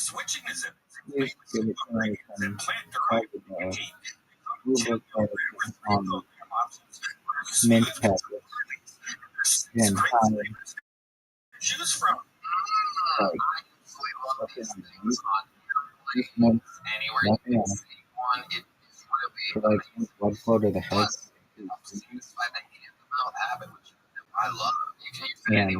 Please give it some called Google on mint tablets and how like nothing underneath. Just mint, nothing on it. So like blood flow to the head is and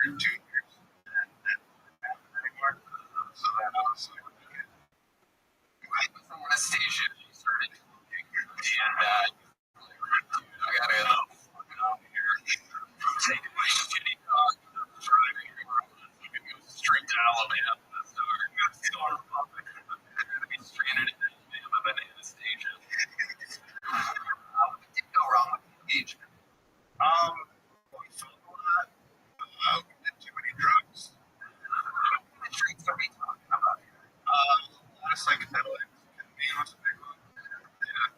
Anastasia, she started and I gotta get the fuck out of here. Taking my shitty dog, driving straight to Alabama. So we're gonna see our public. We're gonna be stranded in Alabama by Anastasia. What did go wrong with the engagement? We felt a lot. We did too many drugs. What drinks are we talking about here? A lot of psychedelics. Being was a big one. Yeah,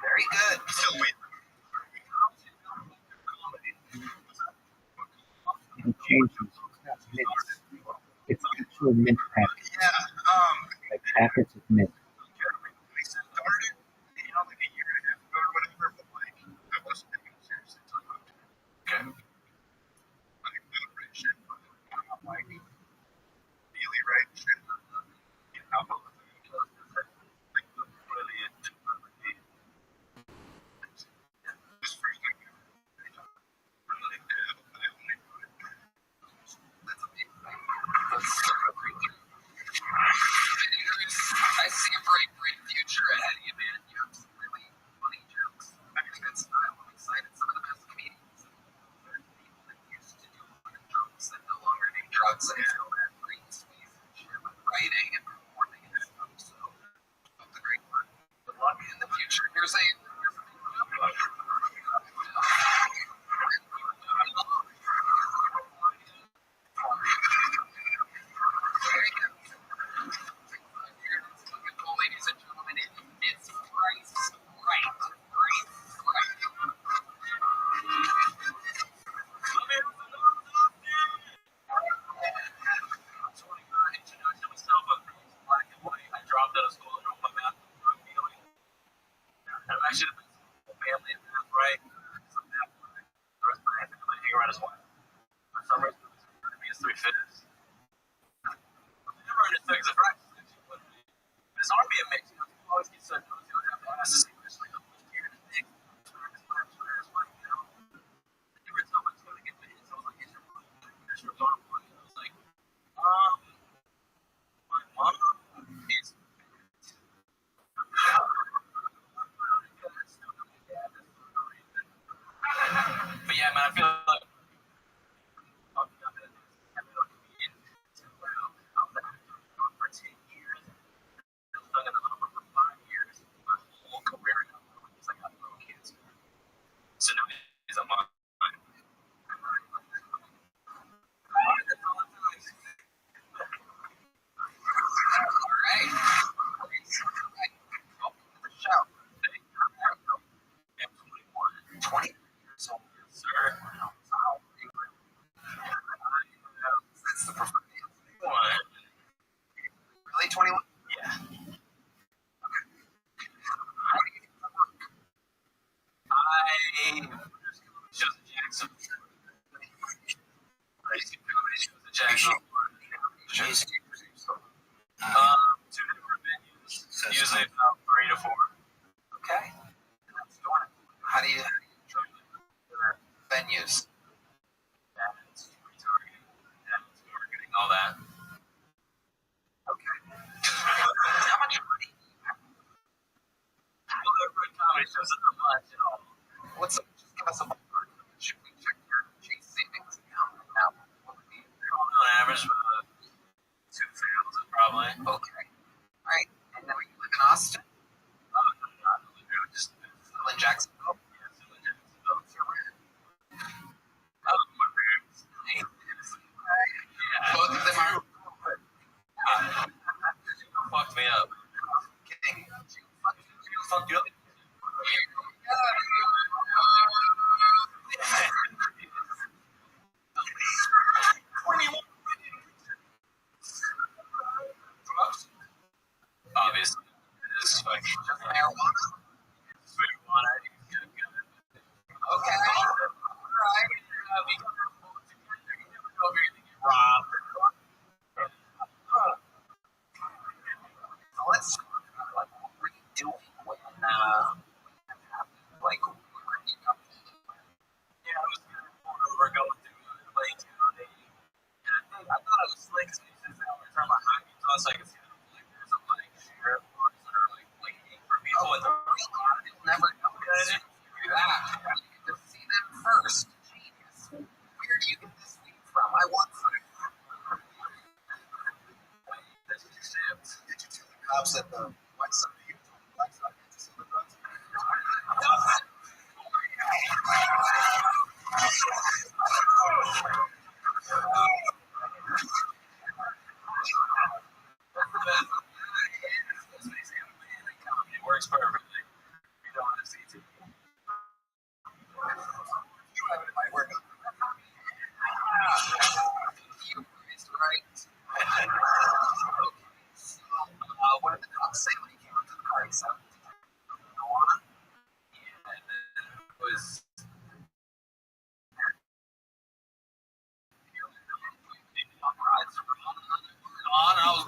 very good. Still wait. It changes. It's not mint. It's actual mint packets. Yeah, Like packets of mint. I started, like a year and a half ago or whatever, but like, I wasn't taking it seriously until I moved here. Okay. Like, not rich shit, but I'm like, really right shit. Alcoholism. Like, really, just first thing. Really, I only do it. That's amazing. That's so great. I see a bright, bright future ahead of you, man. You have some really funny jokes. I have a good style. I'm excited. Some of the best comedians are people that used to do a lot of jokes that no longer do drugs and still have great space and shit with writing and performing and stuff. So, hope the great work. Good luck in the future. Here's a ladies and gentlemen, it's Price Right. I dropped out of school and wrote my math. I'm actually the family of math, right? Some math, right? The rest of my life, I hang around his wife. For some reason, it was to be his three fitness. I never understood because at practice, his arm being mixed, always gets said, no, you don't have to ask the same question. Like, I'm here to think. Practice, like, every time I was going to get my hands, I was like, is your mom? Is your daughter? I was like, my mom is. But yeah, man, I feel like for 10 years, stuck in the number for 5 years, my whole career now, because I got little kids. So now he's on my mind. All right. Welcome to the show. 20 years old, sir. That's the preferred answer. Really, 21? Yeah. I chose the Jackson. I used to comedy shows at Jackson. Two different venues, usually about 3 to 4. Okay. How do you venues? That's marketing, all that. Okay. How much money? Well, every comedy shows not much at all. What's up? Just give us a ballpark. Should we check your Chase savings account now? On average, 2,000 probably. Okay. All right. And then you live in Austin? Not just still in Jacksonville. Yeah, still in Jacksonville. It's your rent. My parents. Yeah. Both of them are. Fucked me up. Kidding. Fucked you up. Obviously, it's like just marijuana. Marijuana. do that. You get to see them first. Genius. Where do you get this weed from? I want some. Did you tell the cops that the white son of you told the black son to see the drugs? It works perfectly. You don't want to see too. You have it in my work. You right? What did the cops say when he came up to the car? He said, "Go on." And it was. On, I was.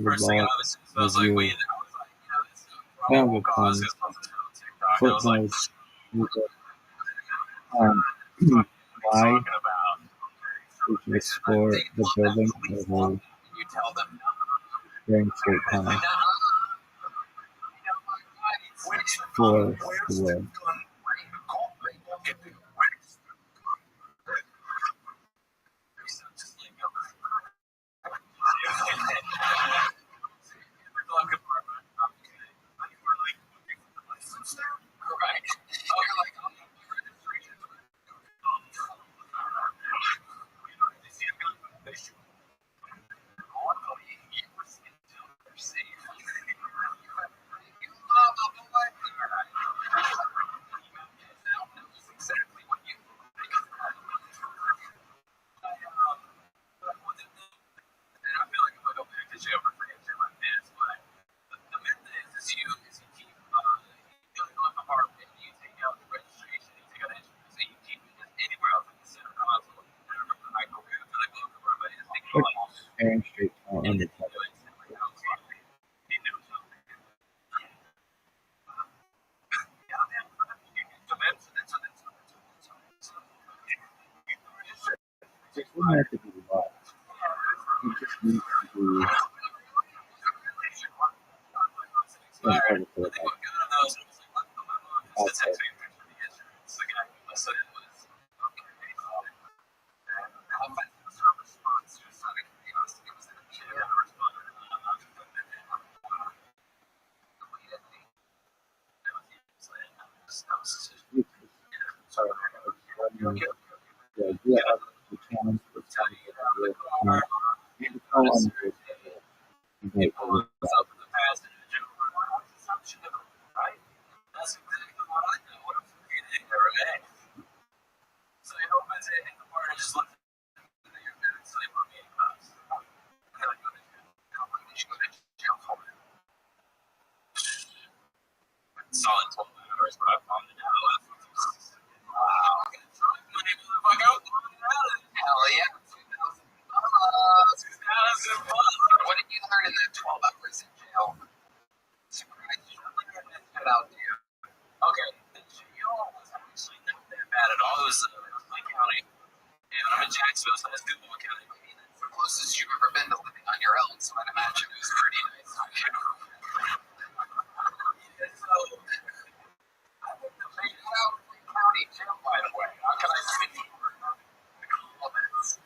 First thing I was like, wait, Kind of a fun footnote. Why we should explore the building over during straight time for the word. Staring straight down on the top. It doesn't have to be a lot. It just needs to be some kind of thought. The idea of the challenge is telling you that and it's all on the right over that. So he opens it and the bar just looks at your bed and sleep on me and cups. How long did you go to jail for? Solid 12 hours, but I found it out. Wow. Hell yeah. 2000. What did you learn in that 12 hours in jail? Surprise you. Get out there. Okay. The jail was actually not that bad at all. It was Lake County. And I'm in Jacksonville, so that's Duval County. It's the closest you've ever been to living on your own, so I'd imagine it was pretty nice. So, I went to Lake County jail, by the way. How can I say the compliments? I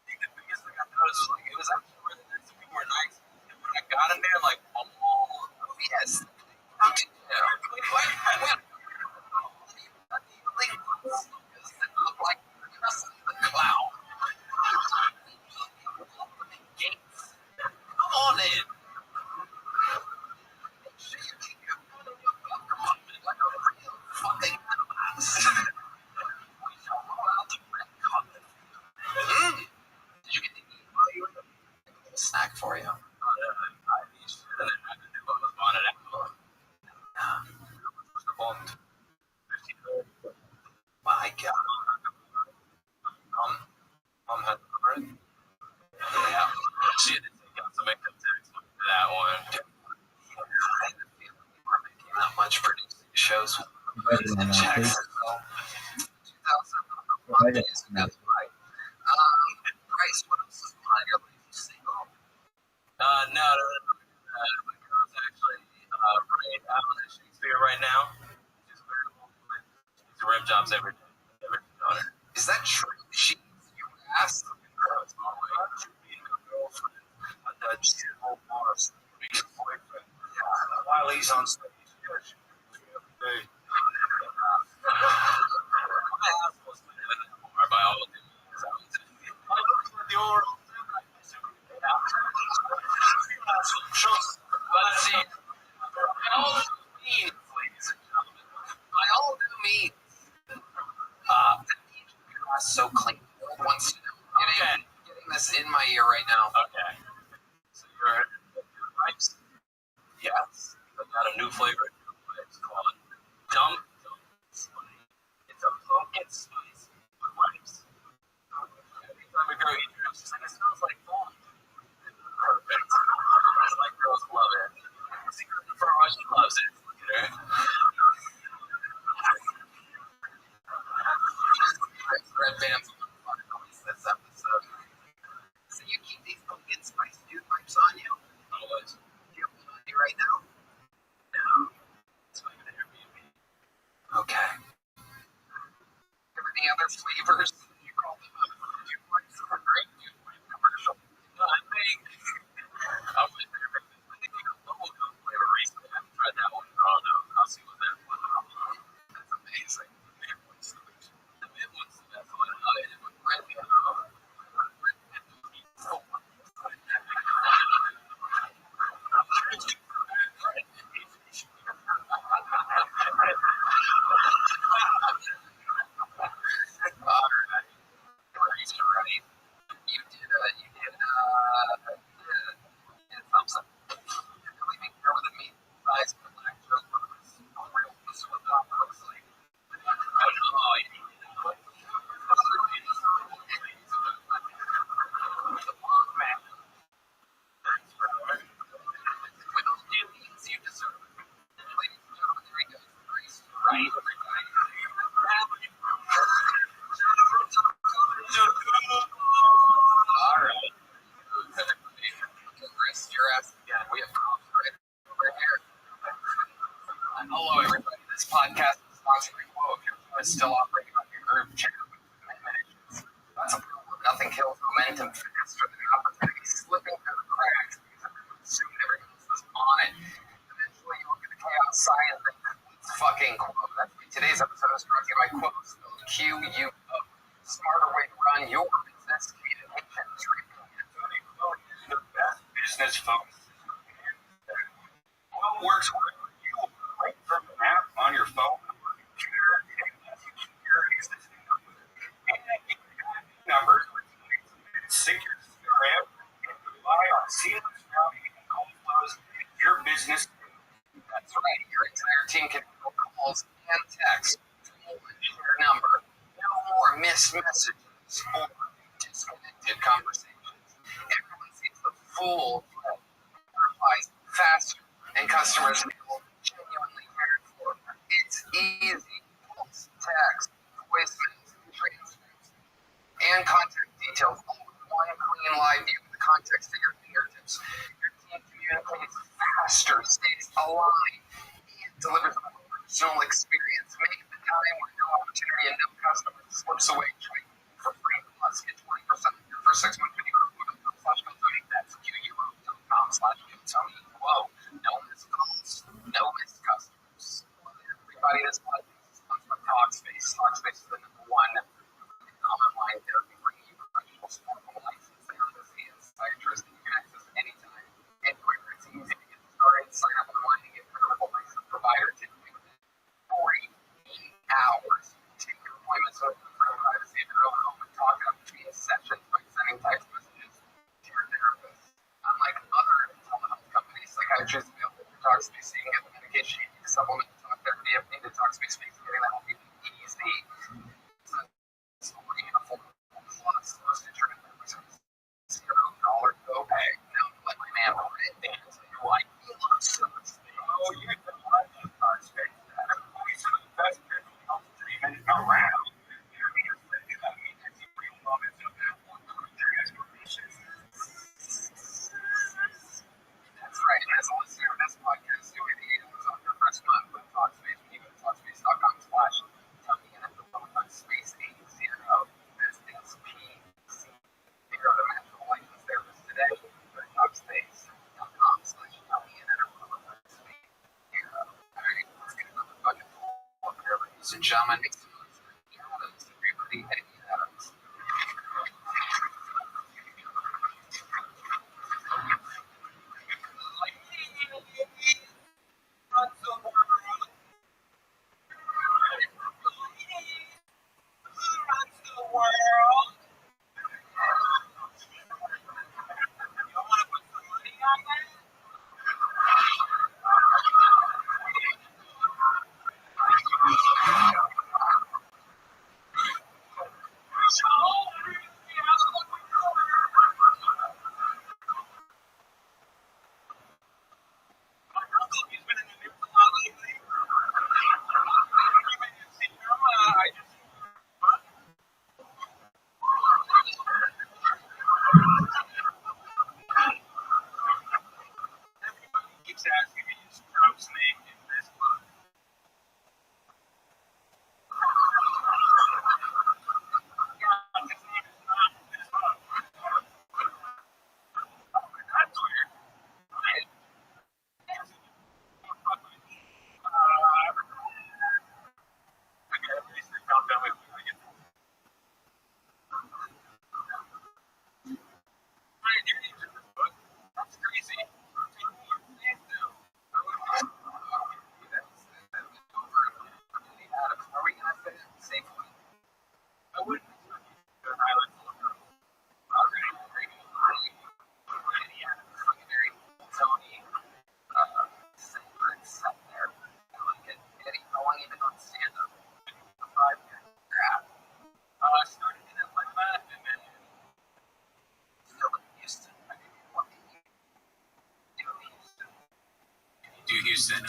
think the biggest thing I noticed was like, it was actually really nice. The people were nice. And when I got in there, like, oh, yes. County jail. I went. It looked like the clown. Come on in. Like a real fucking Did you get to eat while you were there? A snack for you. My God. Mom had the yeah. She had to take out some income tax for that one. I had a feeling you weren't making that much pretty those Better than that, checks. please. So, 2000 Provide monthly us is an good. answer. Right. Price, what else is on your list? Single? No. My girl's actually right out at Shakespeare right now. She's available. She's rim jobs every day. Is that true? She you asked the girls all the way to being a girlfriend. That she's whole bars being a boyfriend. Yeah. While he's on stage. Hey. My house was by all of them. I looked at the oral. Let's see. By all means, ladies and gentlemen. By all new means. So clean. Once getting this in my ear right now. Okay. So your pipes? Yes. I got a new flavor. It's called Dumb Spice. It's a pumpkin spice with pipes. Every time a girl eats it, she's like, it smells like fun. Perfect. It's like girls love it. Secretly for her, she loves it. Look at her. Red bands this episode. So you keep these pumpkin spice dude pipes on you? Always. Do you have one on you right now? No. It's like an Airbnb. Okay. Have any other flavors? You call them dude pipes or great dude pipe commercial? No, I think I think they got bubblegum flavor recently. I haven't tried that one. Oh no, I'll see what that one. That's amazing. The mid one's the best one. Oh, it was really Hello, everybody. This podcast is sponsored by Quo. If your phone is still operating on your group, check out commitment issues. That's a problem. Nothing kills momentum faster than opportunity slipping through the cracks because everyone's assuming everyone else is on it. Eventually, you look at the chaos sign and think, it's fucking Quo. That's why today's episode is brought to you by Quo, spelled Q-U-O. Smarter way to run your business. Communication 3.0. The best business focus. What works for you right from an app on your phone or computer and your existing numbers. And numbers with sync your CRM and rely on seamless routing and call flows your business. That's right. Your entire team can handle calls and texts from your number. No more missed messages or disconnected conversations. Everyone sees the full replies faster, and customers feel genuinely cared for. It's easy. Calls, text, voicemails, transcripts, and contact details all with one clean live view with the context at your fingertips. Your team communicates faster, stays aligned, and delivers a personal experience. Make the time where no opportunity and no customer slips away. Try for free. Plus, get 20% off your first 6 months when you go to Quo.com/Tony. That's QUO.com/Tony. Whoa. No missed calls. No missed customers. Everybody that's comes from Talkspace. Talkspace is the #1 online therapy bringing you professional support from a licensed therapist and psychiatrist that you can access anytime, anywhere. It's easy to get started. Sign up online and get credible licensed provider typically within 48 hours. Take your appointments with the privacy of your own home and talk it up between sessions by sending text messages to your therapist. Unlike other telehealth companies, psychiatrists available through Talkspace, so you can get the medication you need to supplement talk therapy if needed. Talkspace makes getting that help even easy. It's only affordable. Plus, most insurance members have $0 copay. Now, let my man run it and tell you why he loves Talkspace. Oh, you can Talkspace. Everybody's Ladies and gentlemen, everybody, Eddie Adams. Keeps asking me his Trump's name in this book. That's weird. Okay, at least they found that way. That's crazy. Are we going to fit in safely? I wouldn't. Highlights a little. Very Tony, sat there. Eddie, how long have you been on stand-up? 5 years. I started in Atlanta and then Still in Houston. I mean, what do you do in Houston? do Houston. They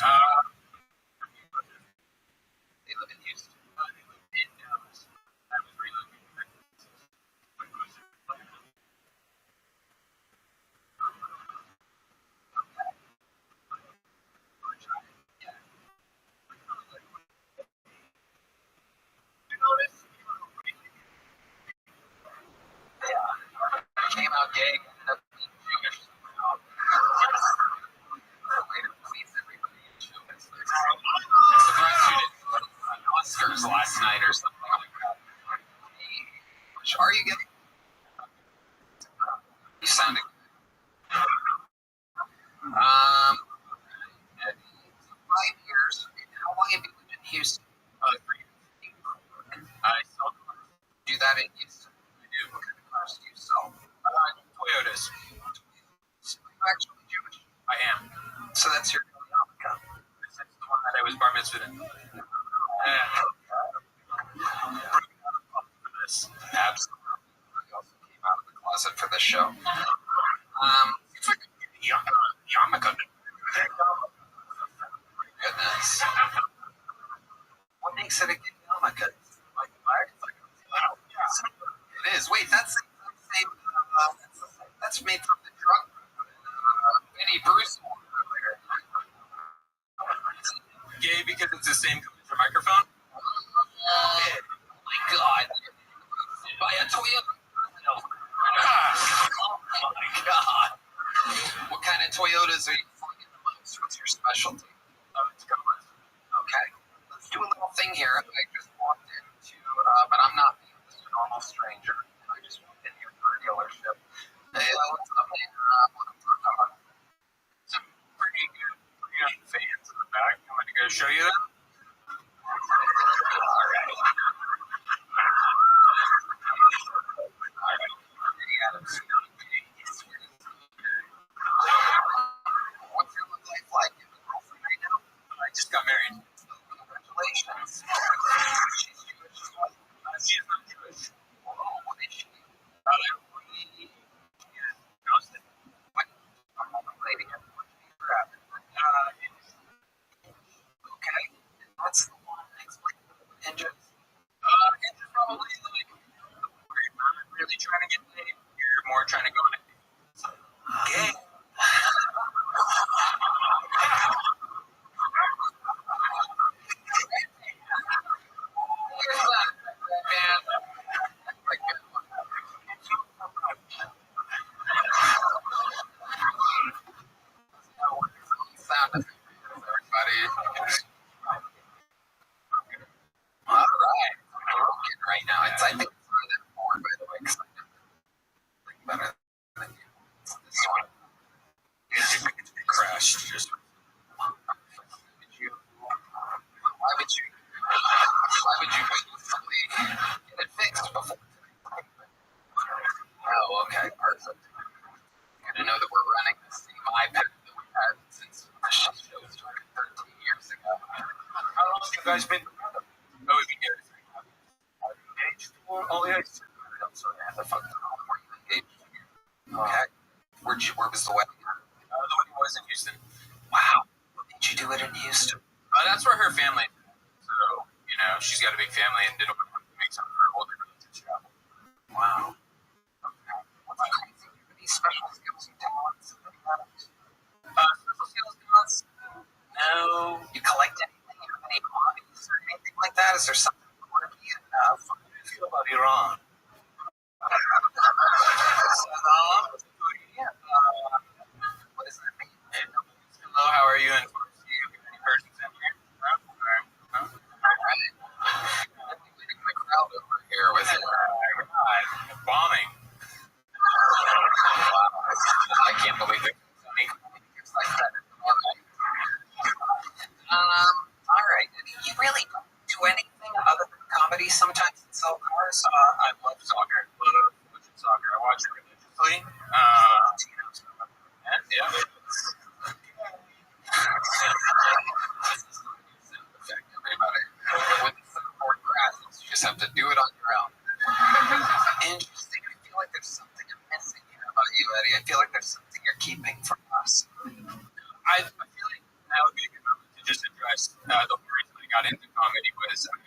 live in Houston. They live in Dallas. I was relocating back to Texas. You notice? Came out gay, ended up being Jewish somehow. Later pleased everybody in Jewish. Surprised you didn't go to the Oscars last night or something like that. Are you getting? You sounded good. 5 years. How long have you lived in Houston? 3 years. I sell cars. Do that in Houston. I do. What kind of cars do you sell? Toyotas. So you're actually Jewish. I am. So that's your yarmulke. This is the one that I was bar mitzvahed in. For this. Absolutely. You also came out of the closet for this show. It's like yarmulke. Goodness. What makes it a good yarmulke? Like black? It's like wow. It is. Wait, that's the same. That's made from the drug. Benny Bruce. Gay because it's the same color as your microphone? Oh my God. By a Toyota. Oh my God. What kind of Toyotas are you flying the most? What's your specialty? It's Gomez. Okay. Let's do a little thing here. I just walked into, but I'm not just a normal stranger. I just walked in here for a dealership. Hey, what's up, man? Looking for a car. Some pretty good fans in the back. I'm going to go show you them. All right. Adams. What's your life like? You have a girlfriend right now? I just got married. Congratulations. She's Jewish as well. She is not Jewish. Oh, what is she? She is ghosted. What? I'm not relating it. What do you grab? Okay. What's the one? Explain the engines. It's probably like, you're not really trying to get laid. You're more trying to go on a Gay. Man, You guys been together? Oh, we've been together 3 months. Are you engaged? Oh, yeah. I'm sorry, I had to fuck that. Were you engaged? Okay. Where was the wedding? The wedding was in Houston. Wow. What made you do it in Houston? That's where her family is. So, she's got a big family and didn't want to make some of her older relatives travel. Wow. Okay. What's crazy? These special skills and talents. Special skills talents? No. You collect anything? You have any hobbies or anything like that? Is there something quirky enough? How do you feel about Iran? What does that mean? Hello, how are you? And any persons in here? All right. My crowd over here with Bombing. Wow. I can't believe it. It's like that. All right. You really don't do anything other than comedy sometimes and sell cars? I love soccer. Love soccer. I watch it religiously. Yeah. When the board crashes, you just have to do it on your own. Interesting. I feel like there's something I'm missing here about you, Eddie. I feel like there's something you're keeping from us. I feel like that would be a good moment to just address the whole reason I got into comedy was I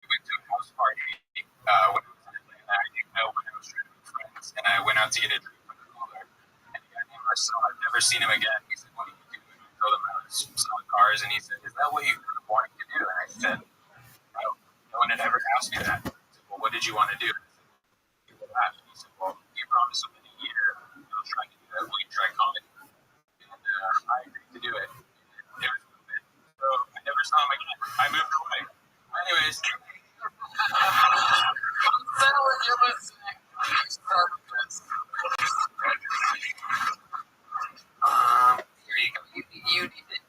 went to a house party when I was in Atlanta. I didn't know when I was trying to make friends, and I went out to get a drink from the cooler. And a guy named Marcel, I've never seen him again. He said, "What do you do?" And I told him I was selling cars, and he said, "Is that what you were wanting to do?" And I said, "No one had ever asked me that." I said, "Well, what did you want to do?" And I said, "People laughed." And he said, "Well, you promised within a year you'll try to do that. Will you try comedy?" And I agreed to do it. It was moving. So I never saw him again. I moved away. Anyways. You're listening. Here you go. If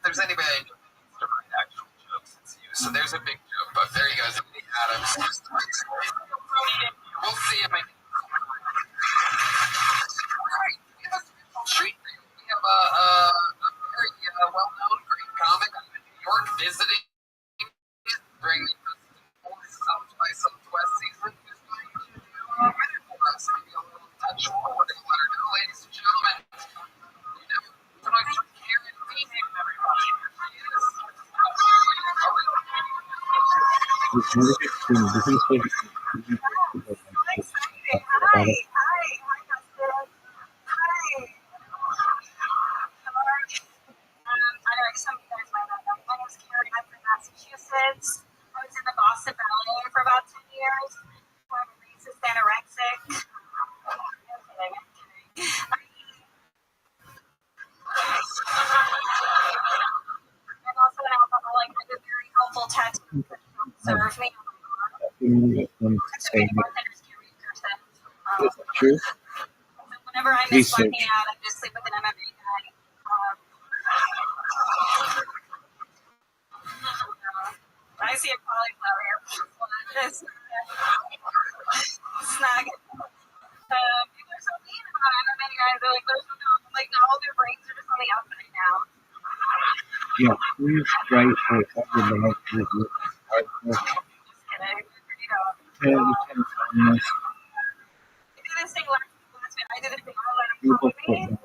there's anybody I know that needs to write actual jokes, it's you. So there's a big joke, but there you go. Eddie Adams. We'll see him again. All right. We have a special treat for you. We have a very well-known Greek comic in New York visiting during the South by Southwest season. Who's going to do a minute for us? Maybe a little touch more. We're going to let her know, ladies and gentlemen. Sometimes you can't rename everybody. Massachusetts. I was in the Boston Ballet for about 10 years. I'm a racist anorexic. I'm kidding. I'm also an alcoholic with a very helpful tattoo that served me on my arm. True. Whenever I miss working out, I just sleep with an MMA guy. I see a cauliflower here. It's not good. People are so mean about MMA guys. They're like, there's no, like, all their brains are just on the upside down. Yeah, please write for every life review. Just kidding. And you can find us. I did this thing last week. I did this thing. I let him call me. And then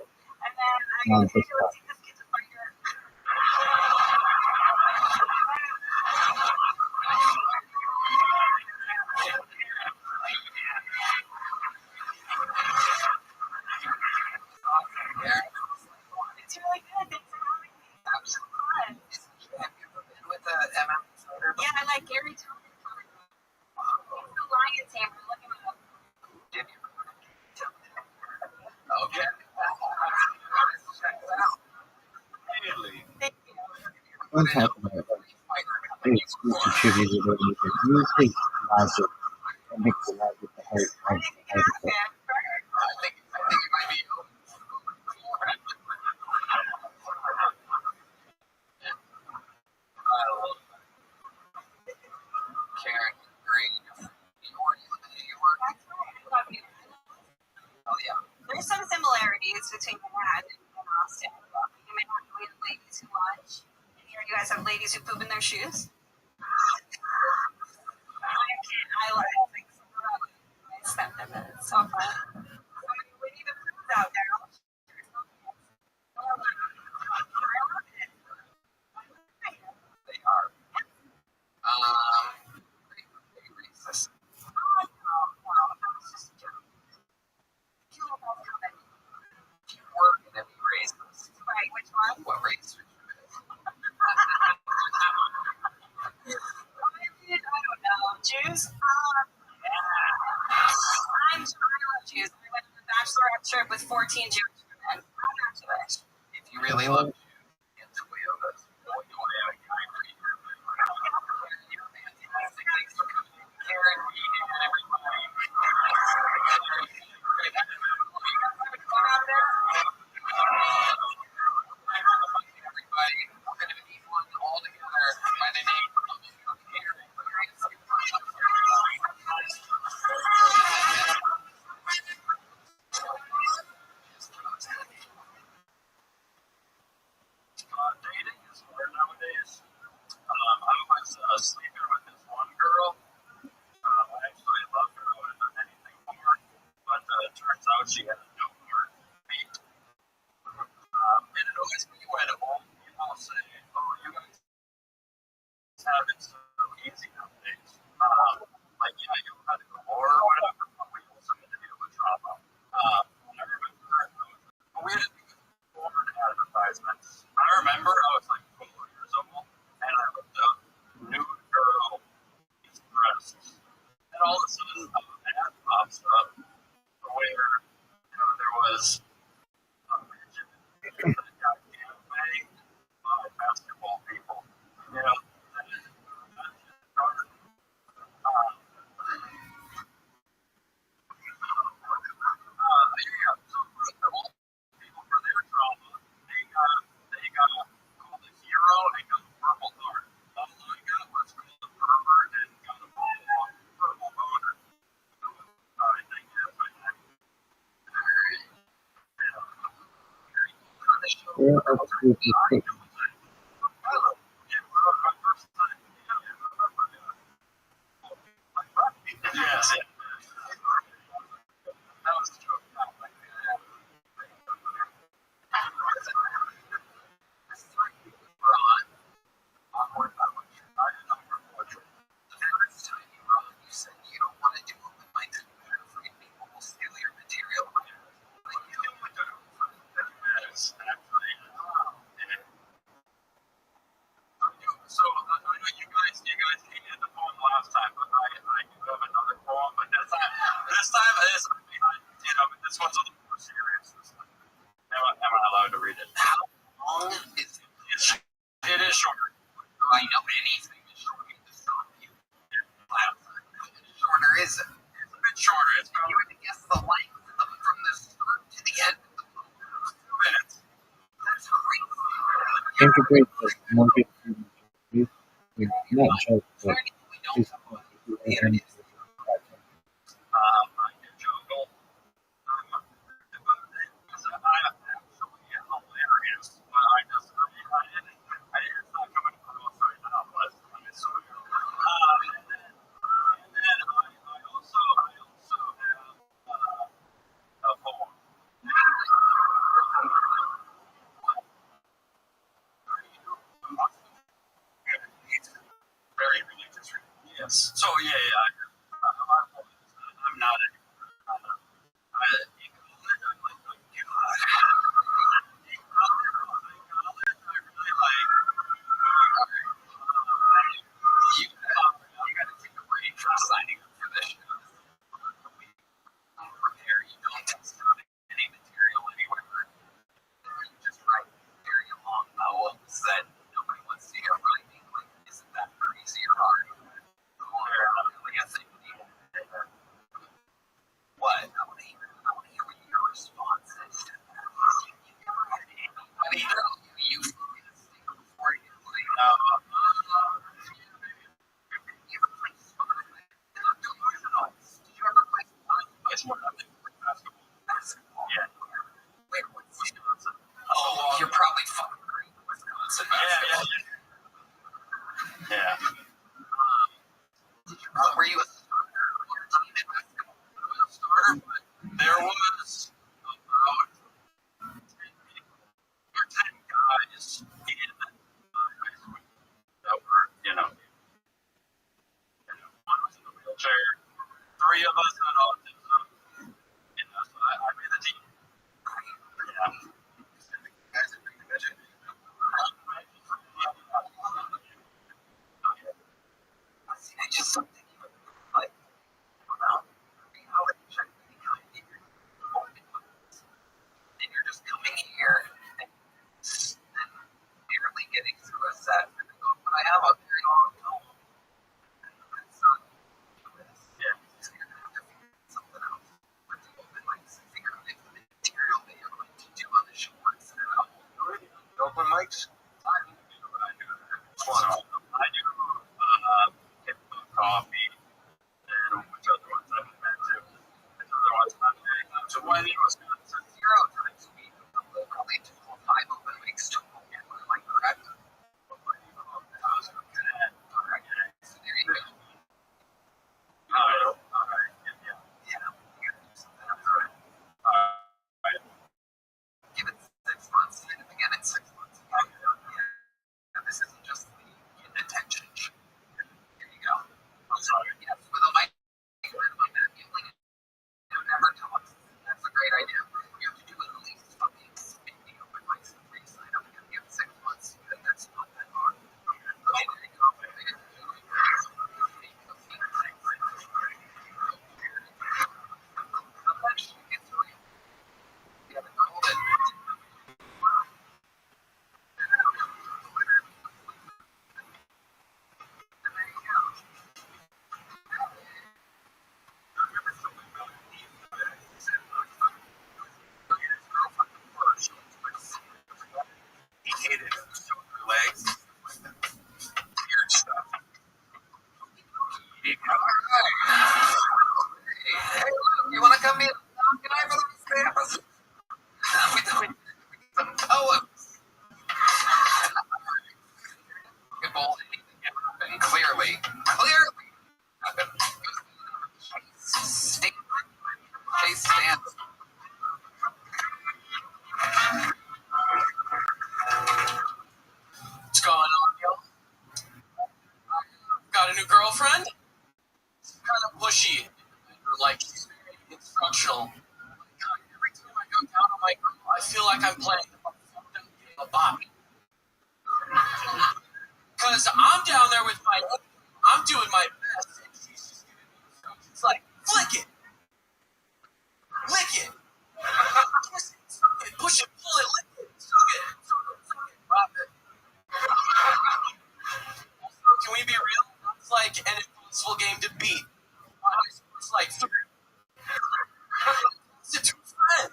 I go, hey, let's see this kid's a fighter. It's really good. Thanks for having me. Absolutely. Have you ever been with a MMA fighter? Yeah, I like Gary Tillman. He's the lion tamer. Look him up. Did you ever go to Okay. Check it out. Immediately. Thank you. On top of that, it's contributed or anything. Usually logic and mix it out with the heart I of think you can ask him. I think it might be Karen Green. New York. That's right. I love you. Oh yeah. There's some similarities between Manhattan and Austin. You may not know we have ladies who lunch. And here you guys have ladies who poop in their shoes. Jews? I love Jews. I went on a bachelorette trip with 14 Jewish women. I'm not Jewish. If you really love Jews, get to Toyotas. Thanks for coming. Karen, everybody. Everybody, we're going to meet one all together by the name of Karen. Dating is hard nowadays. I was sleeping with this one girl. I actually loved her. I would have done anything for her. But it turns out she had a no heart beat. And it always be when old people say, oh, you guys have it so easy nowadays. Like, yeah, you had to go war or whatever, but we also had to deal with trauma. I remember the weirdest thing was porn advertisements. I remember I was like 12 years old, and I looked up nude girl breasts. And all of a sudden, an ad pops up where there was a midget that got banged by basketball people. You know, that is dark. Yeah, so for all people for their trauma, they got called a hero and got a purple heart. All I got was called a pervert and got a purple boner. I think that's my name. Yeah, that's good. Yes, yeah. That was a joke. The first time you wrote, you said you don't want to do it with my two afraid people will steal your material. So I know you guys hated the poem last time, but I do have another poem. But this time is but this one's a little more serious. This time. Am I allowed to read it? How long is it? It is shorter. I know anything is shorter to stop you. How much shorter is it? It's a bit shorter. It's about You had to guess the length from the start to the end of the book. 2 minutes. That's crazy. Integrate the market with not just but We don't just have one. The internet is I can juggle. It's absolutely hilarious. But it's not coming across right now, but I'm assuming. And then I also have a poem. It's very religious. Yes. So yeah. I'm not a. you gotta take a break from signing up for this show. Prepare. You don't test out any material anywhere. You just write very long poems that nobody wants to hear writing. Like, isn't that crazy or hard? Like I think what? I want to hear what your response is to that. You never had anybody tell you before you like, you ever play sport? Did you ever play sport? Basketball. Yeah. Wait, what's Wisconsin? Oh, you're probably fucking great at Wisconsin basketball. Yeah. Were you a starter on your team in basketball? Starter, but there was about 10 guys in high school that were, one was in a wheelchair, 3 of us had autism, and so I made the team. Yeah. Guys are pretty good. I just don't think you girlfriend, kind of pushy, like she's very instructional. God, every time I go down on my girl, I feel like I'm playing a fucked up game of Bobby. Because I'm down there with my, I'm doing my best, and she's just giving me instructions like, flick it, lick it, kiss it, suck it, push it, pull it, lick it, suck it, drop it. Also, can we be real? It's like an impossible game to beat. It's like three. It's a two friend.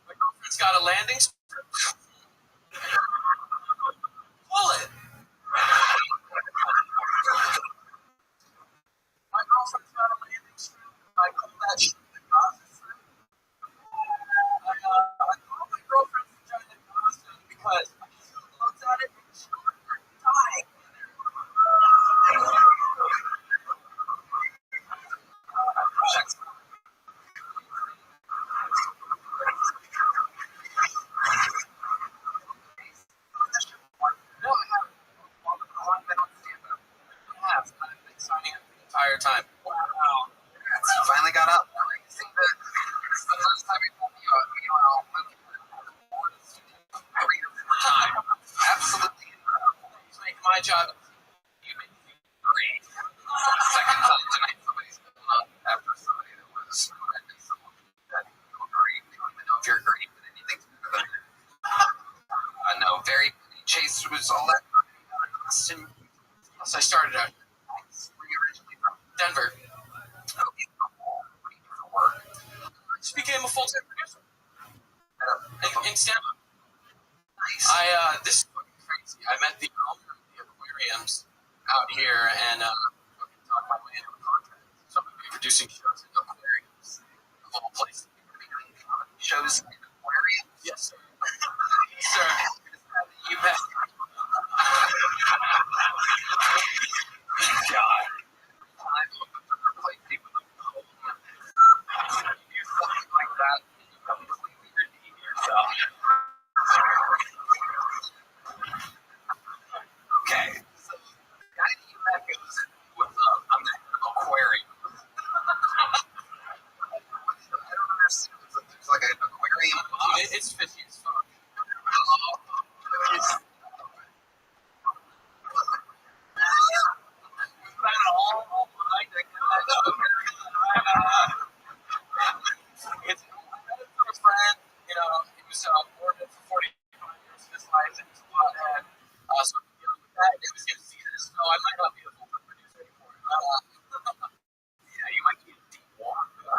My girlfriend's got a landing strip. Pull it. My girlfriend's got a landing strip. I pull that shit. I call my girlfriend's vagina Gaza because she looks at it and she'll die. No, I haven't. I've been signing up the entire time. Wow. You finally got up. I think that it's the first time you've every time. Absolutely. It's making my job. You make me great. Second time tonight, somebody's been up after somebody that was someone that you were great. We don't even know if you're great, but anything's better than I know. Very Chase was all that. Austin. So I started out Where you originally from? Denver. Oh, beautiful. What do you do for work? I just became a full-time producer in stand-up. Nice. This is fucking crazy. I met the owner of the aquariums out here and fucking talked my way into a contract. So I'm going to be producing shows in aquariums. A little place. You're going to be doing comedy shows in aquariums? Yes, sir. Yes, sir. You bet. God. I'm like people with a cold. You do something like that, you completely redeem yourself. Okay. So, the guy that you met goes with I'm the aquarium. I don't understand. There's like an aquarium box. It's fishy as fuck. It's It's a friend, you know, he was working for 45 years of his life and he's a pothead. So I'm dealing with that. It was going to see this, so I might not be a full-time producer anymore. yeah, you might be in deep water. I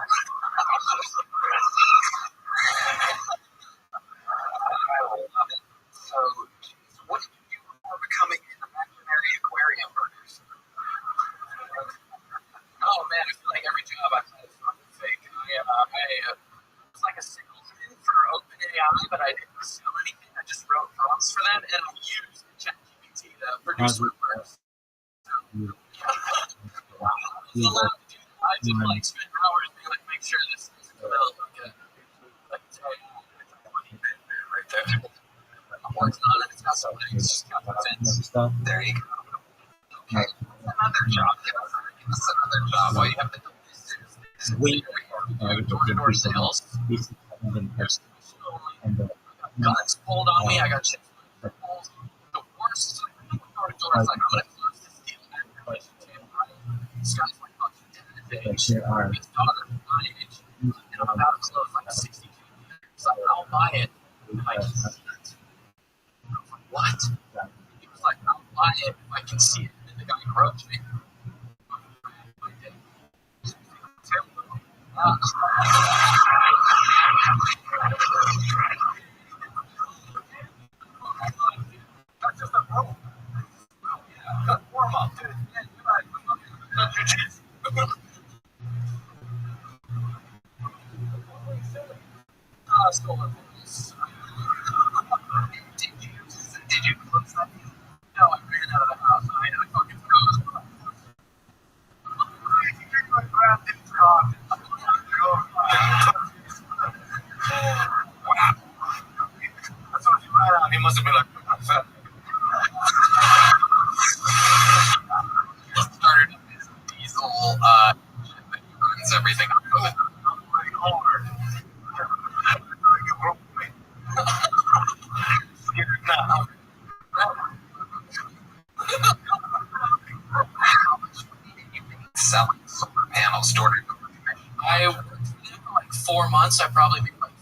love it. So, what did you do before becoming an imaginary aquarium producer? Oh man, I feel like every job I've had is fucking fake. I was like a salesman for OpenAI, but I didn't sell anything. I just wrote prompts for them, and I used ChatGPT to produce my works. I was allowed to do that. I did like spend hours being like, make sure this is developed. Like it's right there. I'm working on it. It's got some things. Just got the fence. There you go. Okay. Another job. Give us another job. All you have to do is do door-to-door sales. Guns pulled on me. I got chips. The worst door-to-door is like, I'm going to close this deal. This guy's like fucking dead. His daughter, my age, and I'm about to close like 62. He's like, I'll buy it. If I can see it. I was like, what? He was like, I'll buy it if I can see it. And the guy approached me. I did. That's just a roll. That's warm up, dude. Yeah, you're right. That's your chance. Stolen police. Did you close that deal? No, I ran out of the house. I fucking froze. I grabbed it from. Wow. He must have been like, what's that? Started his diesel that he runs everything off of. Selling solar panels door to door. I worked for them for like 4 months. I probably made like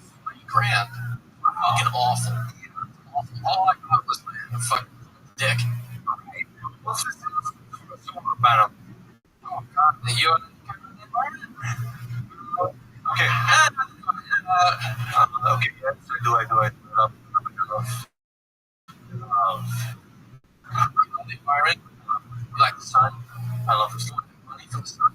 $3,000. Fucking awful. All I got was my fucking dick. What's this solar panel? Oh god, the UN environment. Okay. Okay, yes. Do I love The environment. You like the sun. I love the sun. Money from the sun.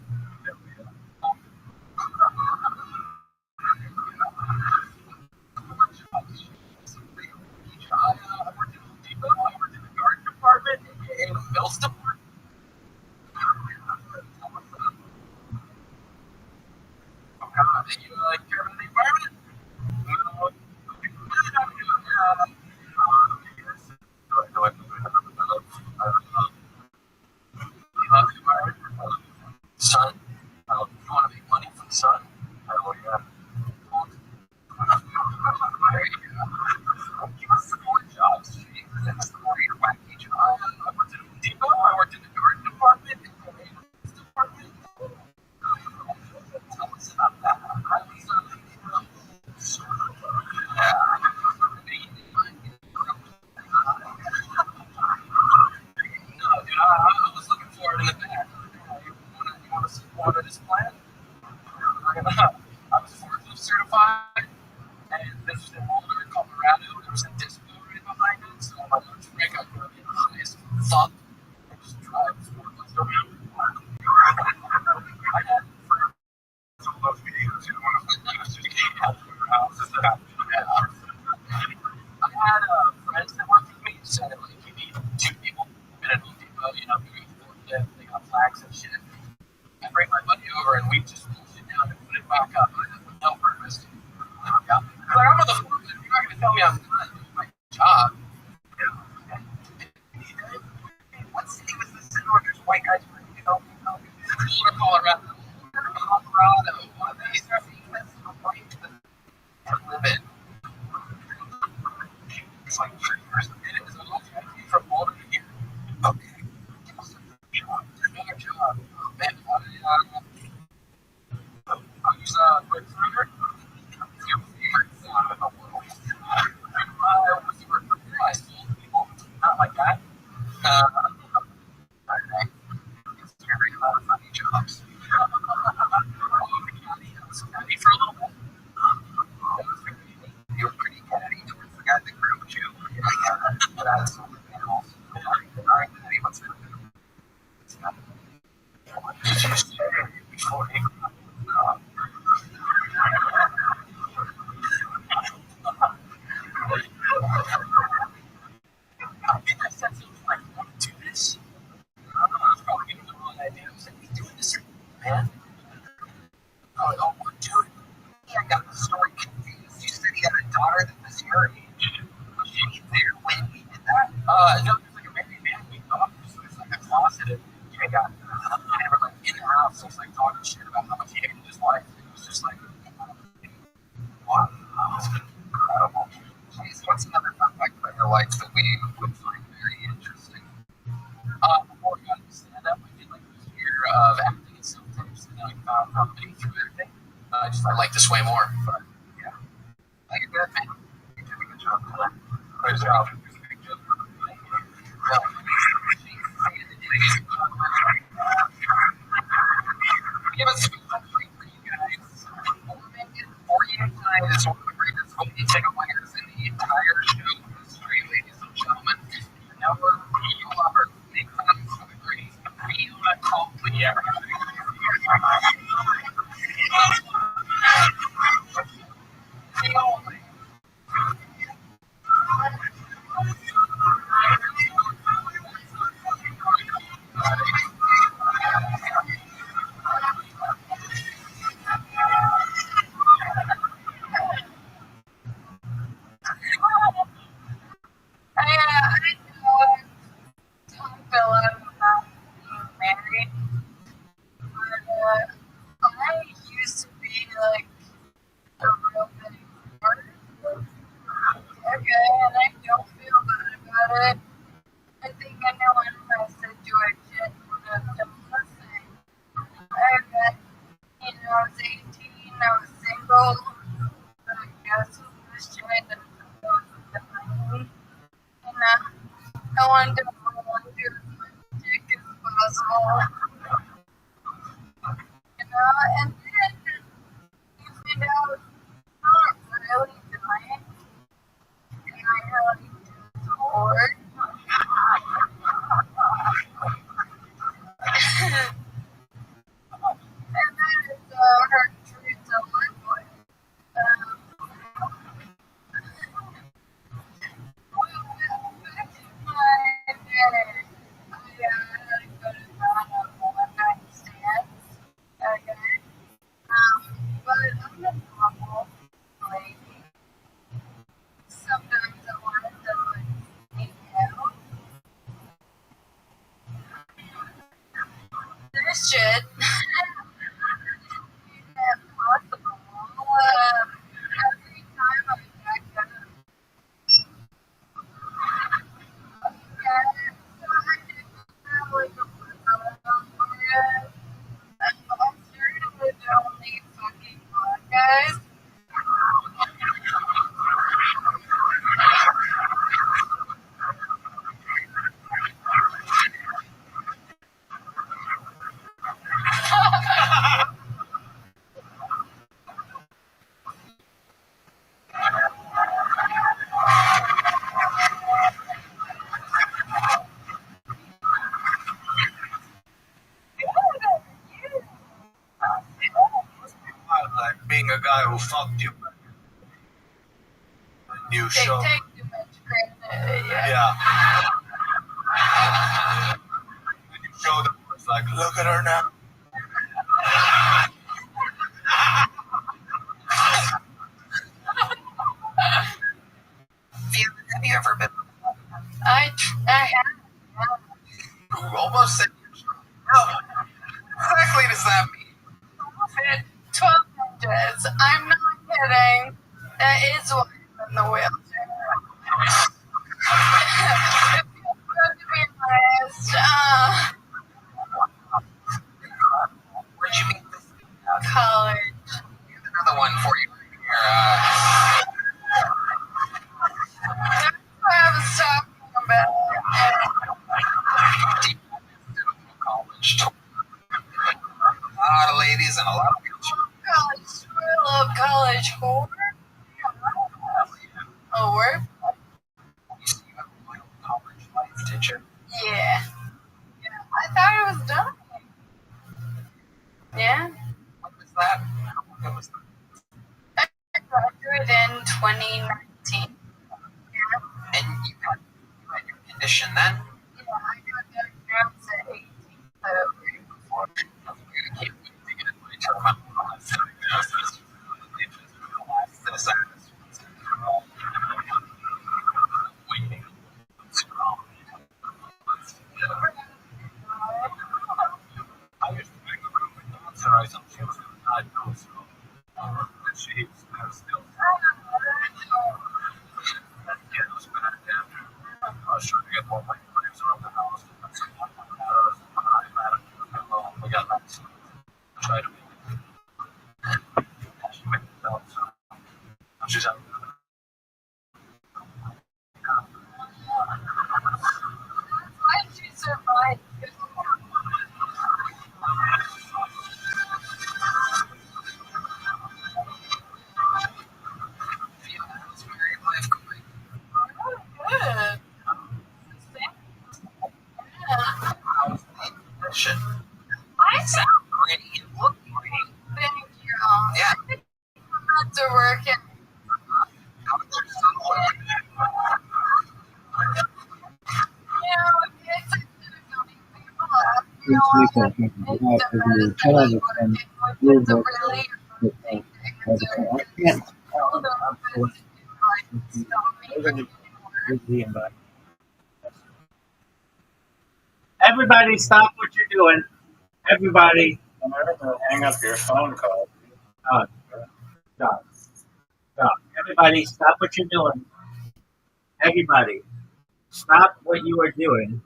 I worked in Home Depot. I worked in the garden department, in the mills department. Oh god, you care about the environment? No. You love the environment? Sun. You want to make money from the sun? Oh, yeah. There you go. Give us some more jobs, Jake. Give us some more of your wacky jobs. I worked at Home Depot. I worked in the garden department, in the maintenance department. Tell us about that. I was no, dude, I was looking for it in the back. You want to support this plan? I was forklift certified, and this was in Boulder, Colorado. There was a disco right behind it, so on my lunch break, I'd go get high as fuck and just drive forklifts around. I had friends Some of those videos, you know, I had friends that worked with me who said like you need 2 people in a Home Depot, you know, doing forklift, they got flags and shit. I bring my buddy over and we just pull shit down and put it back up with no purpose. Yeah. Like, I'm on the forklift, you're not gonna tell me I'm not doing my job. What city was this in where there's white guys working in Home Depot? Boulder, Colorado. Colorado. These are things that's so white to live in. It's like 30 years. It is a long time from Boulder to here. Okay. Another job. Oh, man, I use quick finger. It's your favorite sound in the world. I was a recruiter. I sold people. Not like that. Okay. It's very a lot of funny jobs. I was caddy for a little bit. That was very neat. You were pretty catty towards the guy that groomed you. Yeah, that's solar panels. Alright, what's that? Did you say before he I think I said something like, want to do this? I don't know, I was probably giving the wrong idea. I was like, we doing this, man? Oh, we're doing it. Yeah, I got the story confused. You said he had a daughter that was your age. Was she there when we did that? No, there's like a married man we thought. So it's like a closet. And they got, they were like in the house. He's like talking shit about how much he hated his wife. And it was just like, wow, that's incredible. Jeez, what's another fun fact about your life that we would find very interesting? Before I got into stand-up, I did like a year of acting and self-tapes, and then I found comedy through everything. I like this way more, but yeah. Like a good man. You did a good job. Great job. Give us a treat for you guys. We're making 48 times one of the greatest home ticket winners in the entire show history, ladies and gentlemen. Number you lover, make fun of the greatest Fiona Copley ever. want to hold you as much dick as possible. You know, and then you find out not really dying, and I really just hard. And that is her true to live with. Well, back in my day, I had a good amount of one-night stands. Okay. But I'm a normal lady. Sometimes I want to do it, This shit isn't possible. Every time I back up, and so I didn't have like a personal for it. I'm certainly the only fucking black guys. Like being a guy who fucked you. New They show. take too much credit, Yeah. And you show them, it's like, look at her now. Have you ever been? I have. You almost said you're strong. No. Exactly does that mean? 12 inches. I'm not kidding. That is why I'm in the wheelchair. It feels good to be honest. Where'd you meet this? College. Here's another one for you right here. That's what I was talking about. College tour. A lot of ladies and a lot of girls. College. I love college horror. Oh, word? You see, you have a wild college life, did you? Yeah. I thought it was done. Yeah. When was that? When was that? I graduated in 2019. Yeah. And you had your condition then? Yeah, I got diagnosed at 18. So, Before. I'm gonna keep thinking of my term out. Waiting. I used to make a room with dancer. I thought she was going to die now, so. And she's still. Yeah, it was bad. Yeah. I was trying to get more microwaves around the house. We got that. So I tried to make it. She made it out, so. She's out. why did you survive? How's married life going? Good. How's the condition? I sound Pretty. You look pretty. thank you. Yeah. I'm about to work in. How did your son look? It's a good amount of people ask me This a week lot. I think It's I have to do medicine child like and working, which real is a work really with thing to I can't hold on, but like stop me from getting work. the invite. Everybody stop what you're doing. Everybody. I'm gonna hang up your phone call. Stop. Stop. Stop. Everybody stop what you're doing. Everybody. Stop what you are doing.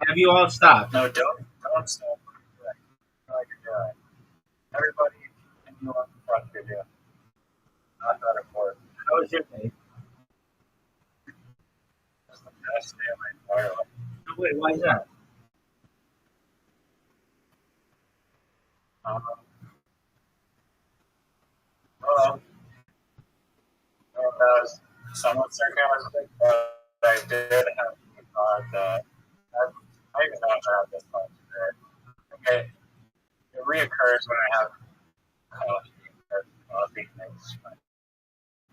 Have you all stopped? No, don't stop. Like you're doing. Everybody continue on the front video. Not that important. How was your day? Wait, why is that? Um, well, it was somewhat sarcastic, but I did have the thought that I even know if I have this thought today. Okay, it reoccurs when I have coffee, or coffee makes my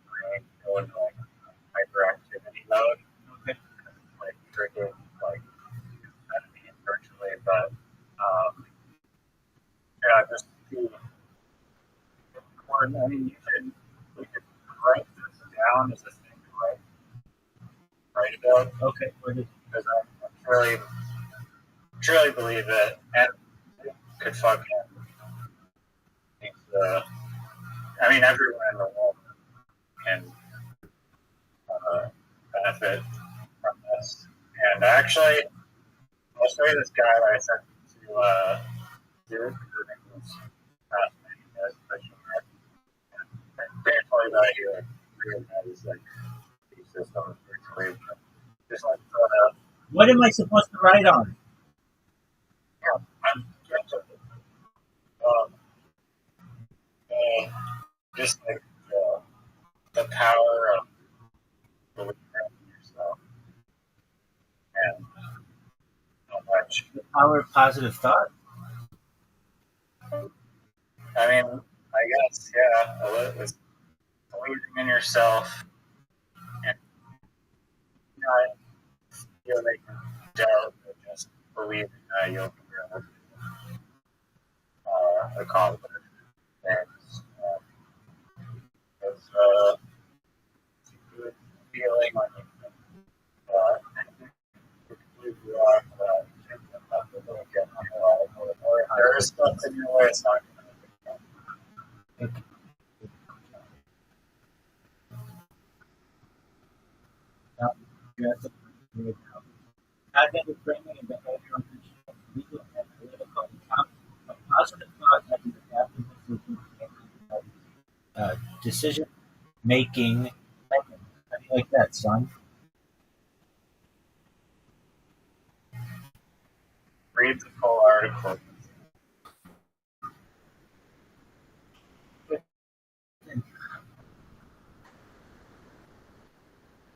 brain go into like hyperactivity mode, Okay. like drinking like ketamine virtually, but yeah, just to I mean, we could write this down as a thing to write about Okay. What is because I truly believe that and it could fucking I mean, everyone in the world can benefit from this. And actually, I'll show you this guy that I sent to dude who was fascinating as special ed. And thankfully, that he like realized like these systems virtually, but just like What am I supposed to write on? yeah, I'm um, uh, just like the power of believing in yourself and how much. The power of positive thought. I mean, I guess yeah, it's believing in yourself and not feeling doubt, but just believing that you'll be able to accomplish things. It's a good feeling when you think completely off thinking about the little get in your life, or there is stuff in your way it's not going to Okay. Now, you have to create cognitive framing and behavioral control, legal and political account of positive thought as an adaptive decision making. How do you like that, son? read the full article.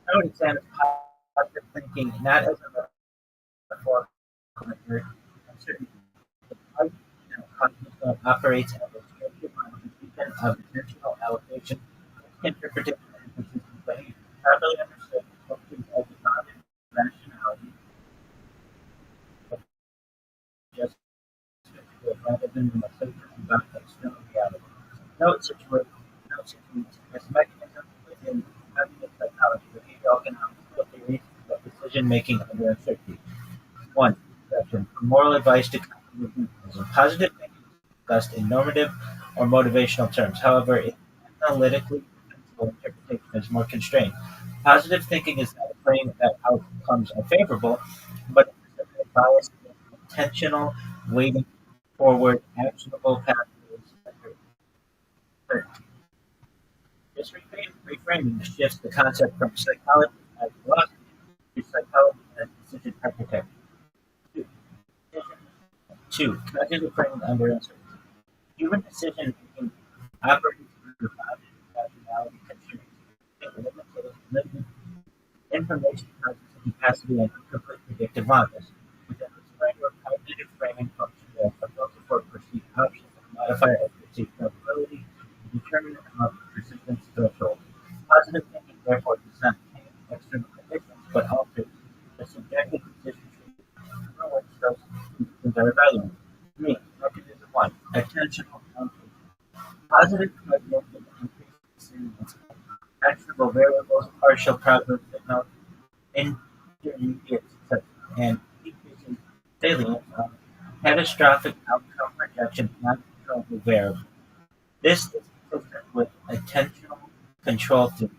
I would examine positive thinking not as a metaphor, uncertainty. Cognitive thought operates as a beacon of intentional allocation, interpretation, and consistent behavior. Properly understood, functions as a grounded rationality, but just rather than an assumption about external reality. Note situation, note situations as mechanism within cognitive psychology, behavioral economics, theories of decision making under uncertainty. 1. Section. Moral advice to cognitive mechanism. Positive thinking is discussed in normative or motivational terms. However, its analytically defensible interpretation is more constrained. Positive thinking is not a claim that outcomes are favorable, but a bias against intentional weighting forward actionable pathways. This reframing shifts the concept from psychology as philosophy to psychology as decision architecture. Two, Two, cognitive framing under uncertainty. Human decision making operates under bounded rationality constraints. Limited information processing capacity and incomplete predictive models. Within this framework, cognitive framing functions as a filter for perceived options and modifier of perceived probability to determine a persistence threshold. Positive thinking therefore does not change external conditions, but alters the subjective decision tree from which those conditions are evaluated. 3. Mechanism 1. Attentional allocation. Positive cognitive increases actionable variables, partial progress signals, intermediate success, and decreasing salience of catastrophic outcome projection not controllable variables. This is consistent with attentional control theory,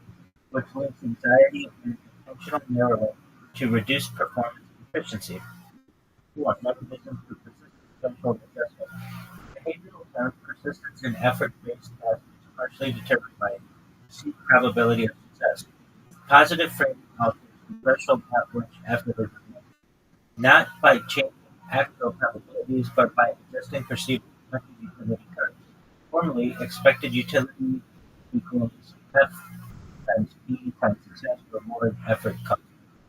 which links anxiety and attentional narrowing to reduce performance efficiency. 4. Mechanisms for persistence controlled adjustment. Behavioral terms persistence and effort-based tasks is partially determined by perceived probability of success. Positive framing alters the threshold at which effort is met. not by changing actual probabilities, but by adjusting perceived expected utility curves. Formally, expected utility equals F times P times success reward effort cost.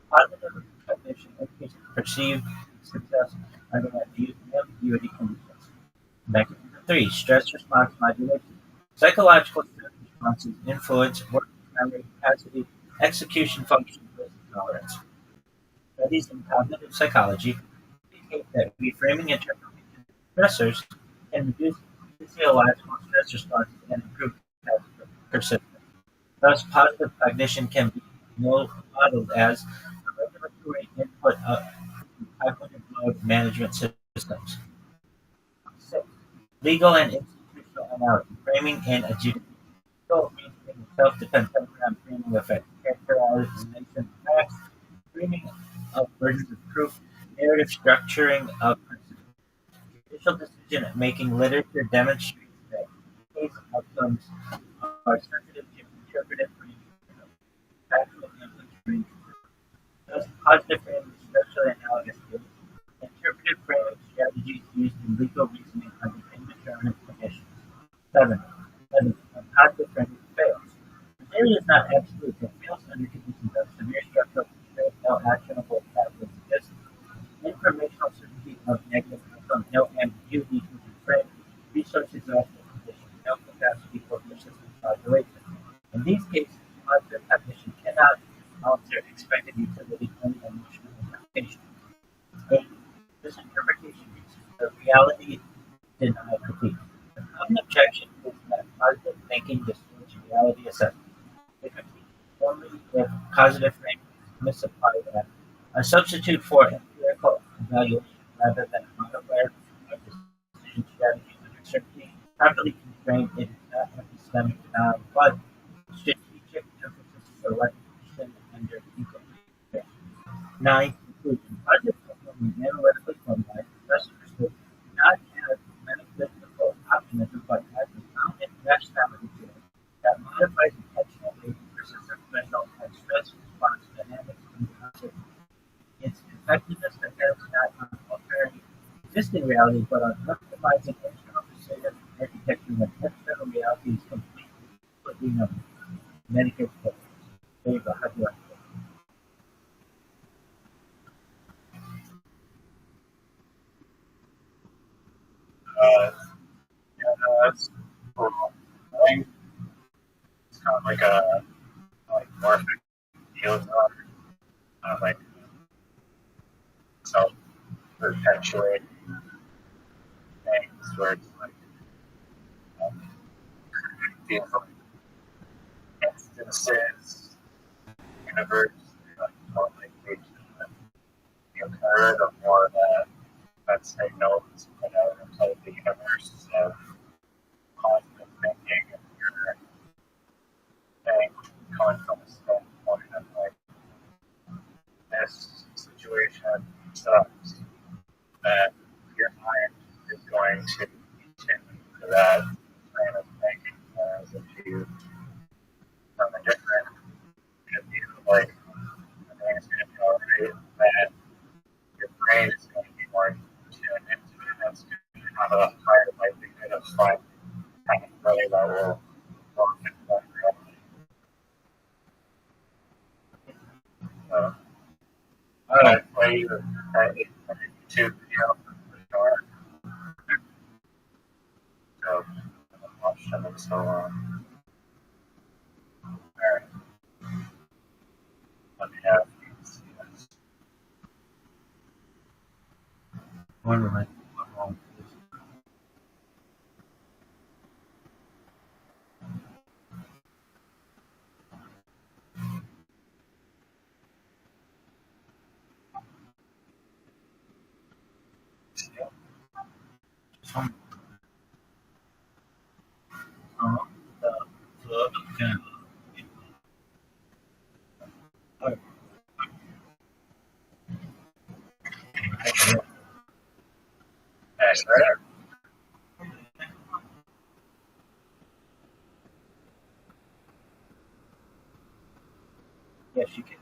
Positive cognition increases perceived success under ambiguity conditions. Mechanism 3. Stress response modulation. Psychological stress responses influence work memory capacity, execution function, risk tolerance. Studies in cognitive psychology indicate that reframing interpretation stressors can reduce physiological stress responses and improve persistence. Thus, positive cognition can be modeled as a regulatory input of cognitive load management systems. 6. Legal and institutional analysis, framing and adjudication. Legal reasoning itself depends heavily on framing effects, characterization of facts, framing of burdens of proof, narrative structuring of principles. Judicial decision-making literature demonstrates that case outcomes are sensitive to interpretive framing of factual inputs range. Thus, positive framing is structurally analogous to interpretive framing strategies used in legal reasoning under indeterminate conditions. 7. When positive framing fails. The theory is not absolute. It fails under conditions of severe structural constraint, no actionable pathways exist, informational certainty of negative outcome, no ambiguity to the frame, resource exhaustion condition, no capacity for persistent modulation. In these cases, positive cognition cannot alter expected utility and emotional interpretation. 8. Misinterpretation reason. The reality denial critique. The common objection is that positive thinking distorts reality assessment. The critique only if causative framing is misapplied as a substitute for empirical evaluation rather than a modifier of decision strategy under certainty. Properly constrained, it is not epistemic denial, but strategic emphasis for recognition under equal. 9. Conclusion. Positive thinking analytically formalized professors would not have metaphysical optimism, but as a dominant rationality theory that modifies intentionally persistent mental and stress response dynamics in uncertainty. Its effectiveness depends not on altering existing reality, but on optimizing internal decision architecture when external reality is completely known. Medicare programs. There you go. How do you like that? Uh, yeah, no, that's cool. I think it's kind of like a morphic field like self perpetuating things where it's like um, feels like instances, universe, like more likely to occur the more that let's say nodes put out into the universe of positive thinking and you're saying coming from a standpoint of like this situation sucks, that your mind is going to continue that train of thinking as if you from a different point of view, like the brain is going to tolerate that your brain is going to be more tuned into it. That's going to have a higher likelihood of finding kind of really that will work in that reality. So, I play a YouTube video for sure. So, I haven't watched them in so long. Alright, let me have you see this. One moment. Some the club can. That's right. Yes, you can.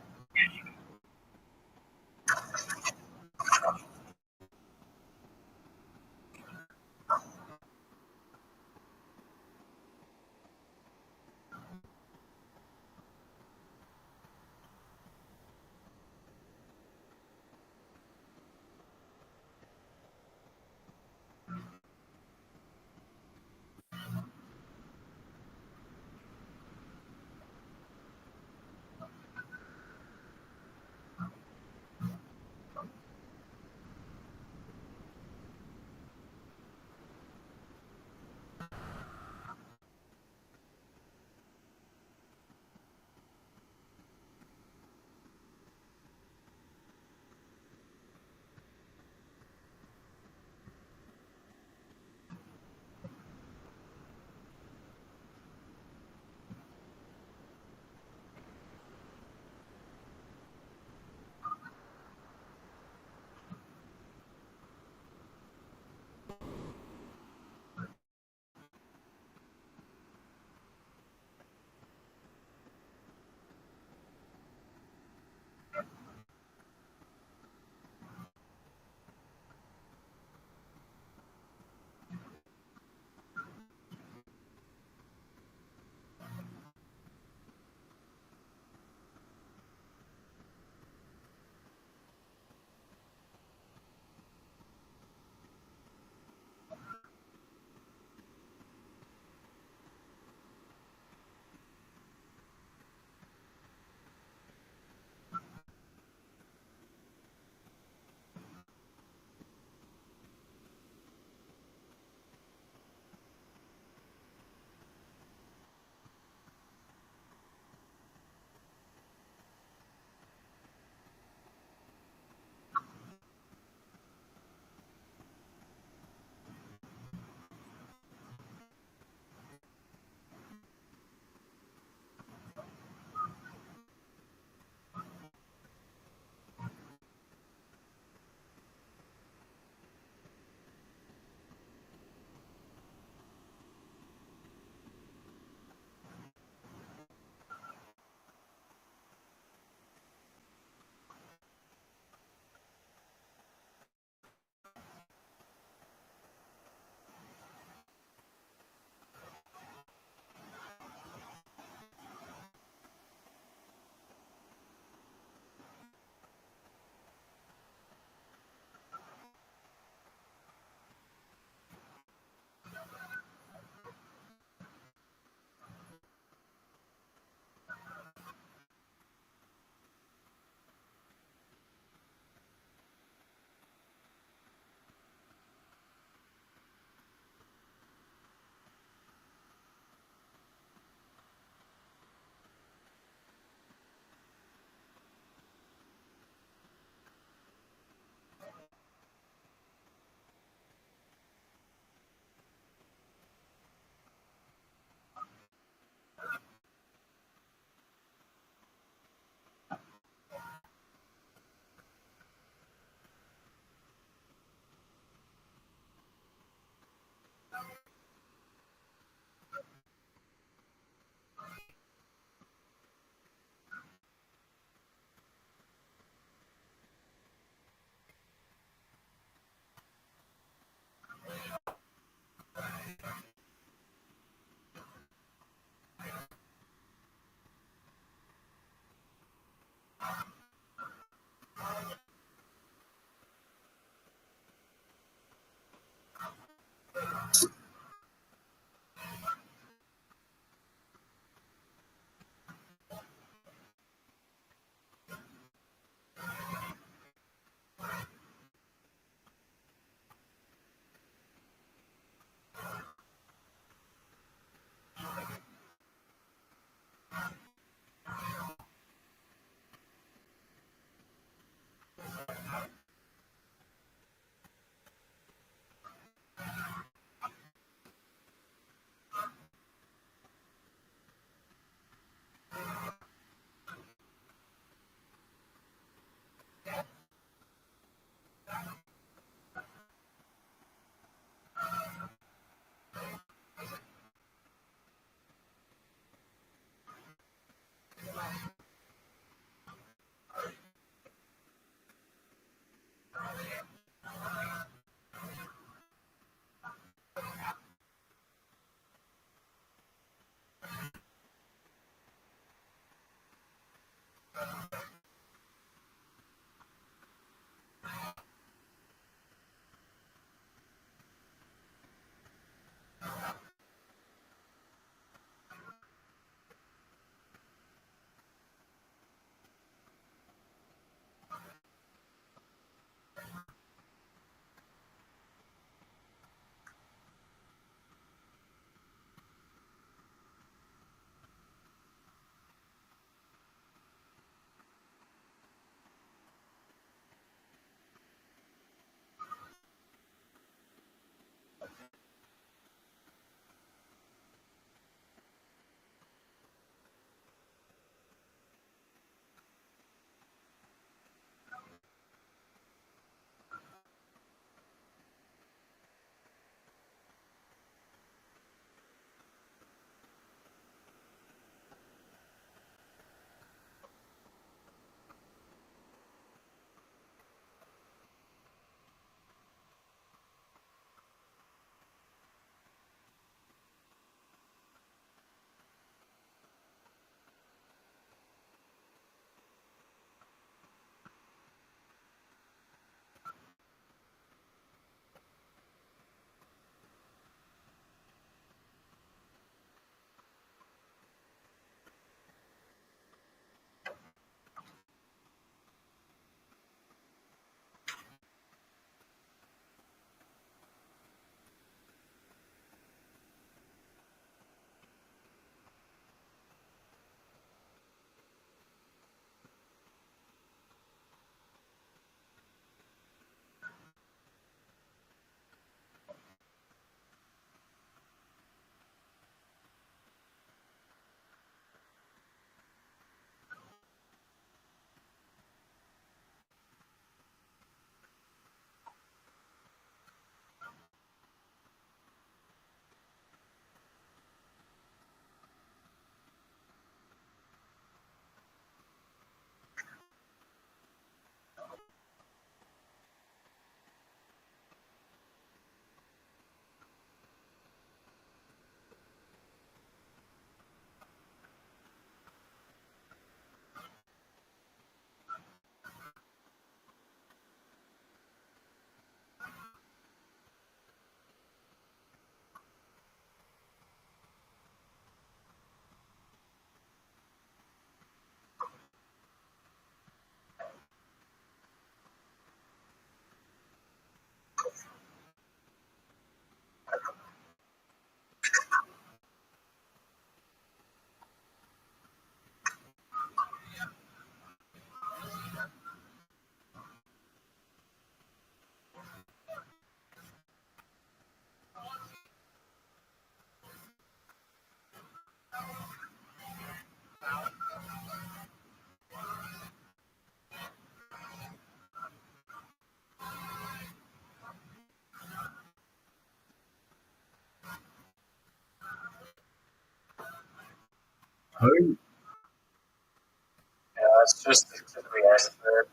Yeah, it's just the tip of the iceberg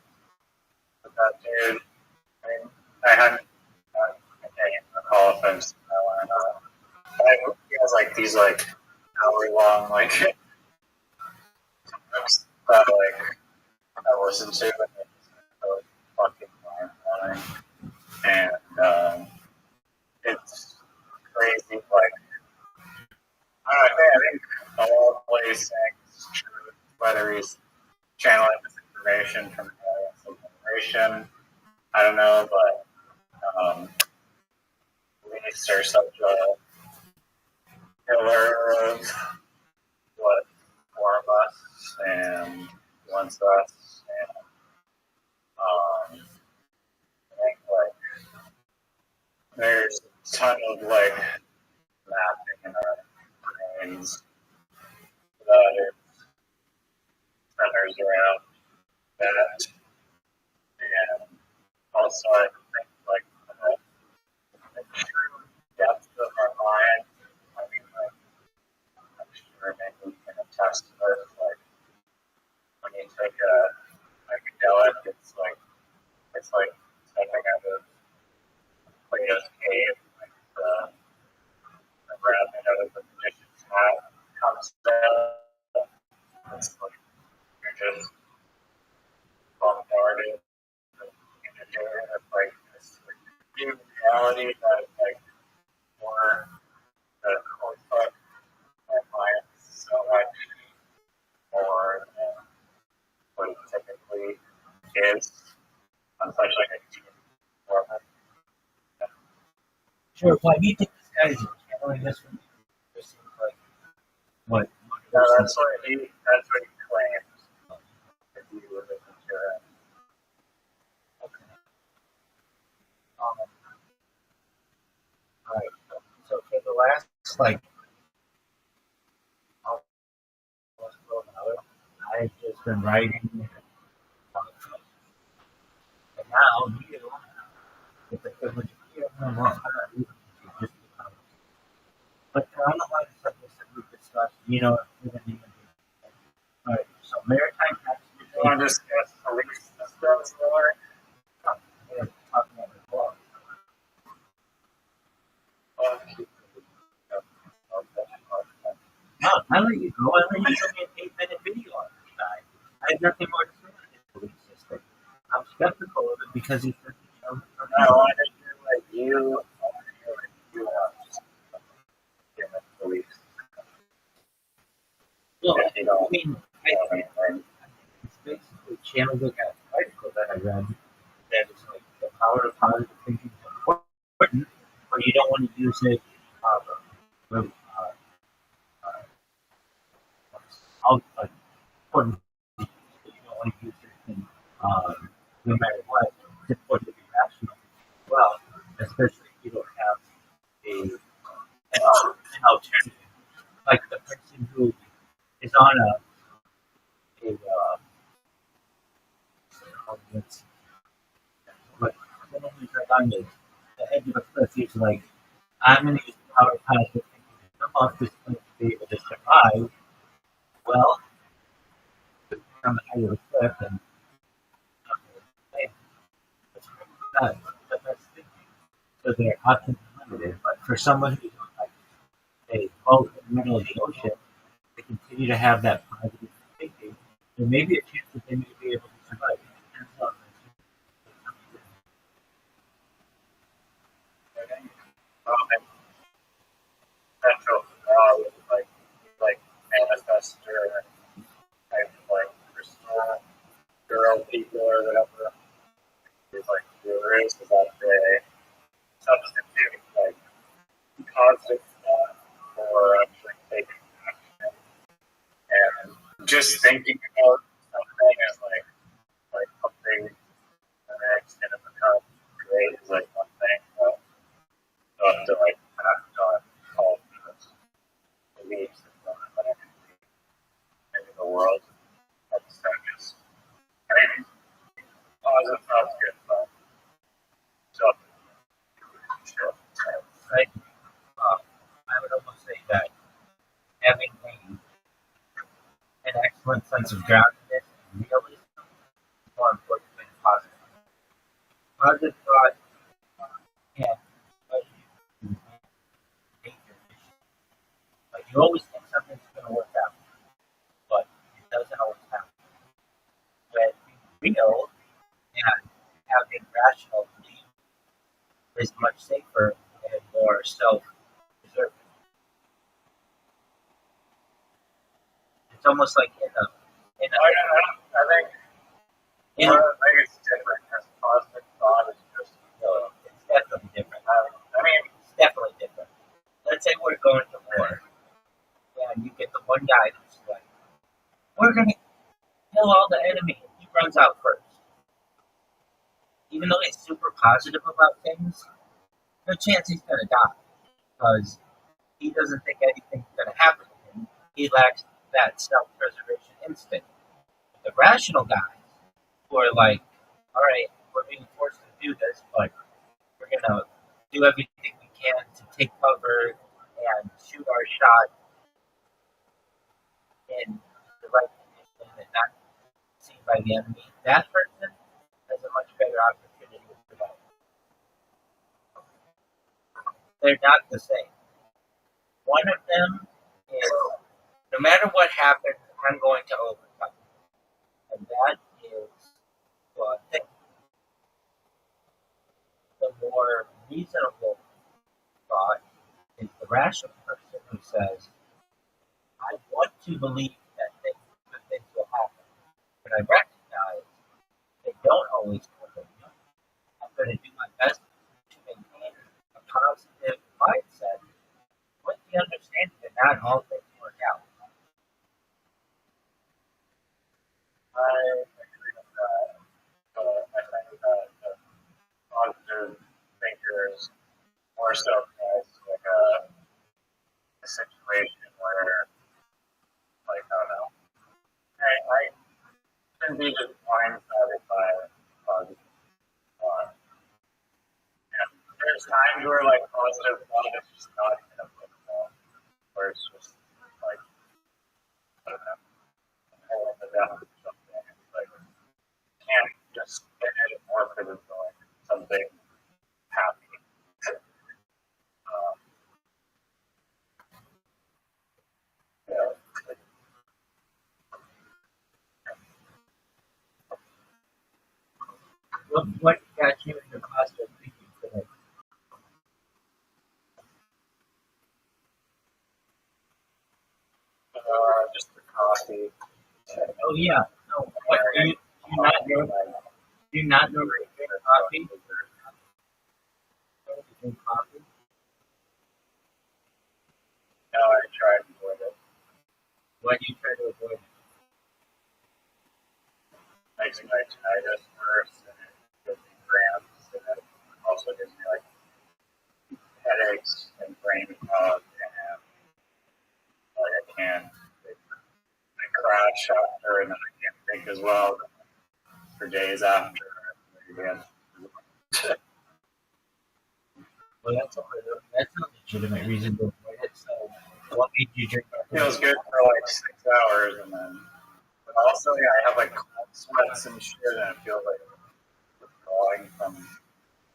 with that dude. I mean, I hadn't, I can't recall if I've seen that one or not. He has like these like hour long like books that like I listen to and it's really fucking mind blowing. And it's crazy. Like I don't know, I think a lot of what he's saying is true, whether he's channeling this information from some generation. I don't know, but beliefs are such a pillar of what form us and wants us. And I think like there's a ton of like mapping in our brains that it centers around that. And also I think like the true depth of our mind. I mean, like, I'm sure maybe we can attest to this. Like when you take a psychedelic, it's like stepping out of Plato's cave, like the rabbit out of the magician's hat comes down. It's like you're just bombarded with imagery of like this like, new reality that is like more the core fuck my mind so much more than what it typically is on such like a deep level. Sure. Why do you think this guy is channeling this one? This seems like what? No, that's what he claims. If you were to hear it. Okay. All right. So for the last like almost 12 hours, I've just been writing, and now you get the privilege of hearing them. Well, I'm not reading to you, just the comments. But on the line of subjects that we've discussed, we didn't even do. All right. So maritime tax. You want to discuss police systems more? We're talking about the law. No, I let you go. I let you show me an 8-minute video on this guy. I have nothing more to say on his belief system. I'm skeptical of it because he's just No, I want to hear what you want in the police. well, If you don't I mean, have anything. it's basically channeled look at an article that I read that is like the power of positive thinking is important, but you don't want to use it with important. You don't want to use it in, no matter what. It's important to be rational. Well, especially if you don't have an alternative, like the person who is on what's but someone who's like on the edge of a cliff, he's like, I'm going to use the power of positive thinking to jump off this cliff to be able to survive. Well, from the height of the cliff, and that's thinking. So they're often limited. But for someone who's like a boat in the middle of the ocean, they continue to have that positive thinking, there may be a chance that they may be able to survive. Central with like manifestor type like crystal girl people or whatever. It's like gurus is that they substitute like positive thought for actually taking action. And just thinking about something as like something the next and it becomes great is like one thing, but you have to like act on all of those beliefs and what actually in the world. That's just I mean positive thoughts good, but so sure. Right? I would almost say that having a sense of groundedness and realism is more important than positive. Positive thought can push you to make your mission. Like you always think something's going to work out, but it doesn't always happen. When being real and having rational belief is much safer and more self-preserving. It's almost like in a I think in I a, think it's different because positive thought is just it's definitely different. I mean It's definitely different. Let's say we're going to war, and you get the one guy who's like, "We're gonna kill all the enemy." He runs out first, even though he's super positive about things. No chance he's gonna die because he doesn't think anything's gonna happen to him. He lacks that self-preservation instinct. The rational guys who are like, "All right, we're being forced to do this, but we're gonna do everything we can to take cover and shoot our shot in the right condition and not seen by the enemy." That person has a much better opportunity to survive. They're not the same. One of them is, no matter what happens, I'm going to overcome. And that is, well, I think the more reasonable thought is the rational person who says, I want to believe that good things will happen, but I recognize they don't always happen. I'm going to do my best to maintain a positive mindset with the understanding that not all things work out. I agree with that. I think that positive thinkers more so as like a situation where, like, I don't know, I can be just blindsided by positive thought. And there's times where like positive thought is just not applicable, where it's just like, I don't know, pulling the death or something. It's like, can't just get any more physical, like something happy. Um, yeah, What got you into positive thinking today? just the coffee. Oh yeah. No, what do you not know you drink coffee? You drink coffee? No, I tried to avoid it. Why do you try to avoid it? Makes my tinnitus worse, and it gives me cramps, and it also gives me like headaches and brain fog, and like I can't. I crash after, and then I can't think as well for days after. Again. Well, that's a legitimate reason to avoid it. So, what made you drink It feels good for like 6 hours, and then, but also, yeah, I have like cold sweats and shit, and it feels like I'm withdrawing from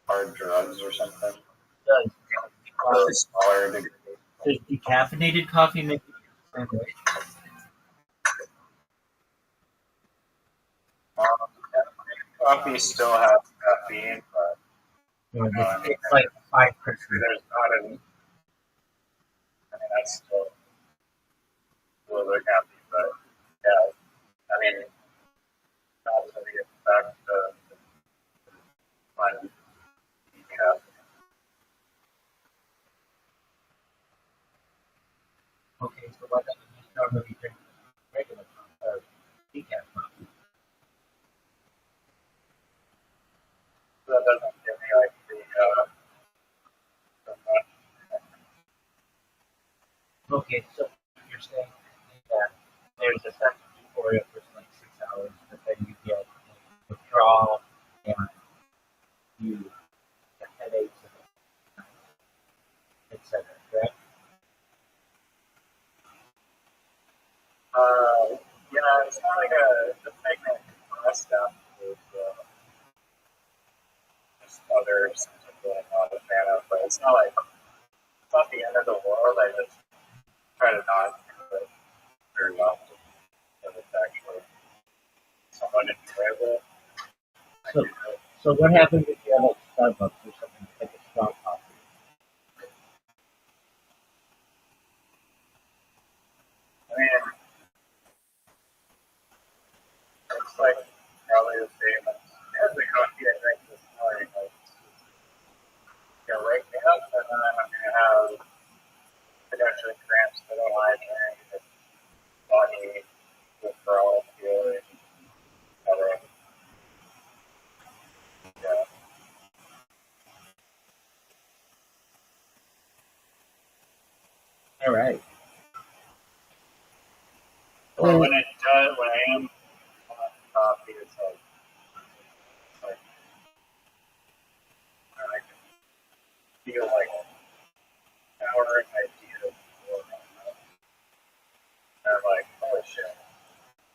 hard drugs or something. Does Or a smaller degree. does decaffeinated coffee make you feel the same way? Coffee still has caffeine, but Or I mean, it's like 5%. there's not an. I mean, that's still a little bit happy, but yeah, I mean, not to the effect of finding decaf. Okay, so why don't you just normally drink regular coffee or decaf coffee? So that doesn't give me like the Okay, so you're saying that there's a sense of euphoria for like 6 hours, but then you get withdrawal and you get headaches, etc. Correct? unenjoyable. So what happens if you have like Starbucks or something like a strong coffee? I mean, it's like probably the same as the coffee I drank this morning. Like, it's gonna wake me up, and then I'm gonna have potentially cramps that don't lie during body withdrawal feeling. Other, yeah. All right. Or when I am on coffee, it's like I can feel like powering ideas. And I'm like, holy shit,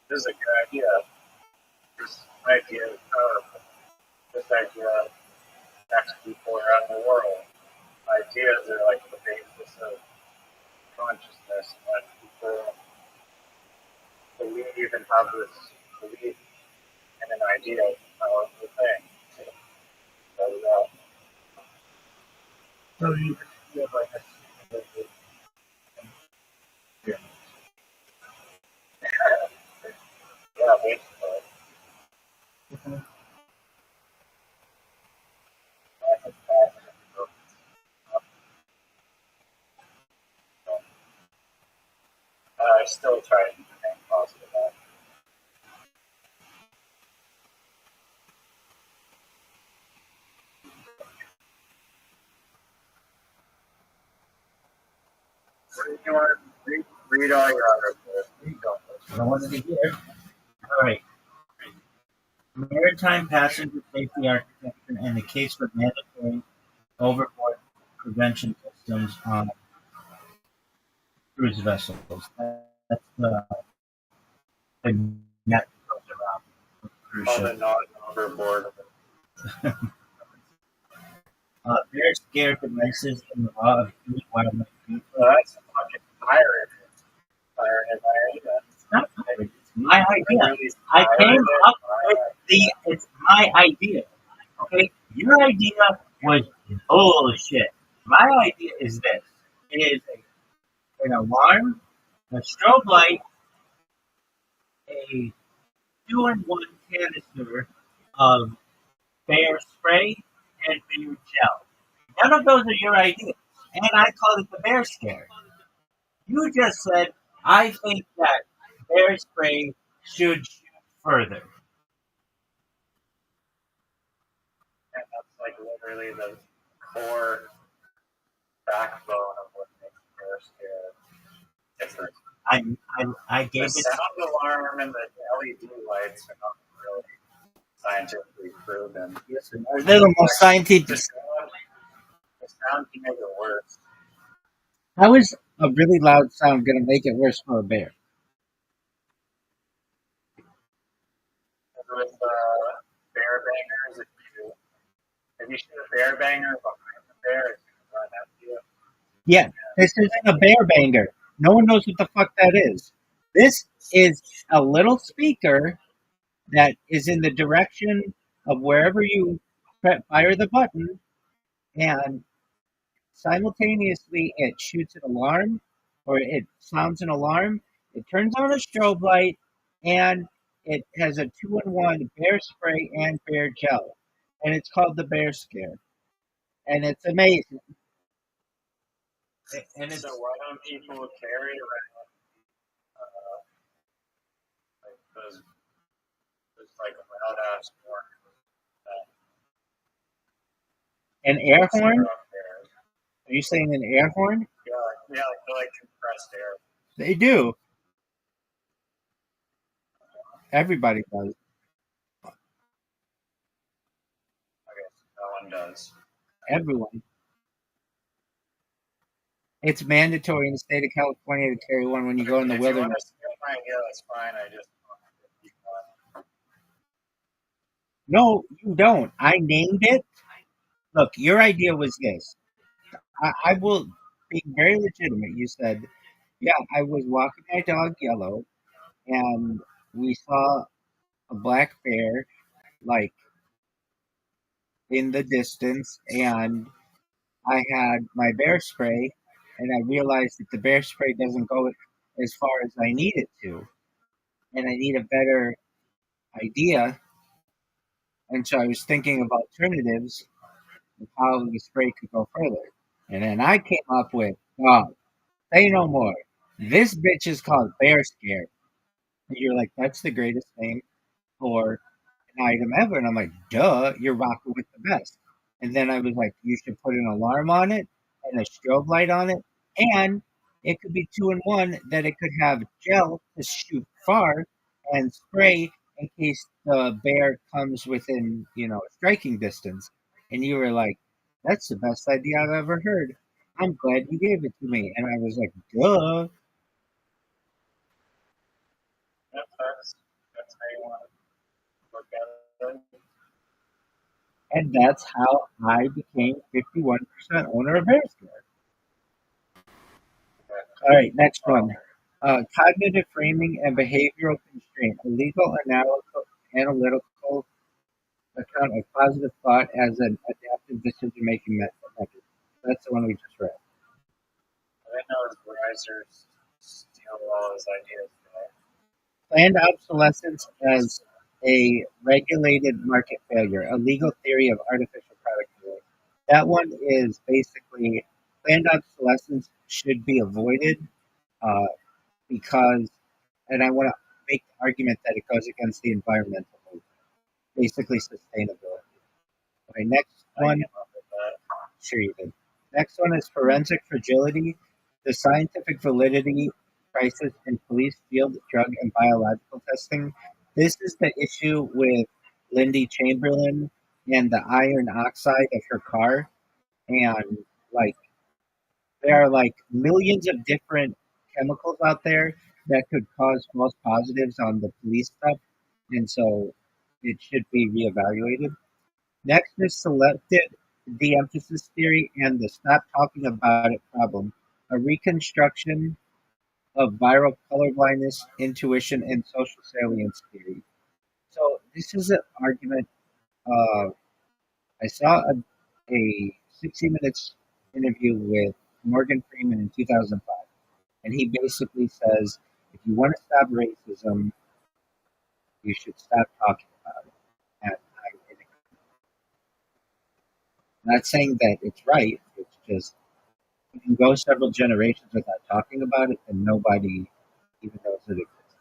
this is a good idea. This idea is powerful. This idea affects people around the world. Ideas are like the basis of consciousness. When people believe and have this belief in an idea, it's a powerful thing. So, So you have like a yeah. yeah, basically. I still try to remain positive. You want to read all your articles? There you go. I wanted to hear. All right. Maritime passenger safety architecture and the case for mandatory overboard prevention systems on cruise vessels. That's the net that goes around cruise On the ships. non-overboard. Bear scare devices in the law of cruise wildlife. Well, that's a fucking pirate. Pirate idea. It's not private. It's my idea. I came up with it's my idea. Okay? Your idea was bullshit. My idea is this. It is an alarm, a strobe light, a 2-in-1 canister of bear spray and bear gel. None of those are your ideas. And I call it the bear scare. You just said, I think that bear spray should shoot further. And that's like literally the core backbone of what makes bear scare different. I gave The it. sound alarm and the LED lights are not really scientifically proven. Yes, they're the most scientific. The sound can make it worse. How is a really loud sound going to make it worse for a bear? With bear bangers, if you shoot a bear banger behind the bear, it's going to run after you. Yeah, this isn't a bear banger. No one knows what the fuck that is. This is a little speaker that is in the direction of wherever you fire the button, and simultaneously it shoots an alarm, or it sounds an alarm. It turns on a strobe light, and it has a 2-in-1 bear spray and bear gel, and it's called the Bear Scare, and it's amazing. And it's So why don't people carry around like those like loud ass horns? An air Scare horn? off bears? Are you saying an air horn? Yeah, they're like compressed air. They do. Everybody does. I guess no one does. Everyone. It's mandatory in the state of California to carry one when you go in the If you want wilderness. to steal my idea, that's fine. I just want to keep on. No, you don't. I named it. Look, your idea was this. I will be very legitimate. You said, yeah, I was walking my dog Yellow, and we saw a black bear like in the distance, and I had my bear spray, and I realized that the bear spray doesn't go as far as I need it to, and I need a better idea. And so I was thinking of alternatives of how the spray could go further. And then I came up with, oh, say no more. This bitch is called Bear Scare. And you're like, that's the greatest name for an item ever. And I'm like, duh, you're rocking with the best. And then I was like, you should put an alarm on it and a strobe light on it. And it could be two in one, that it could have gel to shoot far and spray in case the bear comes within, striking distance. And you were like, that's the best idea I've ever heard. I'm glad you gave it to me. And I was like, duh. Yep, that's how you want to look at it. And that's how I became 51% owner of Bearscare. All right, next one. Cognitive framing and behavioral constraint, a legal analytical account of positive thought as an adaptive decision-making method. That's the one we just read. I know his risers steal all his ideas. Planned obsolescence as a regulated market failure, a legal theory of artificial product delay. That one is basically planned obsolescence should be avoided uh, because, and I want to make the argument that it goes against the environmental movement, basically sustainability. Okay, next one. Sure you did. Next one is forensic fragility, the scientific validity crisis in police field drug and biological testing. This is the issue with Lindy Chamberlain and the iron oxide of her car. And like, there are like millions of different chemicals out there that could cause false positives on the police stuff. And so it should be reevaluated. Next is selected de-emphasis theory and the stop talking about it problem, a reconstruction of viral colorblindness, intuition, and social salience theory. So this is an argument. Uh, I saw a 60 Minutes interview with Morgan Freeman in 2005, and he basically says, if you want to stop racism, you should stop talking about it. And I'm not saying that it's right. It's just you can go several generations without talking about it, and nobody even knows it exists.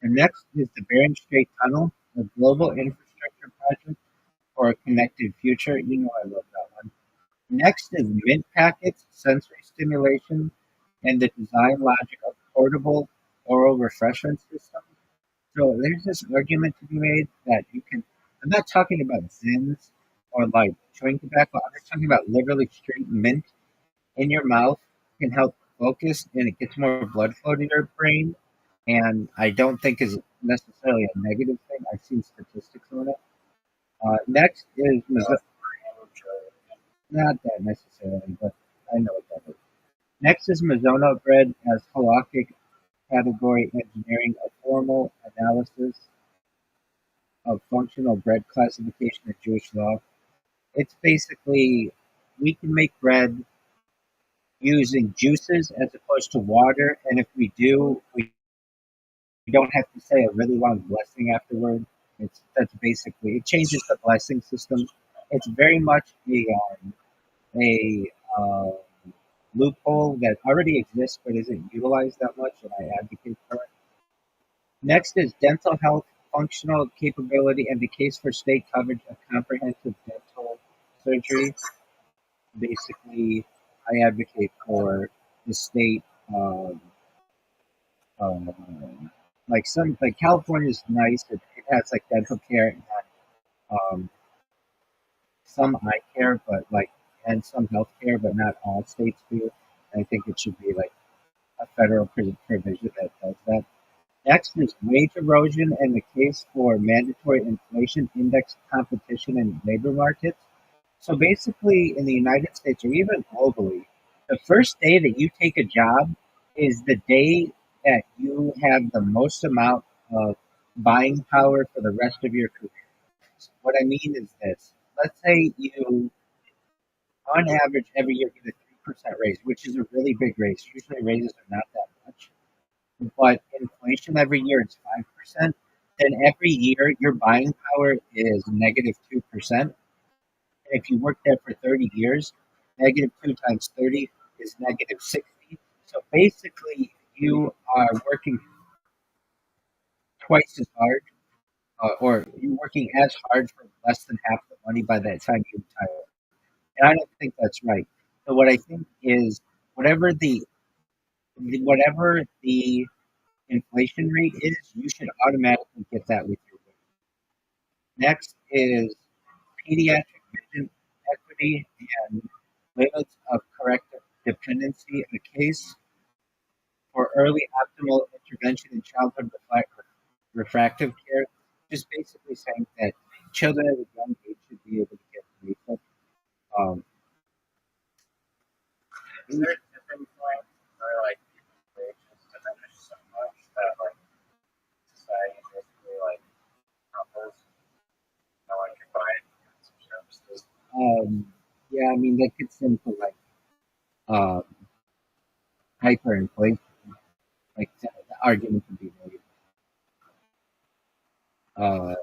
And next is the Bering Strait Tunnel, a global infrastructure project for a connected future. You know I love that one. Next is mint packets, sensory stimulation, and the design logic of portable oral refreshment systems. So there's this argument to be made that you can. I'm not talking about Zins or like chewing tobacco. I'm just talking about literally straight mint in your mouth can help focus and it gets more blood flow to your brain. And I don't think is necessarily a negative thing. I've seen statistics on it. Next is not that necessarily, but I know what that is. Next is Mizono bread as halakhic category engineering, a formal analysis of functional bread classification in Jewish law. It's basically we can make bread using juices as opposed to water, and if we do, we don't have to say a really long blessing afterward. That's basically it changes the blessing system. It's very much a loophole that already exists but isn't utilized that much, and I advocate for it. Next is dental health, functional capability, and the case for state coverage of comprehensive dental surgery. Basically, I advocate for the state, like California is nice. It has like dental care and um, some eye care, but like and some health care, but not all states do. I think it should be like a federal provision that does that. Next is wage erosion and the case for mandatory inflation index competition in labor markets. So basically, in the United States or even globally, the first day that you take a job is the day that you have the most amount of buying power for the rest of your career. So what I mean is this. Let's say you, on average, every year get a 3% raise, which is a really big raise. Usually raises are not that much. But inflation every year is 5%. Then every year your buying power is negative 2%. If you work there for 30 years, negative 2 times 30 is negative 60. So basically, you are working twice as hard, or you're working as hard for less than half the money by that time you retire. And I don't think that's right. So what I think is whatever the inflation rate is, you should automatically get that with your wage. Next is pediatric vision equity and limits of corrective dependency, a case for early optimal intervention in childhood refractive care, just basically saying that children at a young age should be able to get treatment. Um, Is there a tipping point where like wages diminish so much that like society basically like crumbles? No one can buy goods or services. yeah, I mean, that gets into like uh, hyperinflation, like the argument can be made. Uh,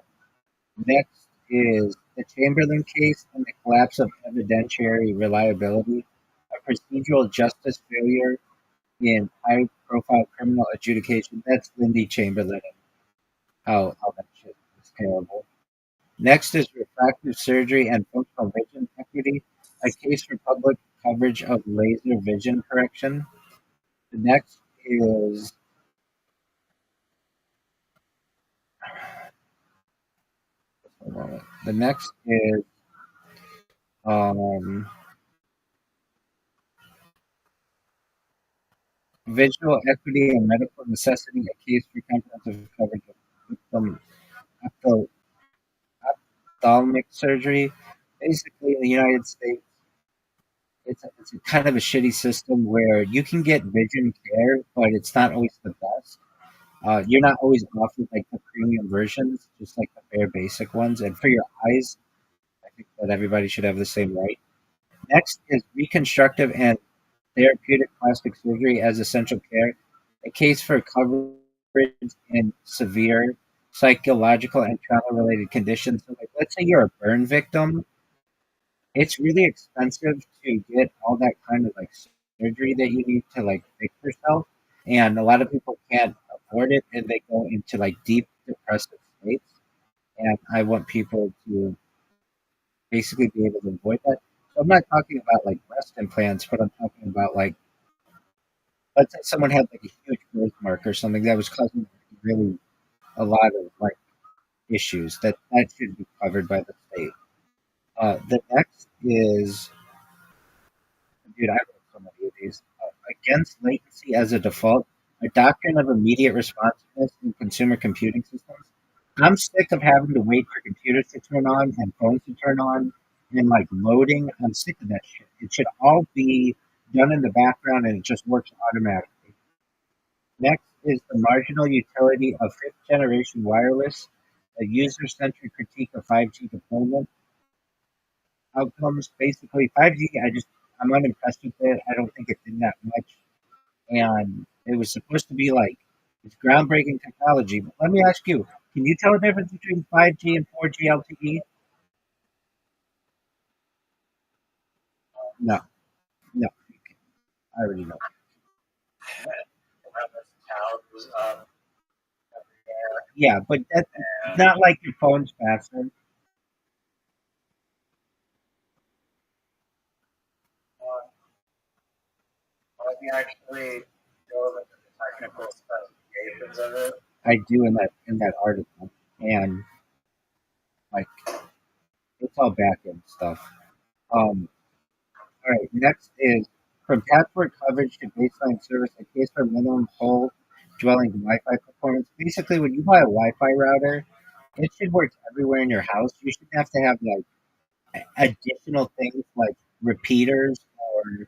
Next is the Chamberlain case and the collapse of evidentiary reliability, a procedural justice failure in high-profile criminal adjudication. That's Lindy Chamberlain and how that shit is terrible. Next is refractive surgery and functional vision equity, a case for public coverage of laser vision correction. The next is the next is um, visual equity and medical necessity, a case for comprehensive coverage of victim ophtho- ophthalmic surgery. Basically, in the United States, it's a kind of a shitty system where you can get vision care, but it's not always the best. You're not always offered like the premium versions, just like the bare basic ones. And for your eyes, I think that everybody should have the same right. Next is reconstructive and therapeutic plastic surgery as essential care, a case for coverage in severe psychological and trauma-related conditions. So, like, let's say you're a burn victim, it's really expensive to get all that kind of like surgery that you need to like fix yourself, and a lot of people can't afford it, and they go into like deep depressive states. And I want people to basically be able to avoid that. So I'm not talking about like breast implants, but I'm talking about like let's say someone had like a huge birthmark or something that was causing really a lot of like issues that should be covered by the state. The next is, dude, I wrote so many of these. Against latency as a default, a doctrine of immediate responsiveness in consumer computing systems. I'm sick of having to wait for computers to turn on and phones to turn on and like loading. I'm sick of that shit. It should all be done in the background and it just works automatically. Next is the marginal utility of fifth generation wireless, a user centric critique of 5G deployment. Outcomes basically 5G, I'm unimpressed with it. I don't think it did that much. And it was supposed to be like it's groundbreaking technology. But let me ask you, can you tell the difference between 5G and 4G LTE? No, no, I already know. Have this towers up everywhere. Yeah, but that's not like your phone's faster. Uh, Let me actually go over the technical specifications of it. I do in that article, and like it's all back end stuff. Um, all right, next is from password coverage to baseline service, a case for minimum whole dwelling Wi-Fi performance. Basically, when you buy a Wi-Fi router, it should work everywhere in your house. You shouldn't have to have like additional things like repeaters or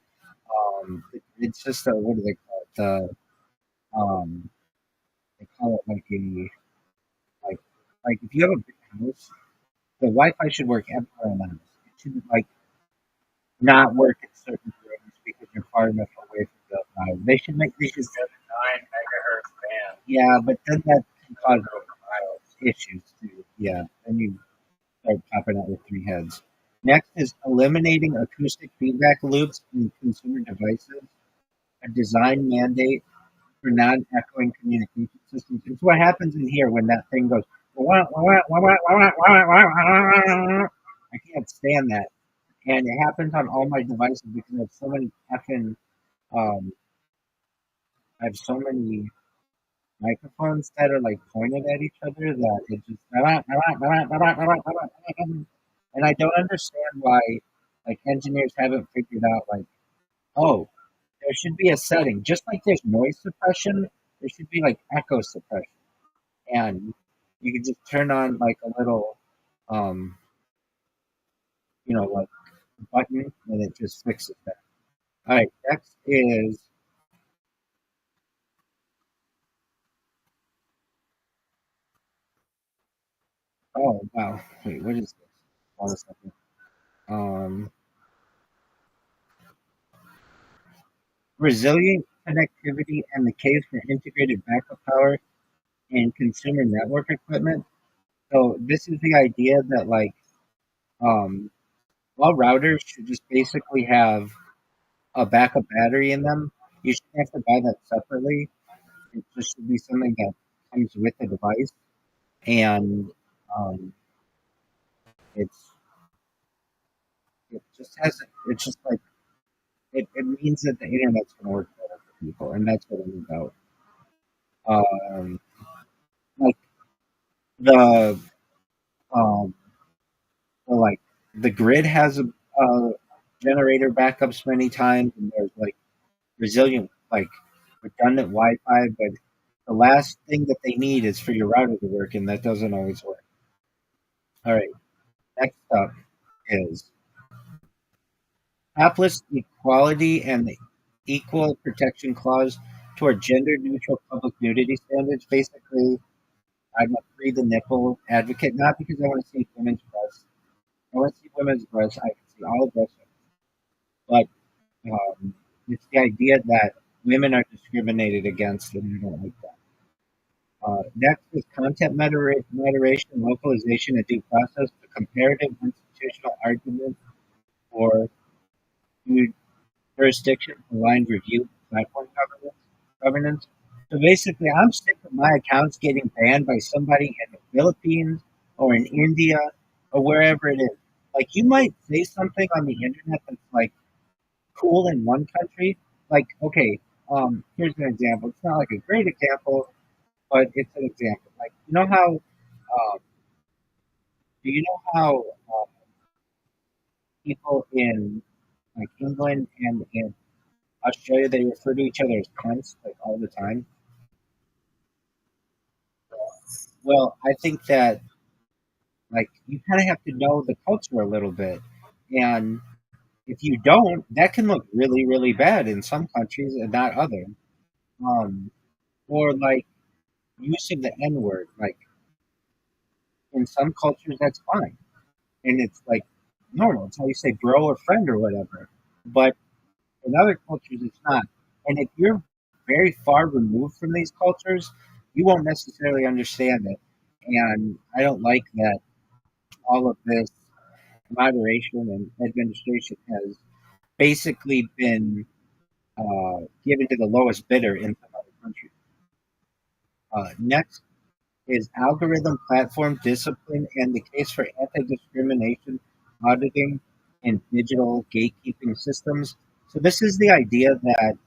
the grid system. What do they call it? They call it like a Like if you have a big house, the Wi-Fi should work everywhere in the house. It shouldn't like not work in certain rooms because you're far enough away from the router. They should 9 megahertz band. yeah, but then that can cause issues too. Yeah, and you start popping out with three heads. Next is eliminating acoustic feedback loops in consumer devices, a design mandate for non-echoing communication systems. It's what happens in here when that thing goes. I can't stand that, and it happens on all my devices because I have so many effing. Um, I have so many microphones that are like pointed at each other that it just and I don't understand why like engineers haven't figured out like, oh, there should be a setting just like there's noise suppression, there should be like echo suppression, and you can just turn on like a little um like button and it just fixes that. All right, next is oh wow, wait, what is this? Hold on a second. Um, Resilient connectivity and the case for integrated backup power in consumer network equipment. So this is the idea that like um, all routers should just basically have a backup battery in them. You shouldn't have to buy that separately. It just should be something that comes with the device, and um, it's it just has it's just like it means that the internet's going to work better for people, and that's what I'm about. Um, like the um, so like the grid has a generator backups many times, and there's like resilient, like redundant Wi-Fi. But the last thing that they need is for your router to work, and that doesn't always work. All right, next up is topless equality and the equal protection clause toward gender-neutral public nudity standards. Basically, I'm a free the nipple advocate, not because I want to see women's breasts. I want to see women's breasts. I can see all the breasts, but it's the idea that women are discriminated against, and I don't like that. Next is content moderation, localization, and due process, the comparative institutional argument for jurisdiction aligned review platform governance. So basically, I'm sick of my accounts getting banned by somebody in the Philippines or in India or wherever it is. Like, you might say something on the internet that's like cool in one country. Like, okay, here's an example. It's not like a great example, but it's an example. Like, do you know how people in like England and in Australia they refer to each other as cunts like all the time? Well, I think that like you kind of have to know the culture a little bit, and if you don't, that can look really, really bad in some countries and not others. Um, or like use of the N word, like in some cultures that's fine, and it's like normal. It's how you say bro or friend or whatever. But in other cultures, it's not. And if you're very far removed from these cultures, you won't necessarily understand it. And I don't like that all of this moderation and administration has basically been given to the lowest bidder in some other countries. Next is algorithm platform discipline and the case for anti-discrimination auditing in digital gatekeeping systems. So this is the idea that,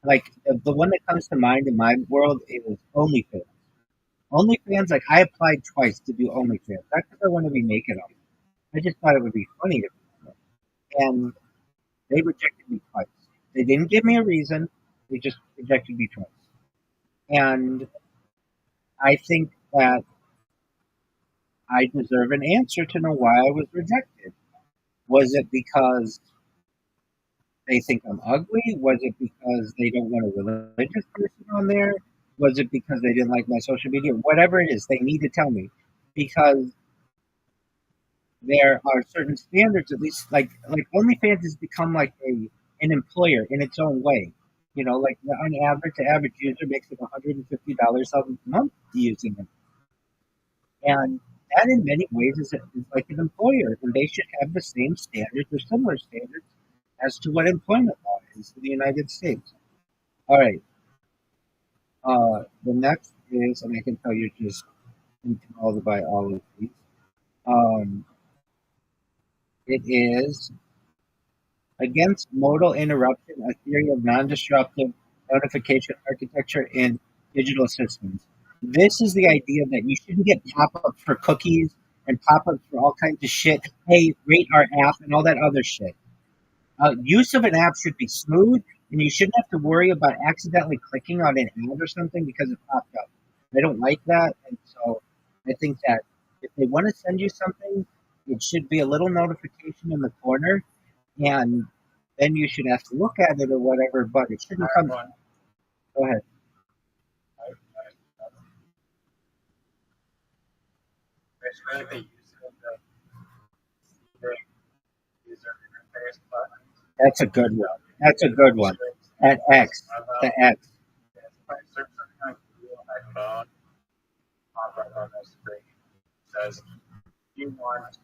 like, the one that comes to mind in my world is OnlyFans. OnlyFans, like, I applied twice to do OnlyFans. Not because I want to be naked on it. I just thought it would be funny to be. And they rejected me twice. They didn't give me a reason. They just rejected me twice. And I think that I deserve an answer to know why I was rejected. Was it because they think I'm ugly? Was it because they don't want a religious person on there? Was it because they didn't like my social media? Whatever it is, they need to tell me because there are certain standards. At least, like OnlyFans has become like an employer in its own way. You know, like on average, the average user makes like $150 a month using it, and that in many ways is like an employer, and they should have the same standards or similar standards as to what employment law is in the United States. All right. The next is, and I can tell you just enthralled by all of these. Um, it is against modal interruption, a theory of non-disruptive notification architecture in digital systems. This is the idea that you shouldn't get pop-ups for cookies and pop-ups for all kinds of shit. Hey, rate our app and all that other shit. Use of an app should be smooth, and you shouldn't have to worry about accidentally clicking on an ad or something because it popped up. I don't like that, and so I think that if they want to send you something, it should be a little notification in the corner, and then you should have to look at it or whatever. But it shouldn't come. One. Go ahead. Basically, the use of the user interface buttons. That's a good one. That's a good one. At X, the X. If I search something on Google on my phone, pop up on the screen says you want to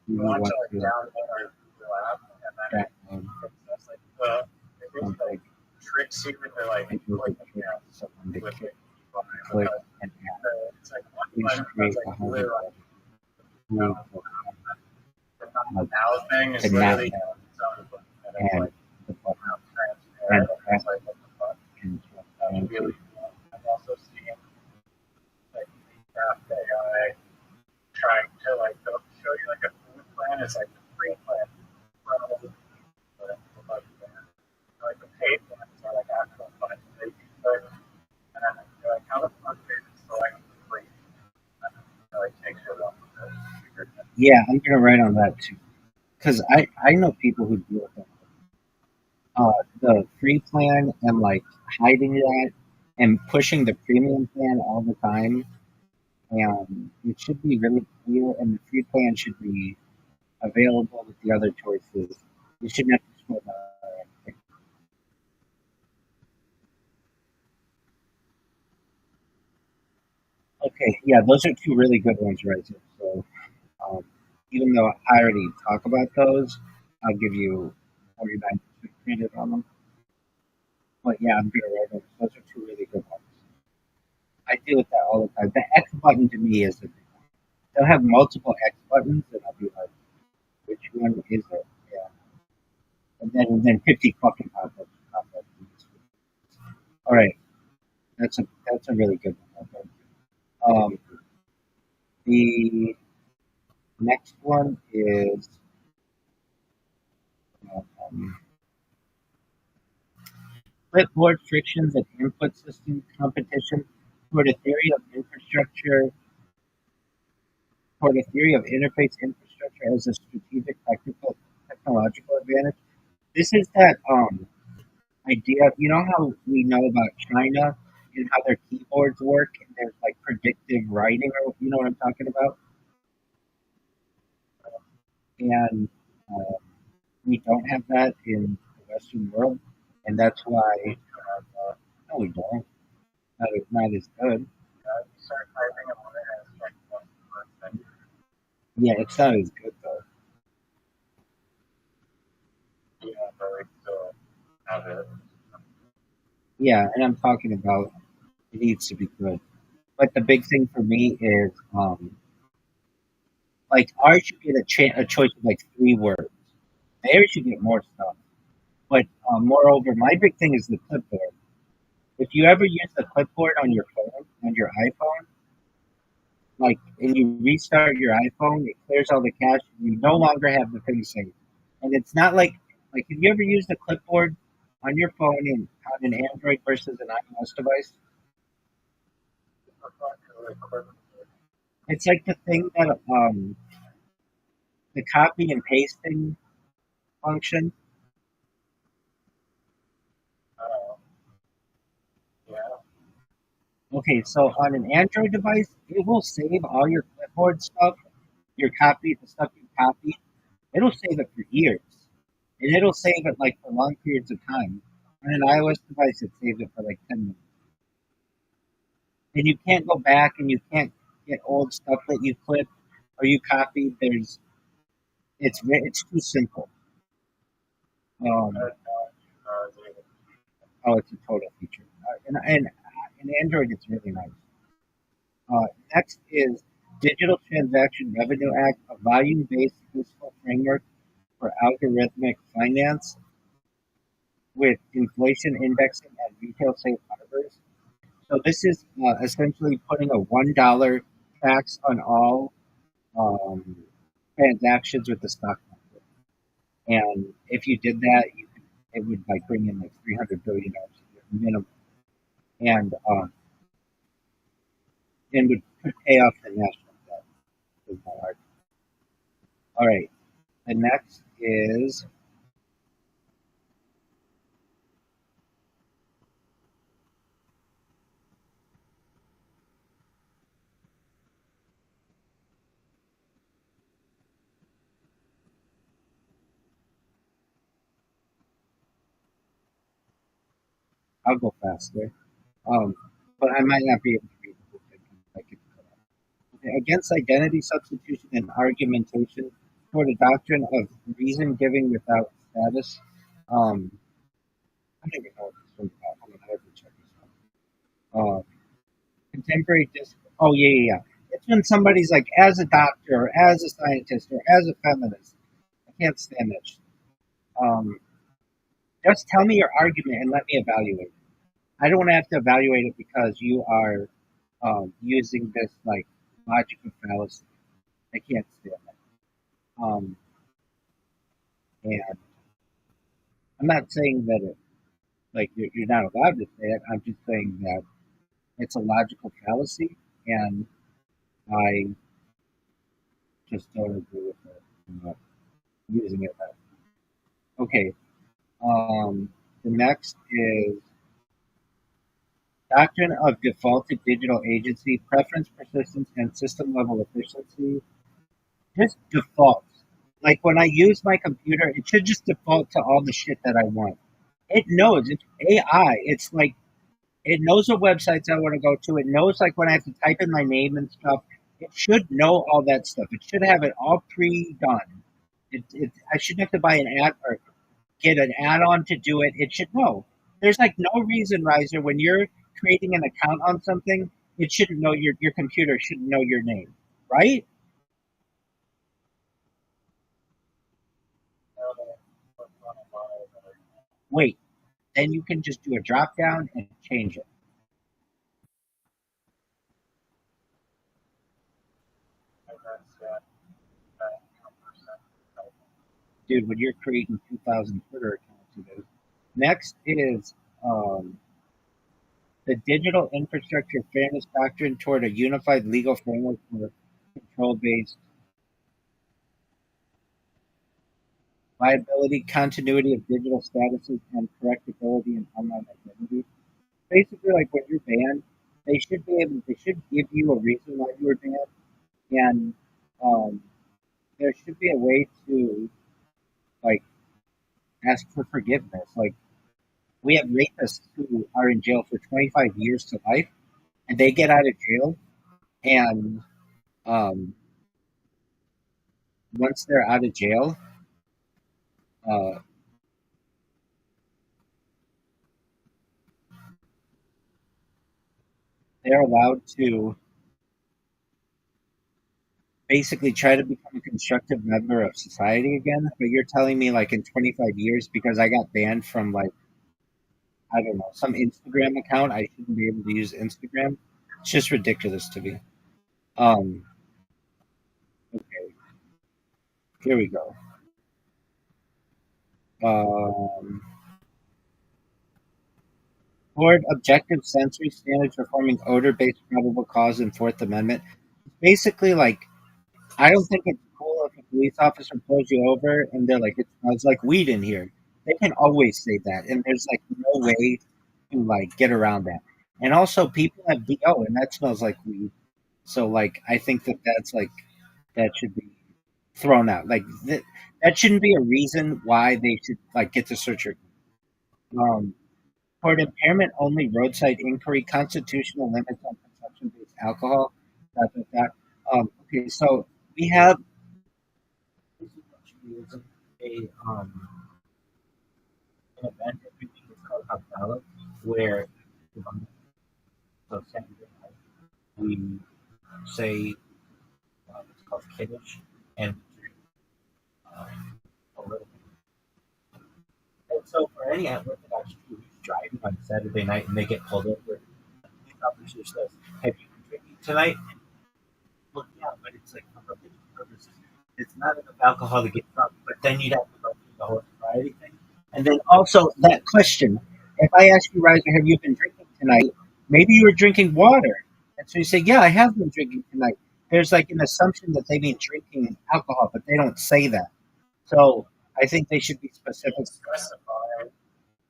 you want to like download our Google app, and then it's like it basically tricks you into like clicking out with it. Click and It's like please one create like a literally hundred the now thing is the literally now its own button, and it's and like the button transparent. and It's like what the fuck. That's really cool. I've also seen like craft AI trying to like show you like a food plan. It's like the free plan from like the paid ones are like actual funds that you can put, and then you're like how the fuck is it select the free, and then it like takes you off of the yeah, I'm gonna write on that too because I know people who deal with that. The free plan and like hiding that and pushing the premium plan all the time. And it should be really clear, and the free plan should be available with the other choices. You shouldn't have to scroll down. Okay, yeah, those are two really good ones right there. So, um, even though I already talk about those, I'll give you 49% credit on them. But yeah, I'm gonna write those. Those are two really good ones. I deal with that all the time. The X button to me is the big one. They'll have multiple X buttons, and I'll be like, which one is it? Yeah. And then 50 fucking pop-ups. All right, that's a really good one. Okay. The next one is um, clipboard frictions and input system competition for the theory of infrastructure, for the theory of interface infrastructure as a strategic technological advantage. This is that idea. You know how we know about China and how their keyboards work, and there's like predictive writing, or you know what I'm talking about. And uh, we don't have that in the Western world, and that's why no, we don't. Not as good. start typing and when it has like one word, Yeah, it's not as good though. yeah, but we still have it. Yeah, and I'm talking about it needs to be good. But the big thing for me is like ours should get a choice of like 3 words. Theirs should get more stuff. But moreover, my big thing is the clipboard. If you ever use the clipboard on your phone, on your iPhone, like, and you restart your iPhone, it clears all the cache. You no longer have the thing saved, and it's not like have you ever used the clipboard on your phone and on an Android versus an iOS device? It's like the thing that the copy and pasting function. Okay, so on an Android device, it will save all your clipboard stuff, your copy, the stuff you copied. It'll save it for years, and it'll save it like for long periods of time. On an iOS device, it saves it for like 10 minutes, and you can't go back and you can't get old stuff that you clipped or you copied. It's too simple. Um, oh, it's a total feature, and Android, it's really nice. Next is Digital Transaction Revenue Act, a volume-based fiscal framework for algorithmic finance with inflation indexing and retail safe harbors. So this is essentially putting a $1 tax on all um, transactions with the stock market. And if you did that, it would like bring in like $300 billion a year minimum, and would pay off the national debt. Is my argument. All right. The next is I'll go faster. Um, but I might not be able to read the whole thing. I could cut off. Okay. Against identity substitution and argumentation toward a doctrine of reason giving without status. I don't even know what this one's about. Hold on, I have to check this out. Contemporary discourse. Oh yeah, yeah, yeah. It's when somebody's like, as a doctor, or as a scientist, or as a feminist. I can't stand that shit. Um, just tell me your argument and let me evaluate it. I don't have to evaluate it because you are using this like logical fallacy. I can't stand that. And I'm not saying that like you're not allowed to say it. I'm just saying that it's a logical fallacy, and I just don't agree with it. I'm not using it. Okay. The next is doctrine of defaulted digital agency, preference, persistence, and system level efficiency. Just defaults. Like when I use my computer, it should just default to all the shit that I want. It knows. It's AI. It's like it knows what websites I want to go to. It knows like when I have to type in my name and stuff. It should know all that stuff. It should have it all pre-done. I shouldn't have to buy an app or get an add-on to do it. It should know. There's like no reason, Riser, when you're creating an account on something, it shouldn't know your computer shouldn't know your name, right? Wait, then you can just do a drop down and change it. Dude, when you're creating 2,000 Twitter accounts, you do. Next is the digital infrastructure fairness doctrine toward a unified legal framework for control-based liability, continuity of digital statuses, and correctability in online identity. Basically, like when you're banned, they should give you a reason why you were banned, and um, there should be a way to like ask for forgiveness. Like we have rapists who are in jail for 25 years to life, and they get out of jail, and um, once they're out of jail, uh, they're allowed to basically try to become a constructive member of society again. But you're telling me like in 25 years because I got banned from like I don't know some Instagram account, I shouldn't be able to use Instagram. It's just ridiculous to me. Um, okay, here we go. Um, Board objective sensory standards for forming odor-based probable cause in Fourth Amendment. Basically, like I don't think it's cool if a police officer pulls you over and they're like, it smells like weed in here. They can always say that, and there's like no way to like get around that. And also, people have BO, and that smells like weed. So, like, I think that's like that should be thrown out. Like that shouldn't be a reason why they should like get to search your. Um, for an impairment only roadside inquiry, constitutional limits on consumption based alcohol. Dot, dot, dot. Okay, so we have a an event every week. It's called Havdalah, where so Saturday night we say it's called Kiddush, and a little. And so for any Orthodox Jew who's driving on Saturday night and they get pulled over, the police officer says, "Have you been drinking tonight?" Well, yeah, but it's like for religious purposes. It's not enough alcohol to get drunk, but then you'd have to go through the whole sobriety thing. And then also that question: if I ask you, Riser, have you been drinking tonight? Maybe you were drinking water, and so you say, "Yeah, I have been drinking tonight." There's like an assumption that they mean drinking alcohol, but they don't say that. So I think they should be specific. Specify.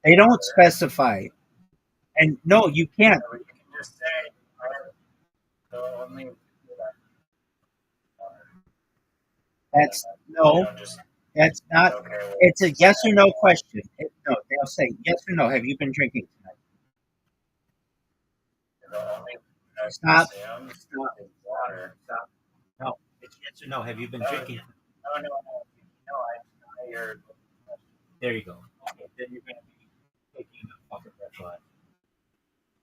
They don't specify, and no, you can't. You can just say, the only That's no. just That's not. okay. Well, It's a yes or no question. No, they'll say yes or no. Have you been drinking tonight? the only Stop. consumed Stop. is water. Stop. No, it's yes or no. Have you been drinking? No. I heard. There you go. Okay, then you're going to be taking a fucking red flag.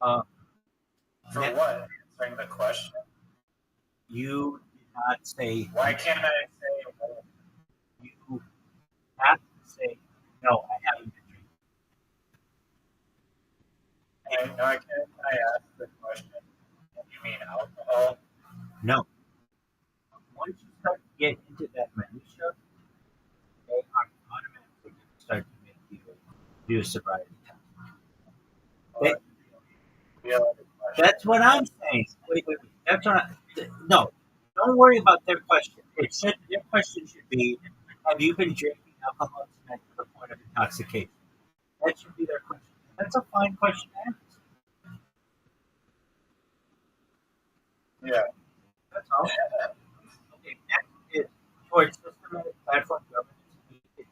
Uh, For ne- what? Answering the question. You did not say. Why can't I say? You have to say no. I haven't been drinking. No, I can't. I ask the question. You mean alcohol? No. Once you start to get into that minutia, they are automatically going to start to make you do a sobriety test. That's what I'm saying. Wait. That's what no. Don't worry about their question. Their question should be, have you been drinking alcohol tonight to the point of intoxication? That should be their question. That's a fine question to ask. Yeah. That's all. Okay, next is towards systematic platform governance,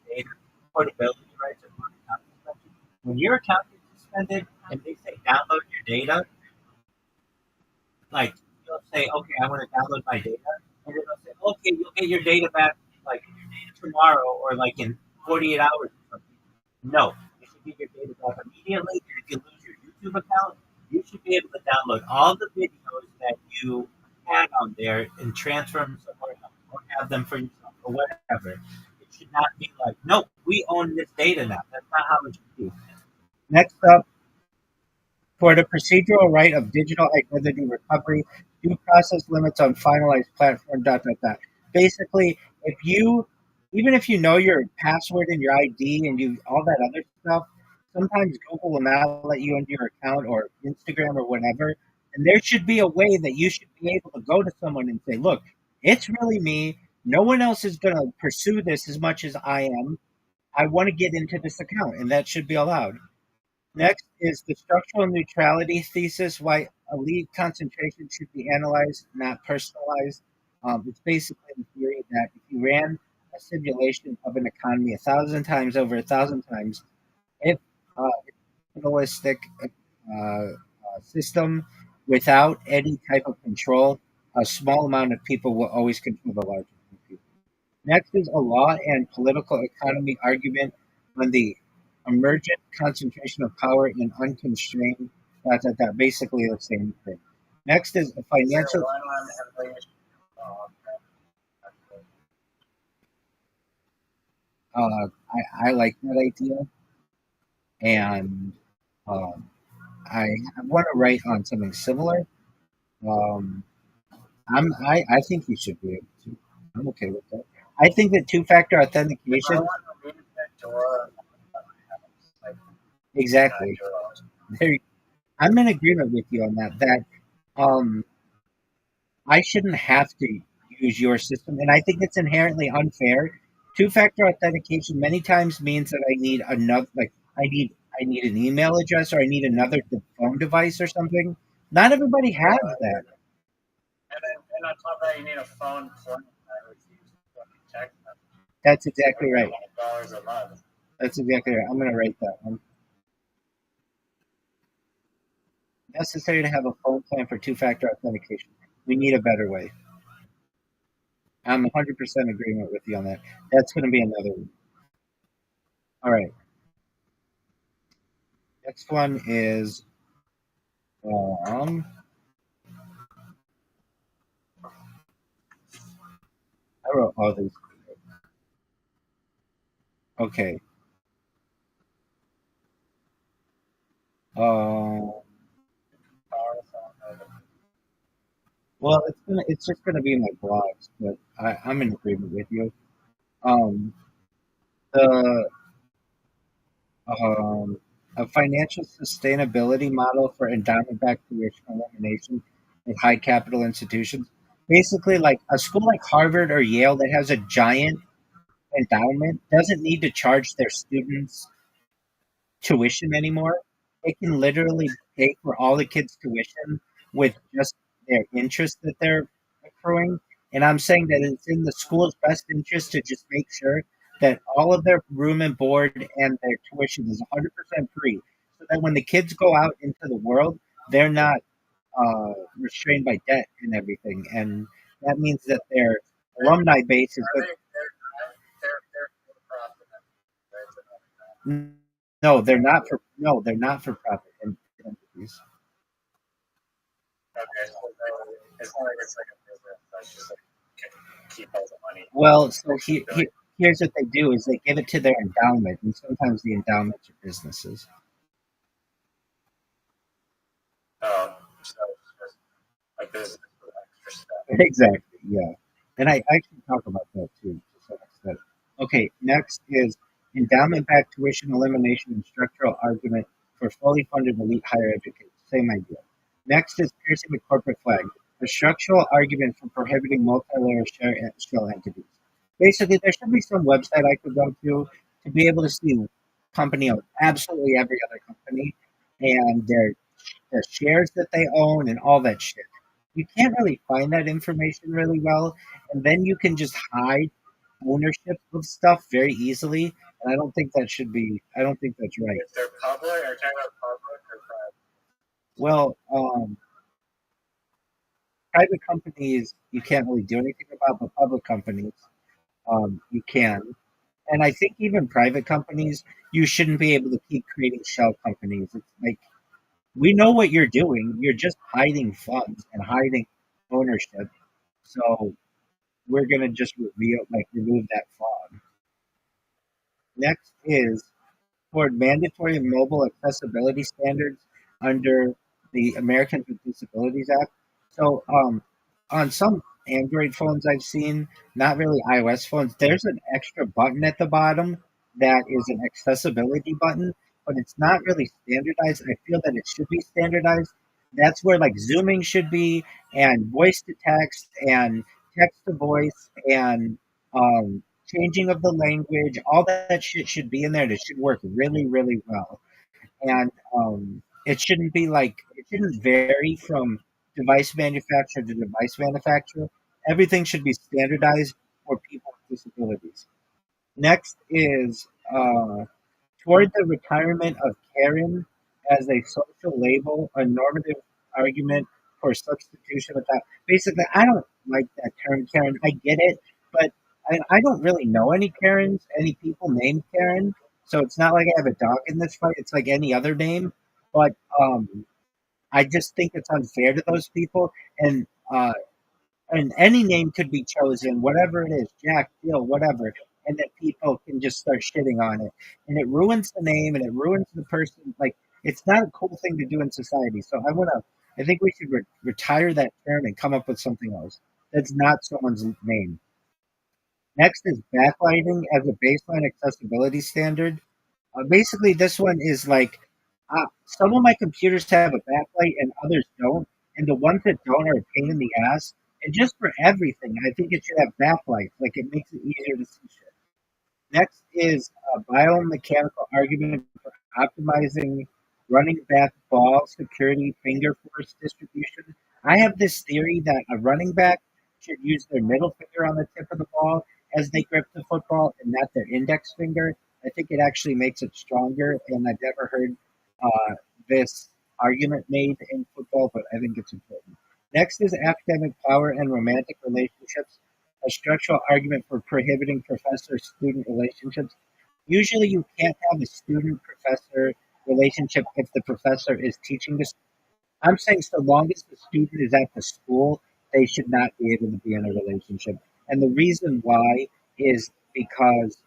data, portability rights, and account suspension. When your account is suspended and they say download your data, like you'll say, okay, I want to download my data, and then they'll say, okay, you'll get your data back like tomorrow or like in 48 hours or something. No, you should get your data back immediately. And if you lose your YouTube account, you should be able to download all the videos that you had on there and transfer them somewhere else or have them for yourself or whatever. It should not be like, no, we own this data now. That's not how it should be. Next up, for the procedural right of digital identity recovery, due process limits on finalized platform. Basically, even if you know your password and your ID and you all that other stuff, sometimes Google will not let you into your account or Instagram or whatever. And there should be a way that you should be able to go to someone and say, "Look, it's really me. No one else is going to pursue this as much as I am. I want to get into this account," and that should be allowed. Next is the structural neutrality thesis, why elite concentration should be analyzed, not personalized. It's basically the theory that if you ran a simulation of an economy 1,000 times over 1,000 times, if it's a capitalistic system without any type of control, a small amount of people will always control the larger amount of people. Next is a law and political economy argument on the emergent concentration of power in unconstrained, basically the same thing. Next is a financial. I like that idea, and I want to write on something similar. Um, I think you should be able to. I'm okay with that. I think that two-factor authentication. Exactly. I'm in agreement with you on that. That I shouldn't have to use your system, and I think it's inherently unfair. Two-factor authentication many times means that I need another, like I need I need an email address or I need another phone device or something. Not everybody has that. And on top of that, you need a phone plan, which you fucking text message. That's exactly right. $5 a month. That's exactly right. I'm going to write that one. Necessary to have a phone plan for two-factor authentication. We need a better way. I'm 100% agreement with you on that. That's going to be another one. All right. Next one is I wrote all these. Okay. Well, it's just gonna be in my blogs, but I'm in agreement with you. Um, the a financial sustainability model for endowment-backed tuition elimination in high capital institutions. Basically, like a school like Harvard or Yale that has a giant endowment doesn't need to charge their students tuition anymore. They can literally pay for all the kids' tuition with just their interest that they're accruing. And I'm saying that it's in the school's best interest to just make sure that all of their room and board and their tuition is 100% free. So that when the kids go out into the world, they're not restrained by debt and everything. And that means that their alumni base is good. They're not for profit entities. Okay, so it's not like it's like a business that's just like keep all the money. Well, so here's what they do is they give it to their endowment, and sometimes the endowments are businesses. So it's just a business with extra stuff. Exactly, yeah. And I can talk about that too to some extent. Okay, next is endowment-backed tuition elimination and structural argument for fully funded elite higher education. Same idea. Next is piercing the corporate flag, a structural argument for prohibiting multi-layer shell entities. Basically, there should be some website I could go to be able to see company of absolutely every other company and their shares that they own and all that shit. You can't really find that information really well, and then you can just hide ownership of stuff very easily. And I don't think that should be. I don't think that's right. If they're public, are you talking about public or private? Well, private companies you can't really do anything about, but public companies you can. And I think even private companies, you shouldn't be able to keep creating shell companies. It's like we know what you're doing. You're just hiding funds and hiding ownership. So we're gonna just remove that fraud. Next is toward mandatory mobile accessibility standards under the Americans with Disabilities Act. So, on some Android phones I've seen, not really iOS phones, there's an extra button at the bottom that is an accessibility button, but it's not really standardized. I feel that it should be standardized. That's where like zooming should be, and voice to text to voice, and changing of the language, all that shit should be in there. And it should work really, really well. And it shouldn't be like it shouldn't vary from device manufacturer to device manufacturer. Everything should be standardized for people with disabilities. Next is toward the retirement of Karen as a social label, a normative argument for substitution without. Basically, I don't like that term, Karen. I get it, but I don't really know any Karens, any people named Karen. So it's not like I have a dog in this fight. It's like any other name. But I just think it's unfair to those people. And any name could be chosen, whatever it is, Jack, Bill, whatever, and that people can just start shitting on it, and it ruins the name and it ruins the person. Like it's not a cool thing to do in society. So I think we should retire that term and come up with something else that's not someone's name. Next is backlighting as a baseline accessibility standard. Basically, this one is like some of my computers have a backlight and others don't, and the ones that don't are a pain in the ass. And just for everything, I think it should have backlights. Like it makes it easier to see shit. Next is a biomechanical argument for optimizing running back ball security finger force distribution. I have this theory that a running back should use their middle finger on the tip of the ball as they grip the football and not their index finger. I think it actually makes it stronger, and I've never heard this argument made in football, but I think it's important. Next is academic power and romantic relationships, a structural argument for prohibiting professor student relationships. Usually, you can't have a student professor relationship if the professor is teaching the. I'm saying so long as the student is at the school, they should not be able to be in a relationship. And the reason why is because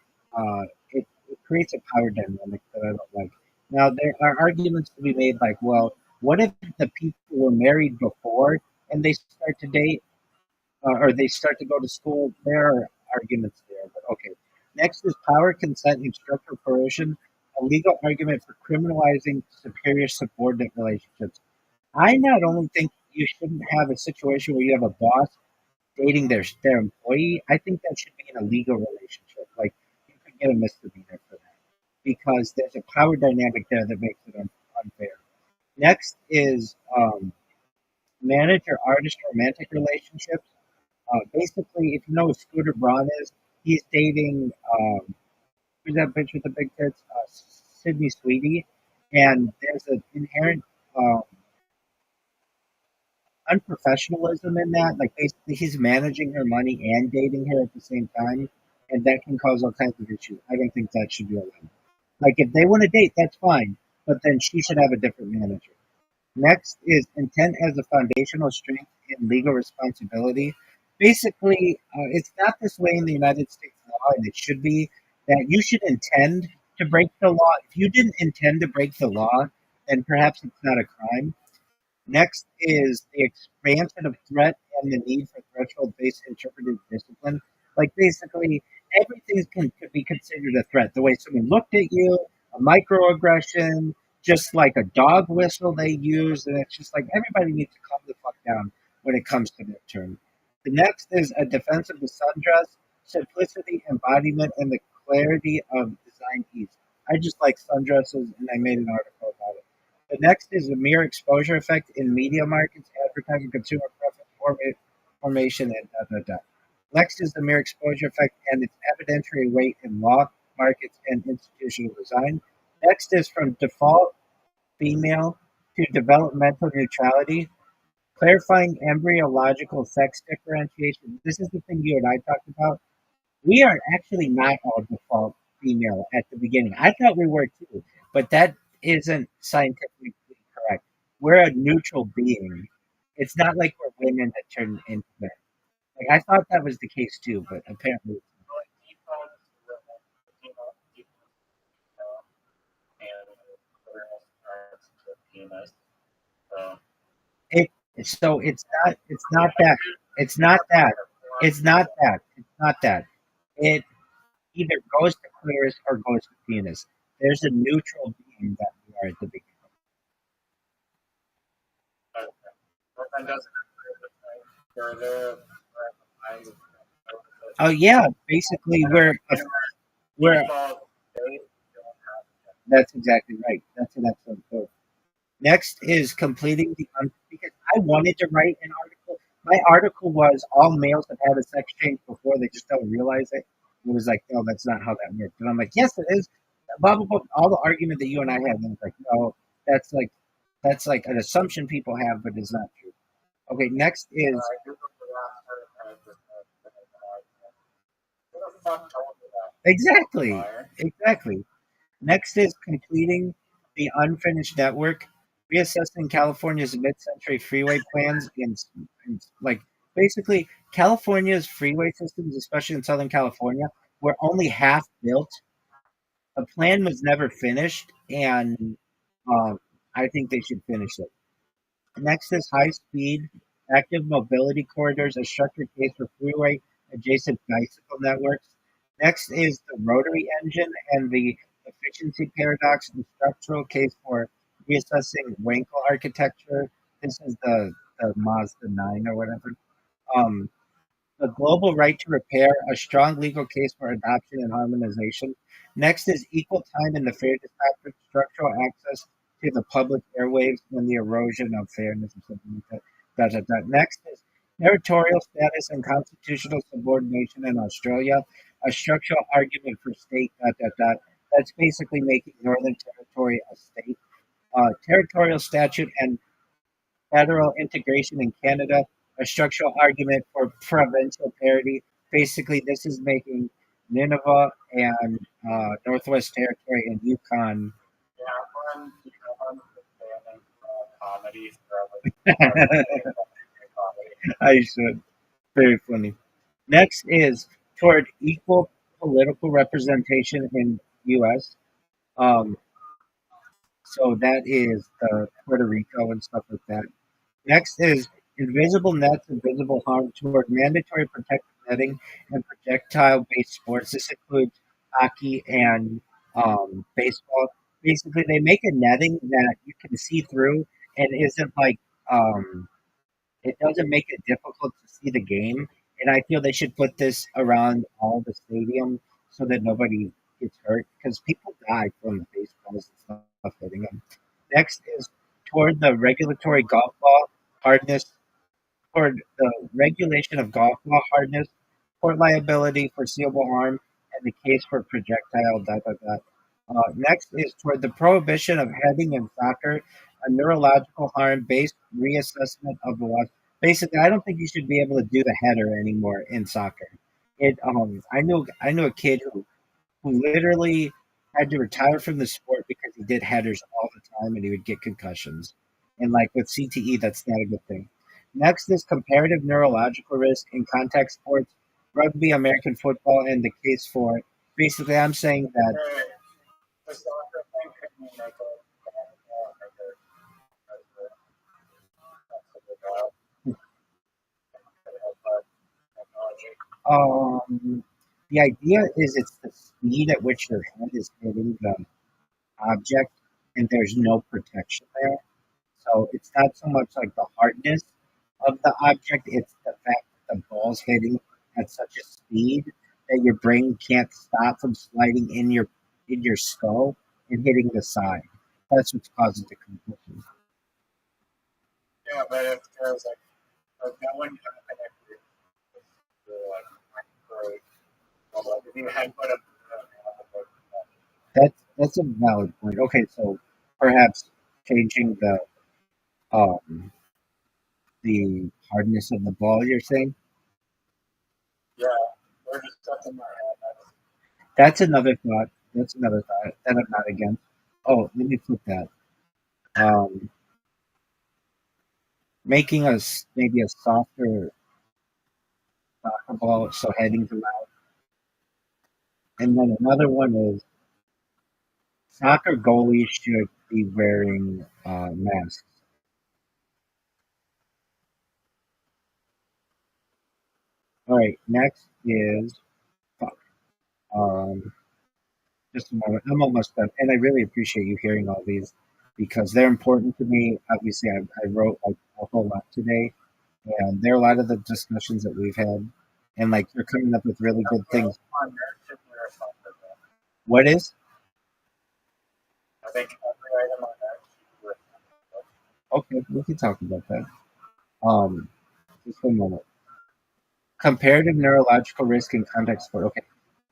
it creates a power dynamic that I don't like. Now, there are arguments to be made like, well, what if the people were married before and they start to date or they start to go to school? There are arguments there, but okay. Next is power, consent, and structural coercion, a legal argument for criminalizing superior subordinate relationships. I not only think you shouldn't have a situation where you have a boss dating their employee. I think that should be in a legal relationship. Like you could get a misdemeanor for that because there's a power dynamic there that makes it unfair. Next is manager artist romantic relationships. Basically, if you know who Scooter Braun is, he's dating who's that bitch with the big tits? Sydney Sweetie, and there's an inherent unprofessionalism in that. Like basically, he's managing her money and dating her at the same time, and that can cause all kinds of issues. I don't think that should be allowed. Like if they want to date, that's fine, but then she should have a different manager. Next is intent as a foundational strength in legal responsibility. Basically, it's not this way in the United States law, and it should be that you should intend to break the law. If you didn't intend to break the law, then perhaps it's not a crime. Next is the expansion of threat and the need for threshold-based interpretive discipline. Like basically, everything could be considered a threat. The way someone looked at you, a microaggression, just like a dog whistle they use, and it's just like everybody needs to calm the fuck down when it comes to that term. The next is a defense of the sundress, simplicity, embodiment, and the clarity of design ease. I just like sundresses, and I made an article about it. The next is the mere exposure effect in media markets, advertising, consumer preference formation, and da da da. Next is the mere exposure effect and its evidentiary weight in law, markets, and institutional design. Next is from default female to developmental neutrality, clarifying embryological sex differentiation. This is the thing you and I talked about. We are actually not all default female at the beginning. I thought we were too, but that isn't scientifically correct. We're a neutral being. It's not like we're women that turn into men. Like I thought that was the case too, but apparently it's not. Like default is and penis. So It so it's not that it's not that it's not that it's not that it either goes to clitoris or goes to penis. There's a neutral being that we are at the beginning. but that doesn't further. Oh yeah, basically we're Default, that's exactly right. That's an excellent quote. Next is completing because I wanted to write an article. My article was all males have had a sex change before, they just don't realize it. It was like, no, that's not how that works. And I'm like, yes, it is. Blah blah blah. All the argument that you and I had, and I was like, no, that's like that's like an assumption people have, but it's not true. Okay, next is exactly, exactly. Next is completing the unfinished network, reassessing California's mid-century freeway plans, and like basically California's freeway systems, especially in Southern California, were only half built. The plan was never finished, and um, I think they should finish it. Next is high-speed active mobility corridors, a structured case for freeway adjacent bicycle networks. Next is the rotary engine and the efficiency paradox, the structural case for reassessing Wankel architecture. This is the Mazda 9 or whatever. Um, the global right to repair, a strong legal case for adoption and harmonization. Next is equal time in the fair dispatch, structural access to the public airwaves, and the erosion of fairness or something like that. Next is territorial status and constitutional subordination in Australia, a structural argument for state. That's basically making Northern Territory a state. Territorial statute and federal integration in Canada, a structural argument for provincial parity. Basically, this is making Nineveh and Northwest Territory and Yukon. Yeah, I'm banning comedy forever. I should. Very funny. Next is toward equal political representation in U.S. Um, so that is Puerto Rico and stuff like that. Next is invisible nets and visible harm toward mandatory protective netting and projectile-based sports. This includes hockey and baseball. Basically, they make a netting that you can see through and isn't like it doesn't make it difficult to see the game. And I feel they should put this around all the stadium so that nobody gets hurt because people die from the baseballs and stuff hitting them. Next is toward the regulatory golf ball hardness, toward the regulation of golf ball hardness, toward liability, foreseeable harm, and the case for projectile. Next is toward the prohibition of heading in soccer, a neurological harm based reassessment of the law. Basically, I don't think you should be able to do the header anymore in soccer. I knew a kid who literally had to retire from the sport because he did headers all the time and he would get concussions. And like with CTE, that's not a good thing. Next is comparative neurological risk in contact sports, rugby, American football, and the case for. Basically, I'm saying that The soccer thing could be like um, the idea is it's the speed at which your head is hitting the object, and there's no protection there. So it's not so much like the hardness of the object, it's the fact that the ball's hitting at such a speed that your brain can't stop from sliding in your skull and hitting the side. That's what's causing the concussion. yeah, but if there's like no one connected to like if you headbutt a That's a valid point. Okay, so perhaps changing the hardness of the ball, you're saying? yeah, we're just stuck in my head. That's another thought. That's another thought that I'm not against. Oh, let me flip that. Um, making us maybe a softer soccer ball so heading's allowed. And then another one is soccer goalies should be wearing masks. All right, next is fuck. Um, just a moment. I'm almost done, and I really appreciate you hearing all these because they're important to me. Obviously, I wrote like a whole lot today, and there are a lot of the discussions that we've had, and like you're coming up with really good things. On there should wear something. What is? I think every item on there should wear Okay, we can talk about that. Um, just a moment. Comparative neurological risk in contact sport. Okay,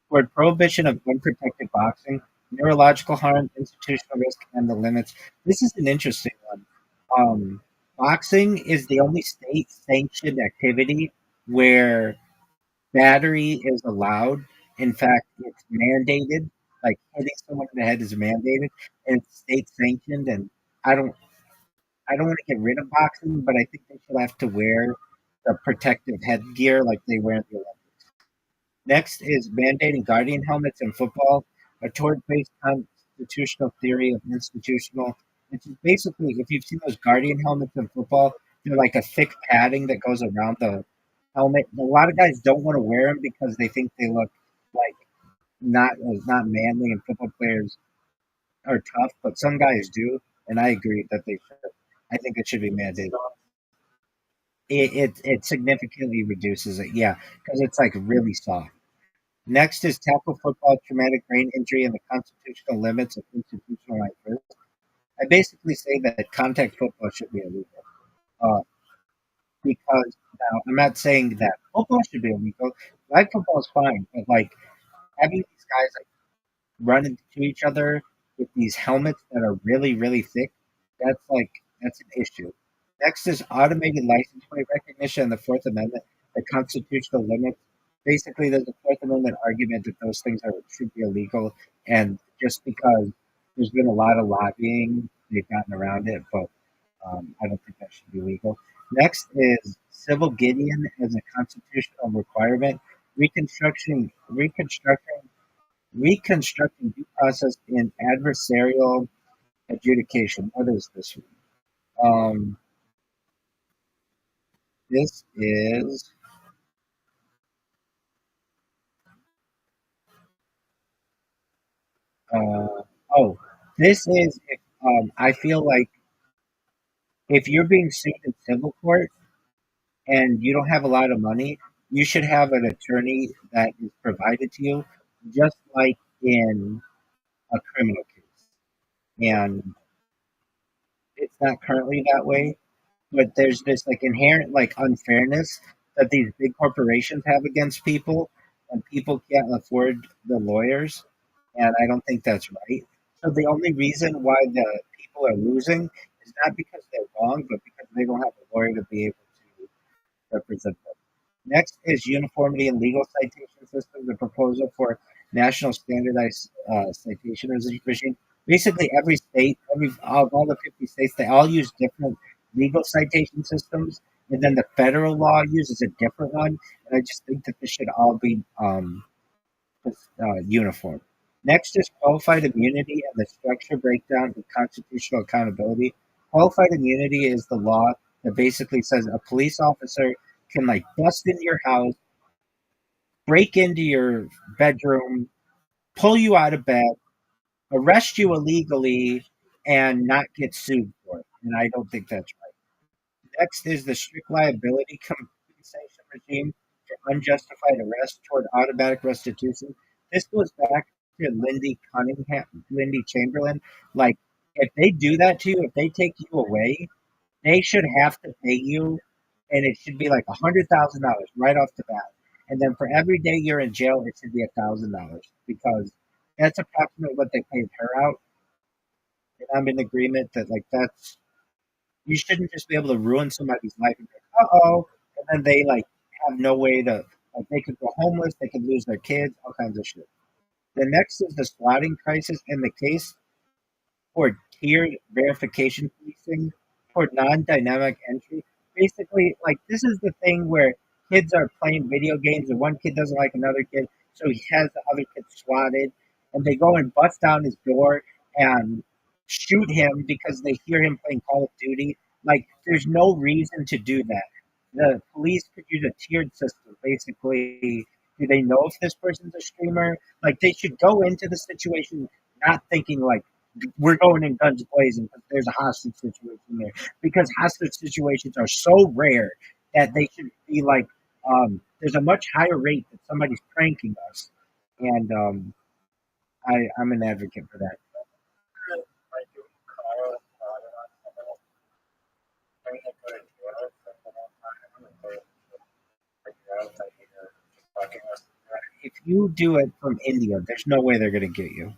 toward prohibition of unprotected boxing, neurological harm, institutional risk, and the limits. This is an interesting one. Boxing is the only state sanctioned activity where battery is allowed. In fact, it's mandated. Like hitting someone in the head is mandated, and it's state sanctioned. And I don't, I don't want to get rid of boxing, but I think they should have to wear the protective headgear like they wear in the Olympics. Next is mandating guardian helmets in football, a tort-based constitutional theory of institutional. Which is basically, if you've seen those guardian helmets in football, they're like a thick padding that goes around the helmet. A lot of guys don't want to wear them because they think they look like not manly, and football players are tough, but some guys do, and I agree that they should. I think it should be mandated. it significantly reduces it. Yeah, because it's like really soft. Next is tackle football, traumatic brain injury, and the constitutional limits of institutional life. I basically say that contact football should be illegal. Uh, because now I'm not saying that football should be illegal. Flag football is fine, but like having these guys like run into each other with these helmets that are really, really thick, that's an issue. Next is automated license plate recognition and the Fourth Amendment, the constitutional limits. Basically, there's a Fourth Amendment argument that those things should be illegal, and just because there's been a lot of lobbying, they've gotten around it, but I don't think that should be legal. Next is civil Gideon as a constitutional requirement. Reconstructing due process in adversarial adjudication. What is this one? This is uh, oh, this is if I feel like if you're being sued in civil court and you don't have a lot of money, you should have an attorney that is provided to you, just like in a criminal case. And it's not currently that way, but there's this like inherent like unfairness that these big corporations have against people, and people can't afford the lawyers, and I don't think that's right. So the only reason why the people are losing is not because they're wrong, but because they don't have a lawyer to be able to represent them. Next is uniformity in legal citation systems, the proposal for national standardized citation regime. Basically, every state, every of all the 50 states, they all use different legal citation systems, and then the federal law uses a different one. And I just think that this should all be uniform. Next is qualified immunity and the structure breakdown of constitutional accountability. Qualified immunity is the law that basically says a police officer can like bust into your house, break into your bedroom, pull you out of bed, arrest you illegally, and not get sued for it. And I don't think that's right. Next is the strict liability compensation regime for unjustified arrest toward automatic restitution. This goes back to Lindy Chamberlain. Like, if they do that to you, if they take you away, they should have to pay you, and it should be like $100,000 right off the bat. And then for every day you're in jail, it should be $1,000 because that's approximately what they paid her out. And I'm in agreement that like that's you shouldn't just be able to ruin somebody's life and be like, oh, and then they like have no way to like they could go homeless, they could lose their kids, all kinds of shit. The next is the squatting crisis in the case for tiered verification policing for non-dynamic entry. Basically, like this is the thing where kids are playing video games and one kid doesn't like another kid, so he has the other kid swatted, and they go and bust down his door and shoot him because they hear him playing Call of Duty. Like, there's no reason to do that. The police could use a tiered system. Basically, do they know if this person's a streamer? Like, they should go into the situation not thinking like we're going in guns blazing because there's a hostage situation there. Because hostage situations are so rare that they should be like, there's a much higher rate that somebody's pranking us, and I'm an advocate for that. If you do it from India, there's no way they're going to get you.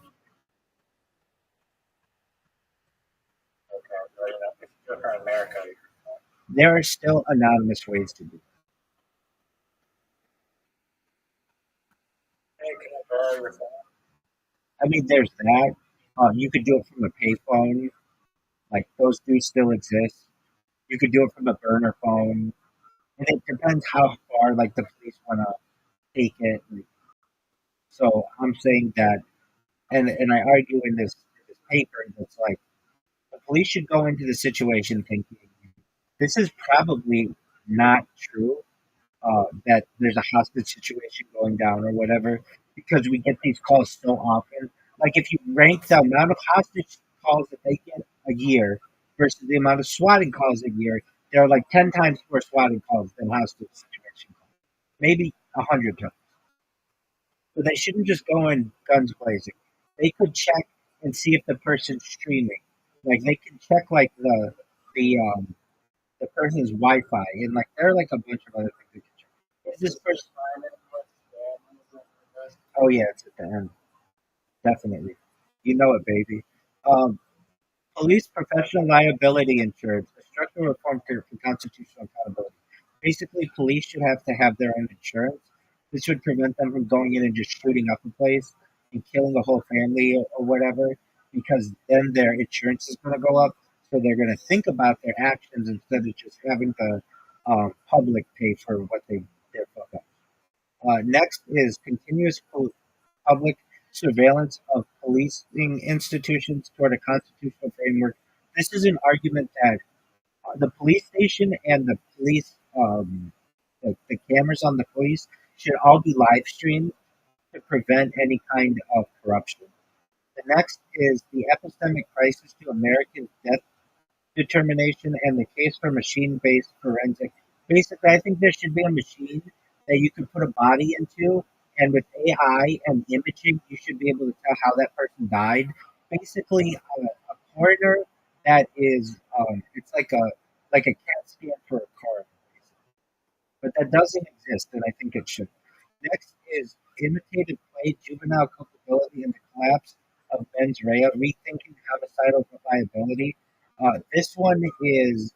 There are still anonymous ways to do it. I mean, there's that. You could do it from a payphone. Like those do still exist. You could do it from a burner phone, and it depends how far like the police want to take it. So I'm saying that, and I argue in this paper that's like the police should go into the situation thinking this is probably not true, that there's a hostage situation going down or whatever, because we get these calls so often. Like if you rank the amount of hostage calls that they get a year versus the amount of swatting calls a year, There are like 10 times more swatting calls than hostage situation calls, maybe 100 times. So they shouldn't just go in guns blazing. They could check and see if the person's streaming. Like they can check like the person's Wi-Fi and like there are like a bunch of other things they can check. Is this person? Oh yeah, it's at the end. Definitely. You know it, baby. Um, Police professional liability insurance, a structural reform for constitutional accountability. Basically, police should have to have their own insurance. This would prevent them from going in and just shooting up a place and killing a whole family or whatever, because then their insurance is going to go up. So they're going to think about their actions instead of just having the public pay for what they did fuck up. Next is continuous public surveillance of policing institutions toward a constitutional framework. This is an argument that the police station and the police, the cameras on the police should all be live streamed to prevent any kind of corruption. The next is the epistemic crisis to American death determination and the case for machine-based forensic. Basically, I think there should be a machine that you can put a body into, and with AI and imaging, you should be able to tell how that person died. Basically, a coroner that is, it's like a CAT scan for a coroner, but that doesn't exist, and I think it should. Next is imitated play, juvenile culpability, and the collapse of mens rea, rethinking homicidal liability. This one is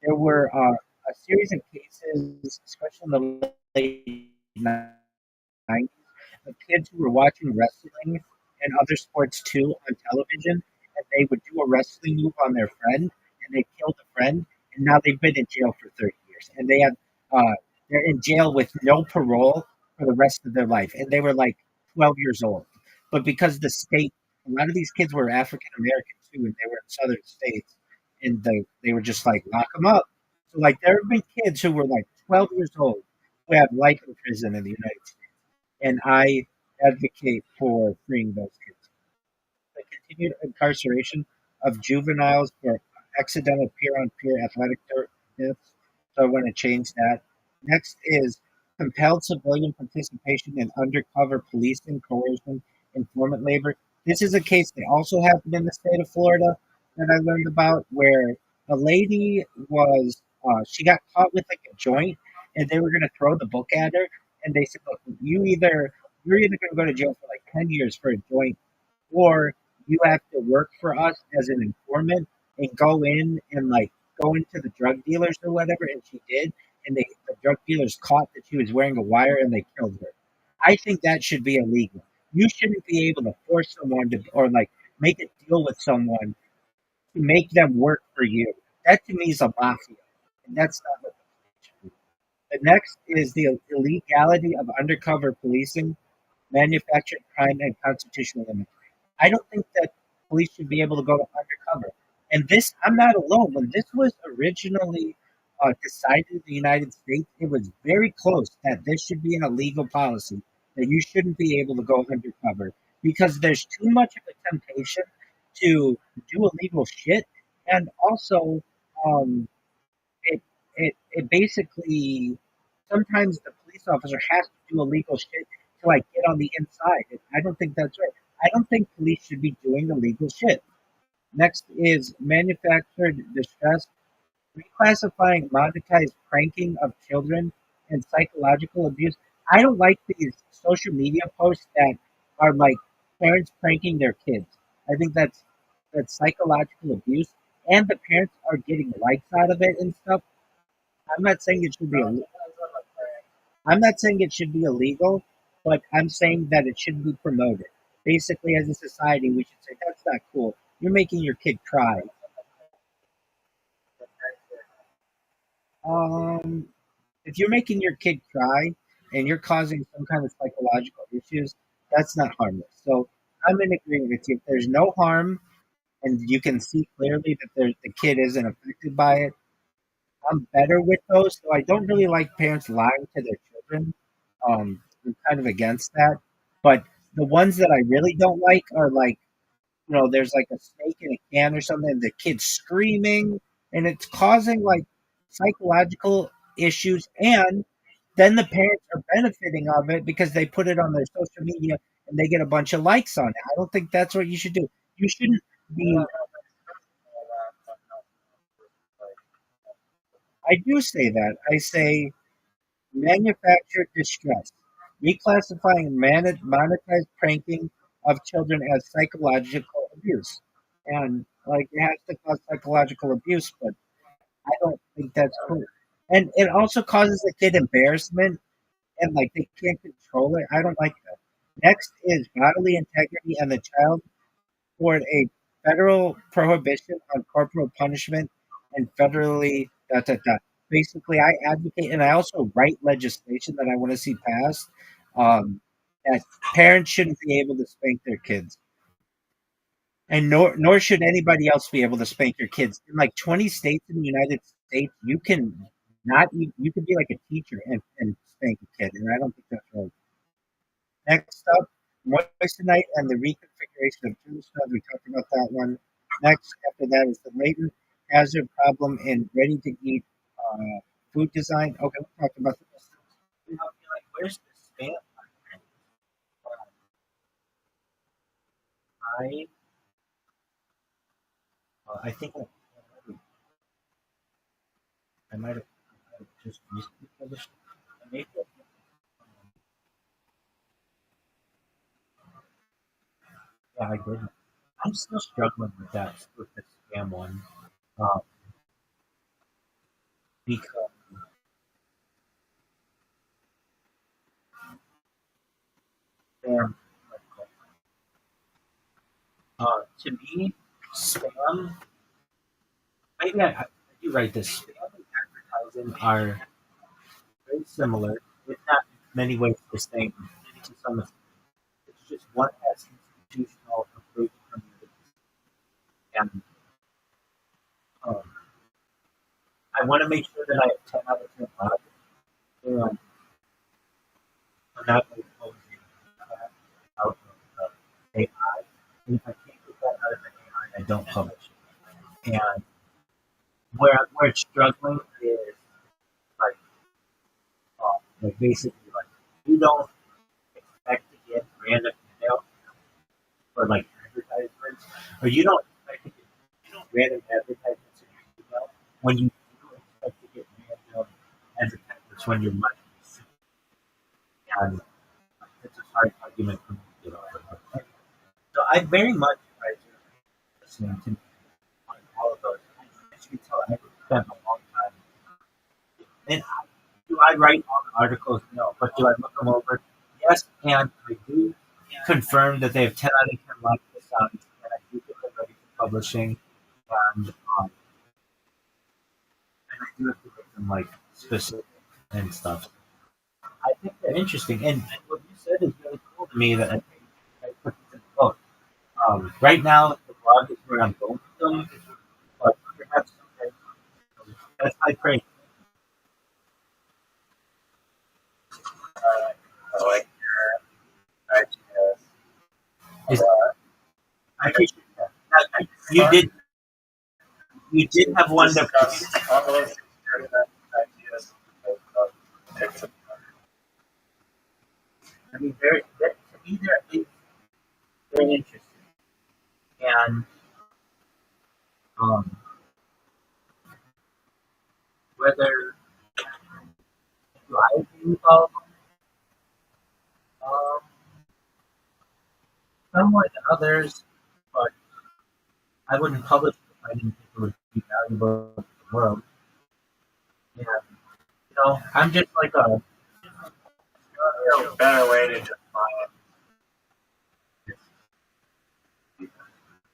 there were a series of cases, especially in the late 90s, of kids who were watching wrestling and other sports too on television, and they would do a wrestling move on their friend, and they killed a friend, and now they've been in jail for 30 years, and they're in jail with no parole for the rest of their life, and they were like 12 years old, but because the state, a lot of these kids were African American too, and they were in southern states, and they were just like lock them up. So like there have been kids who were like 12 years old who have life in prison in the United States, and I advocate for freeing those kids. The continued incarceration of juveniles for accidental peer-on-peer athletic deaths. So I want to change that. Next is compelled civilian participation in undercover policing, coercion, informant labor. This is a case that also happened in the state of Florida that I learned about, where a lady was she got caught with like a joint, and they were going to throw the book at her, and they said, "Look, you're either going to go to jail for like 10 years for a joint, or you have to work for us as an informant and go in and like go into the drug dealers or whatever." And she did, and the drug dealers caught that she was wearing a wire and they killed her. I think that should be illegal. You shouldn't be able to force someone to or like make a deal with someone to make them work for you. That to me is a mafia, and that's not what the should be. The next is the illegality of undercover policing, manufactured crime, and constitutional limits. I don't think that police should be able to go undercover. And this, I'm not alone. When this was originally decided in the United States, it was very close that this should be an illegal policy, that you shouldn't be able to go undercover because there's too much of a temptation to do illegal shit. And also, um, it basically sometimes the police officer has to do illegal shit to like get on the inside. And I don't think that's right. I don't think police should be doing illegal shit. Next is manufactured distress, reclassifying monetized pranking of children and psychological abuse. I don't like these social media posts that are like parents pranking their kids. I think that's psychological abuse, and the parents are getting likes out of it and stuff. I'm not saying it should be. I'm not saying it should be illegal, but I'm saying that it should be promoted. Basically, as a society, we should say that's not cool. You're making your kid cry. Um, if you're making your kid cry and you're causing some kind of psychological issues, that's not harmless. So I'm in agreement with you. If there's no harm and you can see clearly that the kid isn't affected by it, I'm better with those. So I don't really like parents lying to their children. I'm kind of against that. But the ones that I really don't like are like, there's like a snake in a can or something, and the kid's screaming, and it's causing like psychological issues, and then the parents are benefiting of it because they put it on their social media and they get a bunch of likes on it. I don't think that's what you should do. You shouldn't be. I do say that. I say manufactured distress, reclassifying monetized pranking of children as psychological abuse, and like it has to cause psychological abuse, but I don't think that's cool. And it also causes the kid embarrassment and like they can't control it. I don't like that. Next is bodily integrity and the child toward a federal prohibition on corporal punishment and federally dot dot dot. Basically, I advocate and I also write legislation that I want to see passed that parents shouldn't be able to spank their kids, and nor should anybody else be able to spank your kids. In like 20 states in the United States, you can not you can be like a teacher and spank a kid, and I don't think that's right. Next up, moissanite and the reconfiguration of tombstones. We talked about that one. Next, after that is the latent hazard problem in ready-to-eat food design. Okay, we talked about this. You know, you're like, where's the spam? I I think I might have just recently published. Maybe yeah, I did. I'm still struggling with the scam one um, because um, to me, spam. Maybe I do write this. Spam and advertising are very similar, if not in many ways the same. To some extent, it's just one has institutional approach from the and um, I want to make sure that I have 10 out of 10 odds. And I'm not going to close out of AI. And if I can't get that out of the AI, I don't publish it. And where it's struggling is like, like basically like you don't expect to get random email or like advertisements, or you don't expect to get random advertisements in your email when you do expect to get random advertisements when you're money. And it's a hard argument for me to get over. So I very much try to listen to all of those. As you can tell, I spent a long time. And do I write all the articles? No. But do I look them over? Yes. And I do confirm that they have 10 out of 10 like the sounds, and I do get them ready for publishing. And, um, and I do have to make them like specific and stuff. I think they're interesting. And what you said is really cool to me that I put this in the book. Right now, the blog is where I'm going with them, but perhaps someday, that's my prayer. I like your ideas. Is, I appreciate that. Now, you did have one that Discuss all those ideas. I mean, to me, they're very interesting. And um, whether do I agree with all of them, um, some more than others, but I wouldn't publish it if I didn't think it would be valuable to the world. And, I'm just like A better way to define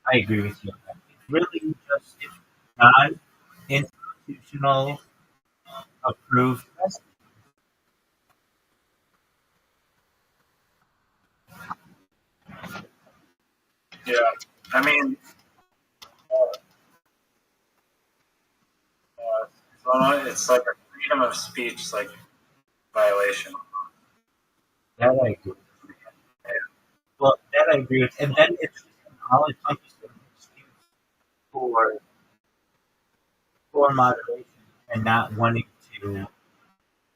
I agree with you. It's really just non-institutional approved. it. Yeah. I mean, it's like a freedom of speech like violation. That I agree with. Well, that I agree with. And then it's an all-encompassing excuse for for moderation. and not wanting to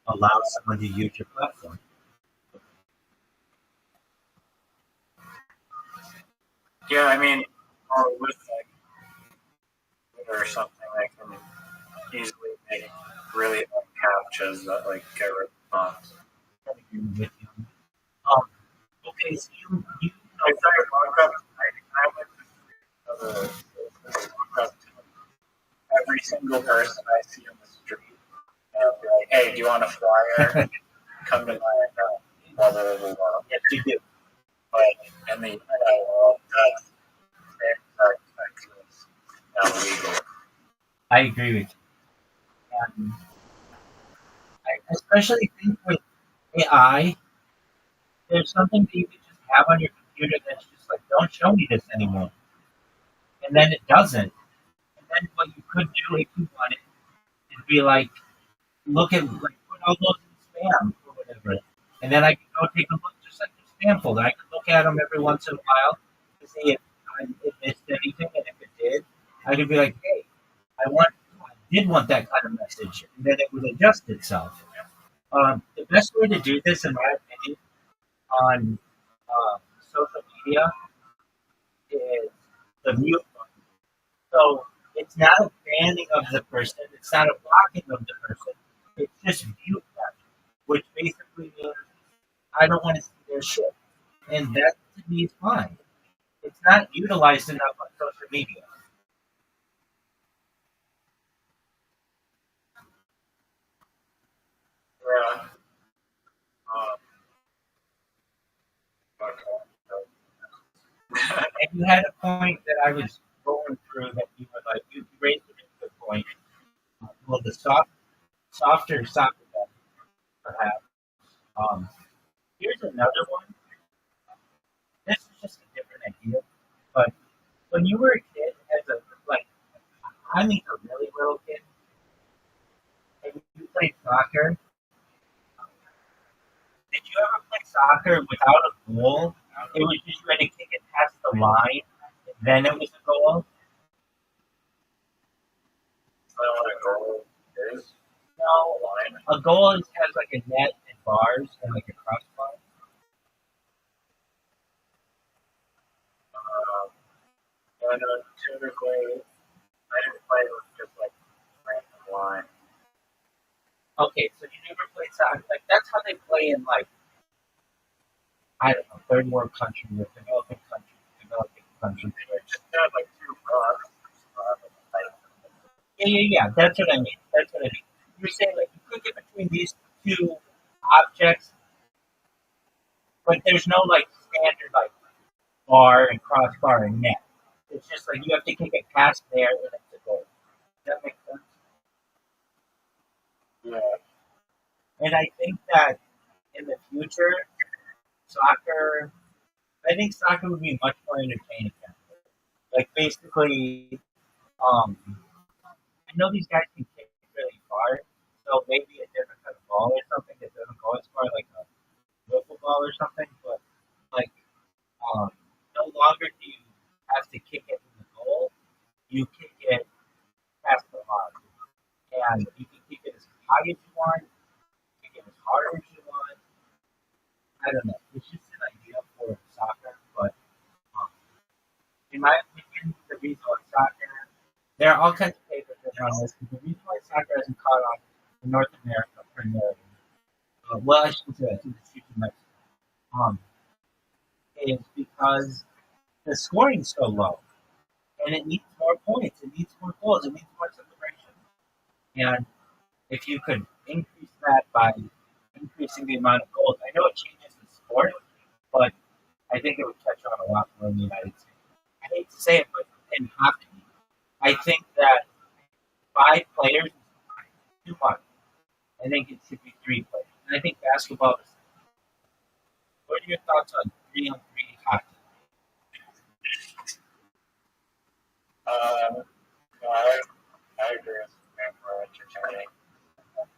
allow someone to use your platform. Yeah, I mean, or with like Twitter or something, they can easily make really long captures that like get response. I agree with you. Um, okay, so you I started walk up. I went to walk up to every single person I see on the street, and I'll be like, "Hey, do you want a flyer? Come to my blah blah blah blah." yes, you do. But in the internet world, that's now illegal. I agree with you. And I especially think with AI, there's something that you can just have on your computer that's just like, don't show me this anymore. And then it doesn't. And then what you could do if you wanted is be like, look at, like, put all those in spam or whatever. And then I can go take a look, just like the spam folder. I can look at them every once in a while to see if it missed anything. And if it did, I could be like, hey, I did want that kind of message. And then it would adjust itself. The best way to do this, in my opinion, on social media is the mute button. So it's not a banning of the person, it's not a blocking of the person, it's just mute them, which basically means I don't want to see their shit. And that to me is fine. It's not utilized enough on social media. Yeah. And you had a point that I was going through that you were like, you raised a really good point. Well, the softer soccer ball, perhaps. Um, Here's another one. This is just a different idea. But when you were a kid, as a like, I mean, a really little kid, and you played soccer, did you ever play soccer without a goal? It was just you had to kick it past the line, then it was a goal. I don't want to go is No, line. a goal has like a net and bars and like a crossbar. And typically, I didn't play with just like random line. Okay, so you never played soccer. Like that's how they play in like I don't know, third world countries or developing countries. Anyway, just had like two rocks. Like, Yeah. That's what I mean. That's what I mean. You're saying like you could get between these two objects, but there's no like standard like bar and crossbar and net. It's just like you have to kick it past there and it's a goal. Does that make sense? yeah, And I think that in the future, soccer, I think soccer would be much more entertaining. Like basically, I know these guys can kick really far, so maybe a different kind of ball or something that doesn't go as far, like a wiffle ball or something. But like, no longer do you have to kick it in the goal; you kick it past the line, and you can kick it as high as you want, kick it as hard as you want. I don't know. It's just an idea for soccer, but um, in my opinion, the reason why soccer, there are all kinds of papers that are on this, but the reason why soccer hasn't caught on in North America primarily, well, I should say, I think it's future Mexico, is because the scoring's so low, and it needs more points, it needs more goals, it needs more celebration. And if you could increase that by increasing the amount of goals, I know it changes the sport, but I think it would catch on a lot more in the United States. I hate to say it, but in hockey, I think that 5 players is too much. I think it should be 3 players. And I think basketball is. What are your thoughts on 3-on-3 hockey? no, I agree with you for entertaining.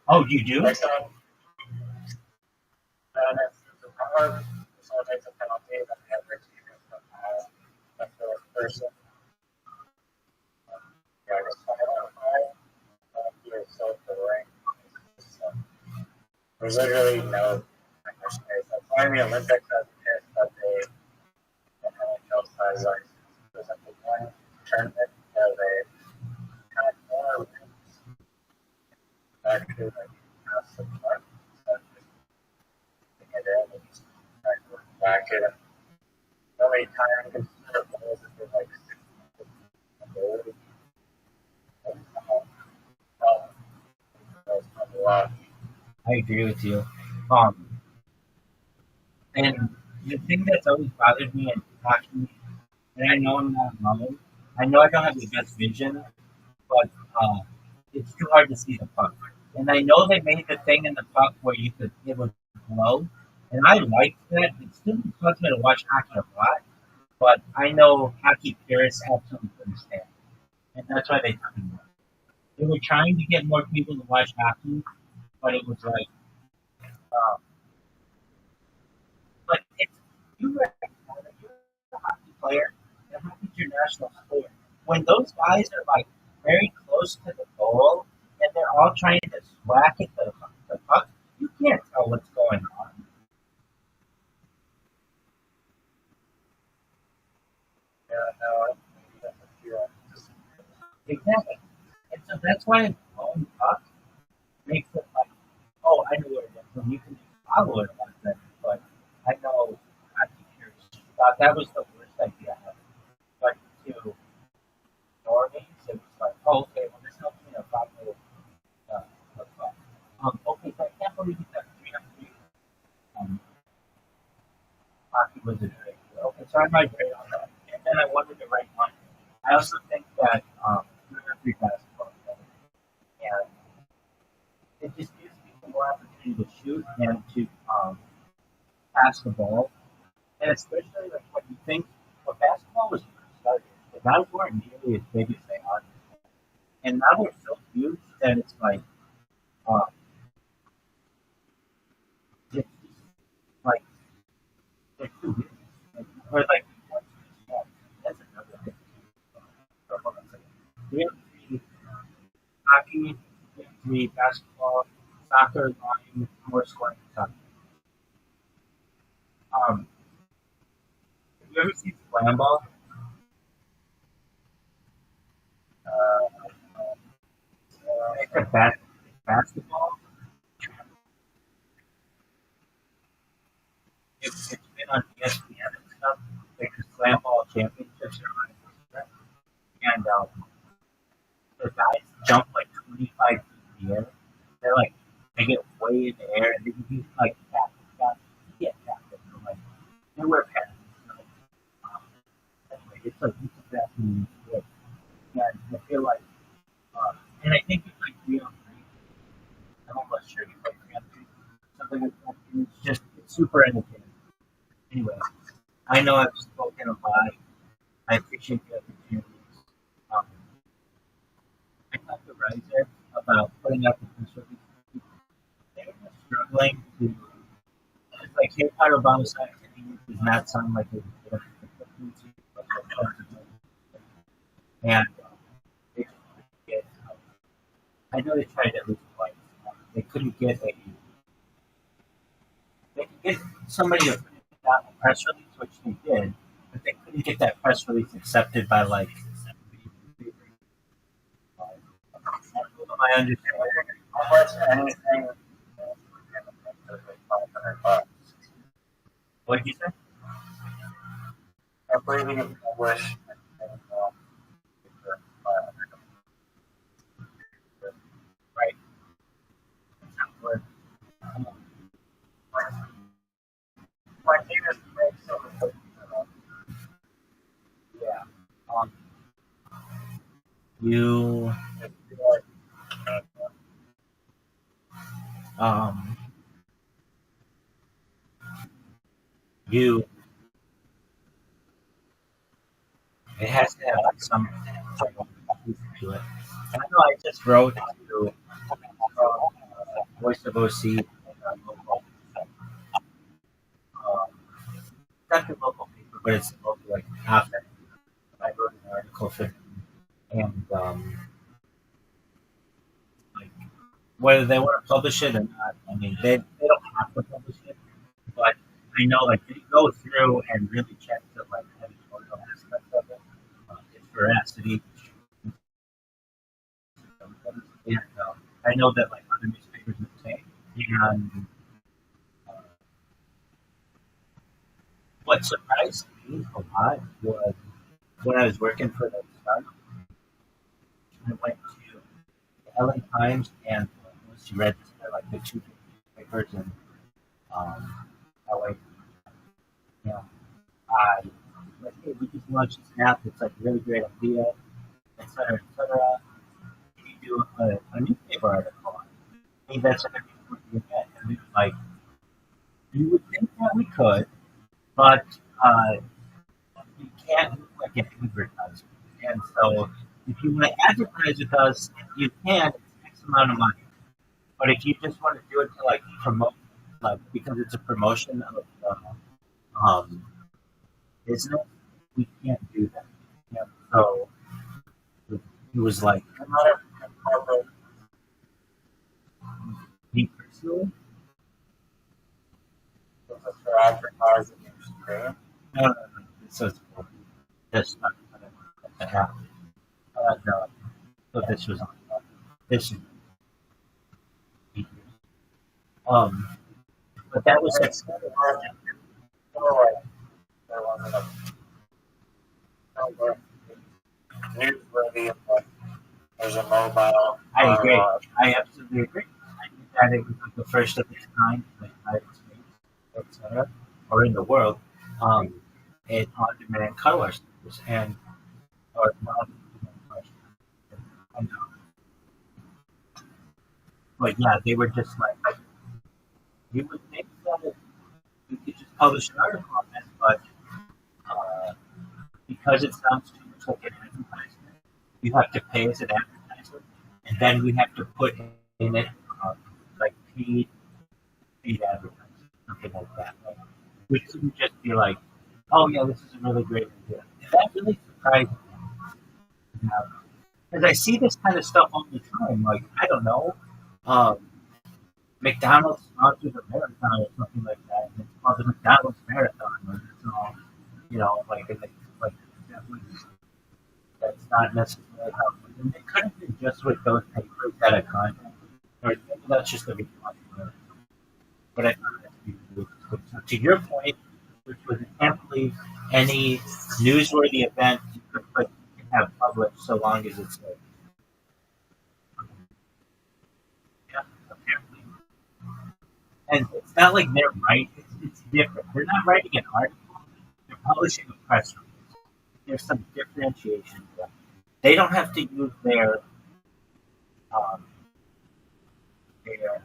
Oh, you do? Like, and if the power someone takes a penalty, then the other team is going to have a third person. Yeah, I guess 5-on-5. You're so There's literally no space. That's why the Olympics are pissed that the NHL side like there's like one tournament where they kind of more actually like pass the puck instead of just putting it in and just trying to whack it. And the only time you can score goals is with like 6 goals. That's not a lot. I agree with you. Um, and the thing that's always bothered me in hockey, and I know I'm not alone. I know I don't have the best vision, but uh, it's too hard to see the puck. And I know they made the thing in the puck where you could it would glow, and I liked that. It still caused me to watch hockey a lot, but I know hockey purists absolutely understand, and that's why they took it away. They were trying to get more people to watch hockey, but it was like, uh, but it's you recognize that you're a hockey player, and hockey's your national sport. When those guys are like very close to the goal and they're all trying to whack at the puck, you can't tell what's going on. Yeah, no, yeah, exactly. And so that's why blowing puck makes it like, oh, I know what it is. So you can just follow it like that. But I know hockey players thought that was the worst idea ever. But to normies, it was like, oh, okay, well, this helps me to follow the puck. Okay, so I can't believe you got 3 on 3. Um, hockey was a great. Okay, so I might grade on that. And then I wanted to write one. I also think that 3 on 3 basketball is better. And it just gives people more opportunity to shoot and to pass the ball. And especially like when you think when basketball was first started, the guys weren't nearly as big as they are. And now they're so huge that it's like uh, it's just like they're too big. Or like one's too small. That's another thing. So hold on a second. 3 on 3 hockey, 3 on 3 basketball, soccer, line, more scoring. Soccer. Have you ever seen slam ball? It's a basketball. It's been on ESPN and stuff. Like the slam ball championships are on. And the guys jump like 25 feet in the air. They're like, they get way in the air and they can do like that. You get that. Like, they wear pants. You know? Anyway, it's like, it's a fascinating sport. And I feel like, and I think it's like 3 on 3. I'm almost sure you play 3 on 3. Something like that. And it's just, it's super entertaining. Anyway, I know I've spoken a lot. I appreciate the opportunity. Um, I talked to Riser about putting out the press release. They were struggling to, it's like, here's how Obama signed it does not sound like it was and they just couldn't get, I know they tried at least twice. They couldn't get a, they could get somebody to put out a press release, which they did, but they couldn't get that press release accepted by like my understanding. Almost anything. What did you say? I believe in English. Right. My favorite makes so yeah. Um, you um you it has to have some to it. I know I just wrote to Voice of OC local, um, not the local paper, but it's local like half. I wrote an article for them, and like whether they want to publish it or not, I mean they I know like they go through and really check the like editorial aspects of it, its veracity. And I know that like other newspapers would say, and uh, what surprised me a lot was when I was working for the Sun, I went to the LA Times and she read like the two newspapers in LA. You know, I like, hey, we just launched this app. It's like a really great idea, et cetera, et cetera. Can you do a newspaper article on it? I mean, that's like a new event. And we were like, you would think that we could, but uh, you can't look like an advertisement. And so if you want to advertise with us, you can, it's X amount of money. But if you just want to do it to like promote, like because it's a promotion of um, business, we can't do that. Yeah. So it was like, I'm not a corporate, me personally, this is for advertising industry. No, this is this not going to happen. No, so this was on this is um, but that was it. There wasn't a newsworthy, but there's a mobile. I agree. I absolutely agree. I think that it was like the first of its kind in the United States, etc., or in the world, um, in on-demand color service and or non-demand color service. And, but yeah, they were just like you would think that you could just publish an article on this, but uh, because it sounds too much like an advertisement, you have to pay as an advertiser, and then we have to put in it like paid advertising, something like that. Like, we couldn't just be like, oh yeah, this is a really great idea. And that really surprised me. Because I see this kind of stuff all the time. Like, I don't know, um, McDonald's sponsors a marathon or something like that, and it's called the McDonald's Marathon, or it's all, like, and it's like, that's not necessarily how it was. And it could have been just with those papers that are content, or maybe that's just a responsibility. But I found that to be really cool. So to your point, which was I can't believe any newsworthy event you could put you can have published so long as it's like, yeah, apparently. And it's not like they're right, it's different. They're not writing an article, they're publishing a press release. There's some differentiation there. They don't have to use um, their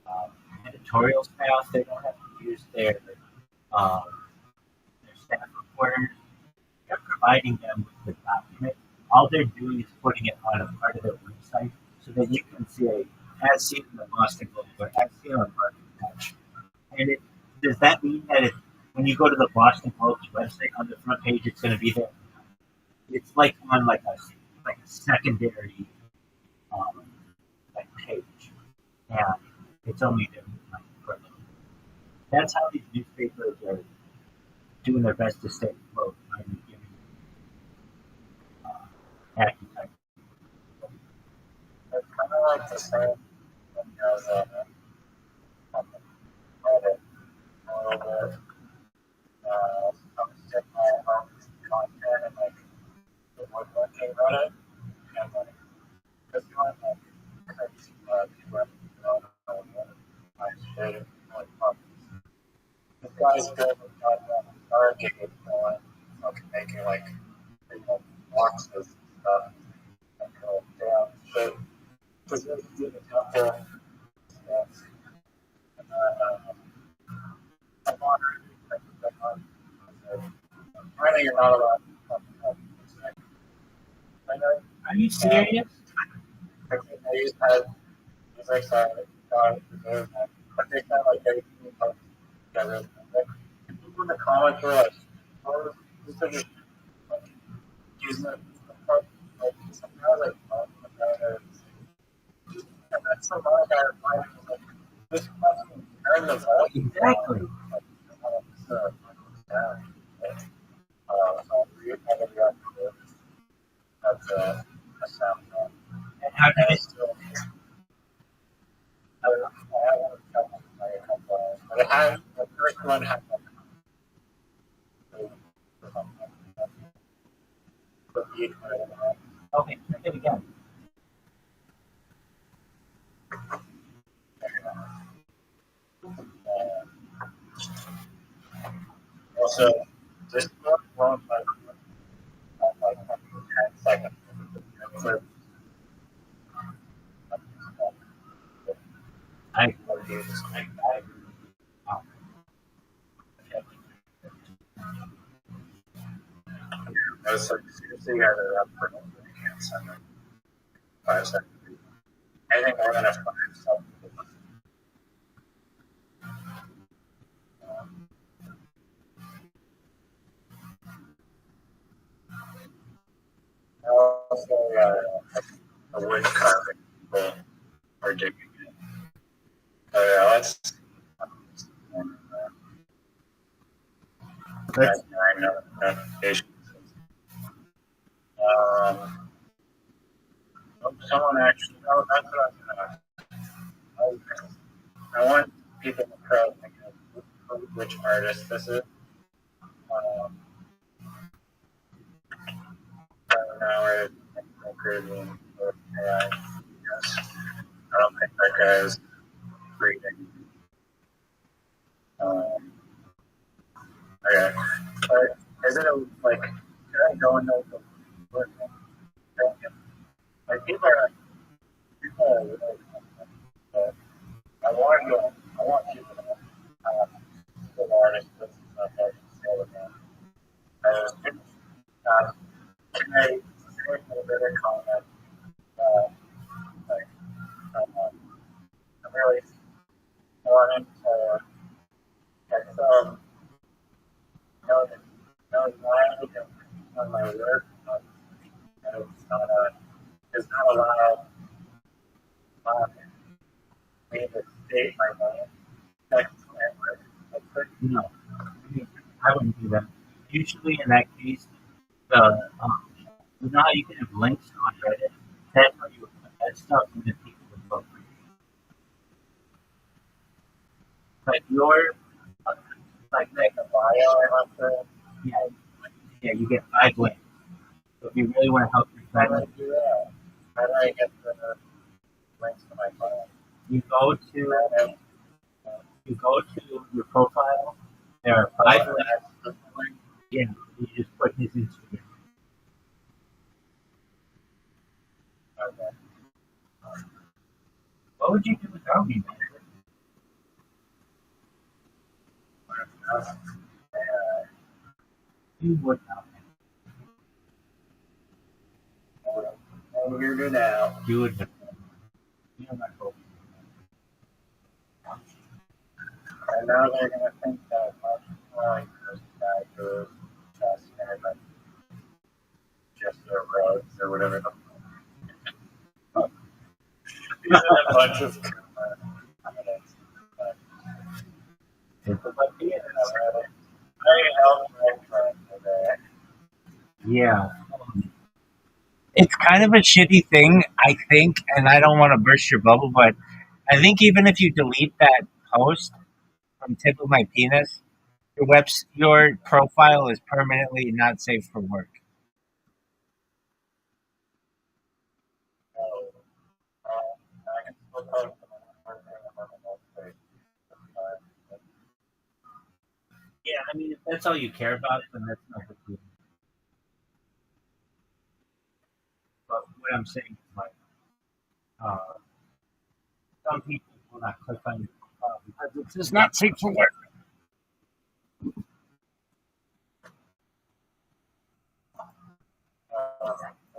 um, editorial staff. They don't have to use um, their staff reporters. They're providing them with the document. All they're doing is putting it on a part of their website so that you can say, as seen in the Boston Globe or as seen on Market Watch. And does that mean that when you go to the Boston Globe's website on the front page, it's going to be there? It's like on like a secondary like page, and it's only there for a little bit. That's how these newspapers are doing their best to stay afloat by giving advertising. It's kind of like the same as Reddit, a little bit. I'm sitting at home content and like the woodworking Reddit, and like just doing like crazy people I shit like this guy's good with target fucking making like boxes and stuff and go down shit. Because there's a temple and I'm wondering I know you're not allowed to talk about it. I know. Are you serious? I used to he's like sorry, God, but they kind of like everything together. Like, people in the comments were like, oh, this is just like using it. Like, something I was like, oh, and that's the one guy replying, like, this person turned the volume. Exactly. That's a sound. And how did it? I have one couple. But it has the first one has Okay, check it again. also this one won't like 10 seconds. So, I I was like, seriously, guys are up for nothing. You can't send them 5 seconds. Anything more than a 5 seconds. Also, a wood carving people are digging it. So yeah, let's I know notifications. Someone actually, oh, that's what I was going to ask. I want people in the crowd to think of which artist this is. I don't know, Caribbean or AI. Yes. I don't think that guy is reading. Okay. But is it like, can I go and know the work? Like, people are really, but I want you to know, good artists, this is not how you say it, man. Can I make a better comment? Like, I'm really wanting to get some, know why on my work, it's not allowed me to state my name. That's no. I wouldn't do that. Usually, in that case, the you know how you can have links on Reddit. That's how you would put that stuff, and then people would vote for you. But your like a bio I have to yeah, yeah, you get 5 links. So if you really want to help your friend, do that. How do I get the links to my bio? you go to your profile. There are 5 links. Yeah, you just put his Instagram. Okay. What would you do without me, man? You would not. Over here now. You would not. You know my hope. And now they're going to think that I'm this guy who's just like just the roads or whatever. These are a bunch of comments. It's about the I helped my friend today. yeah. It's kind of a shitty thing, I think, and I don't want to burst your bubble, but I think even if you delete that post from Tip of My Penis, your profile is permanently not safe for work. So, I can still post them on my page. Yeah, I mean, if that's all you care about, then that's no big deal. But what I'm saying is, like, uh, some people will not click on your profile because it's just not safe for work.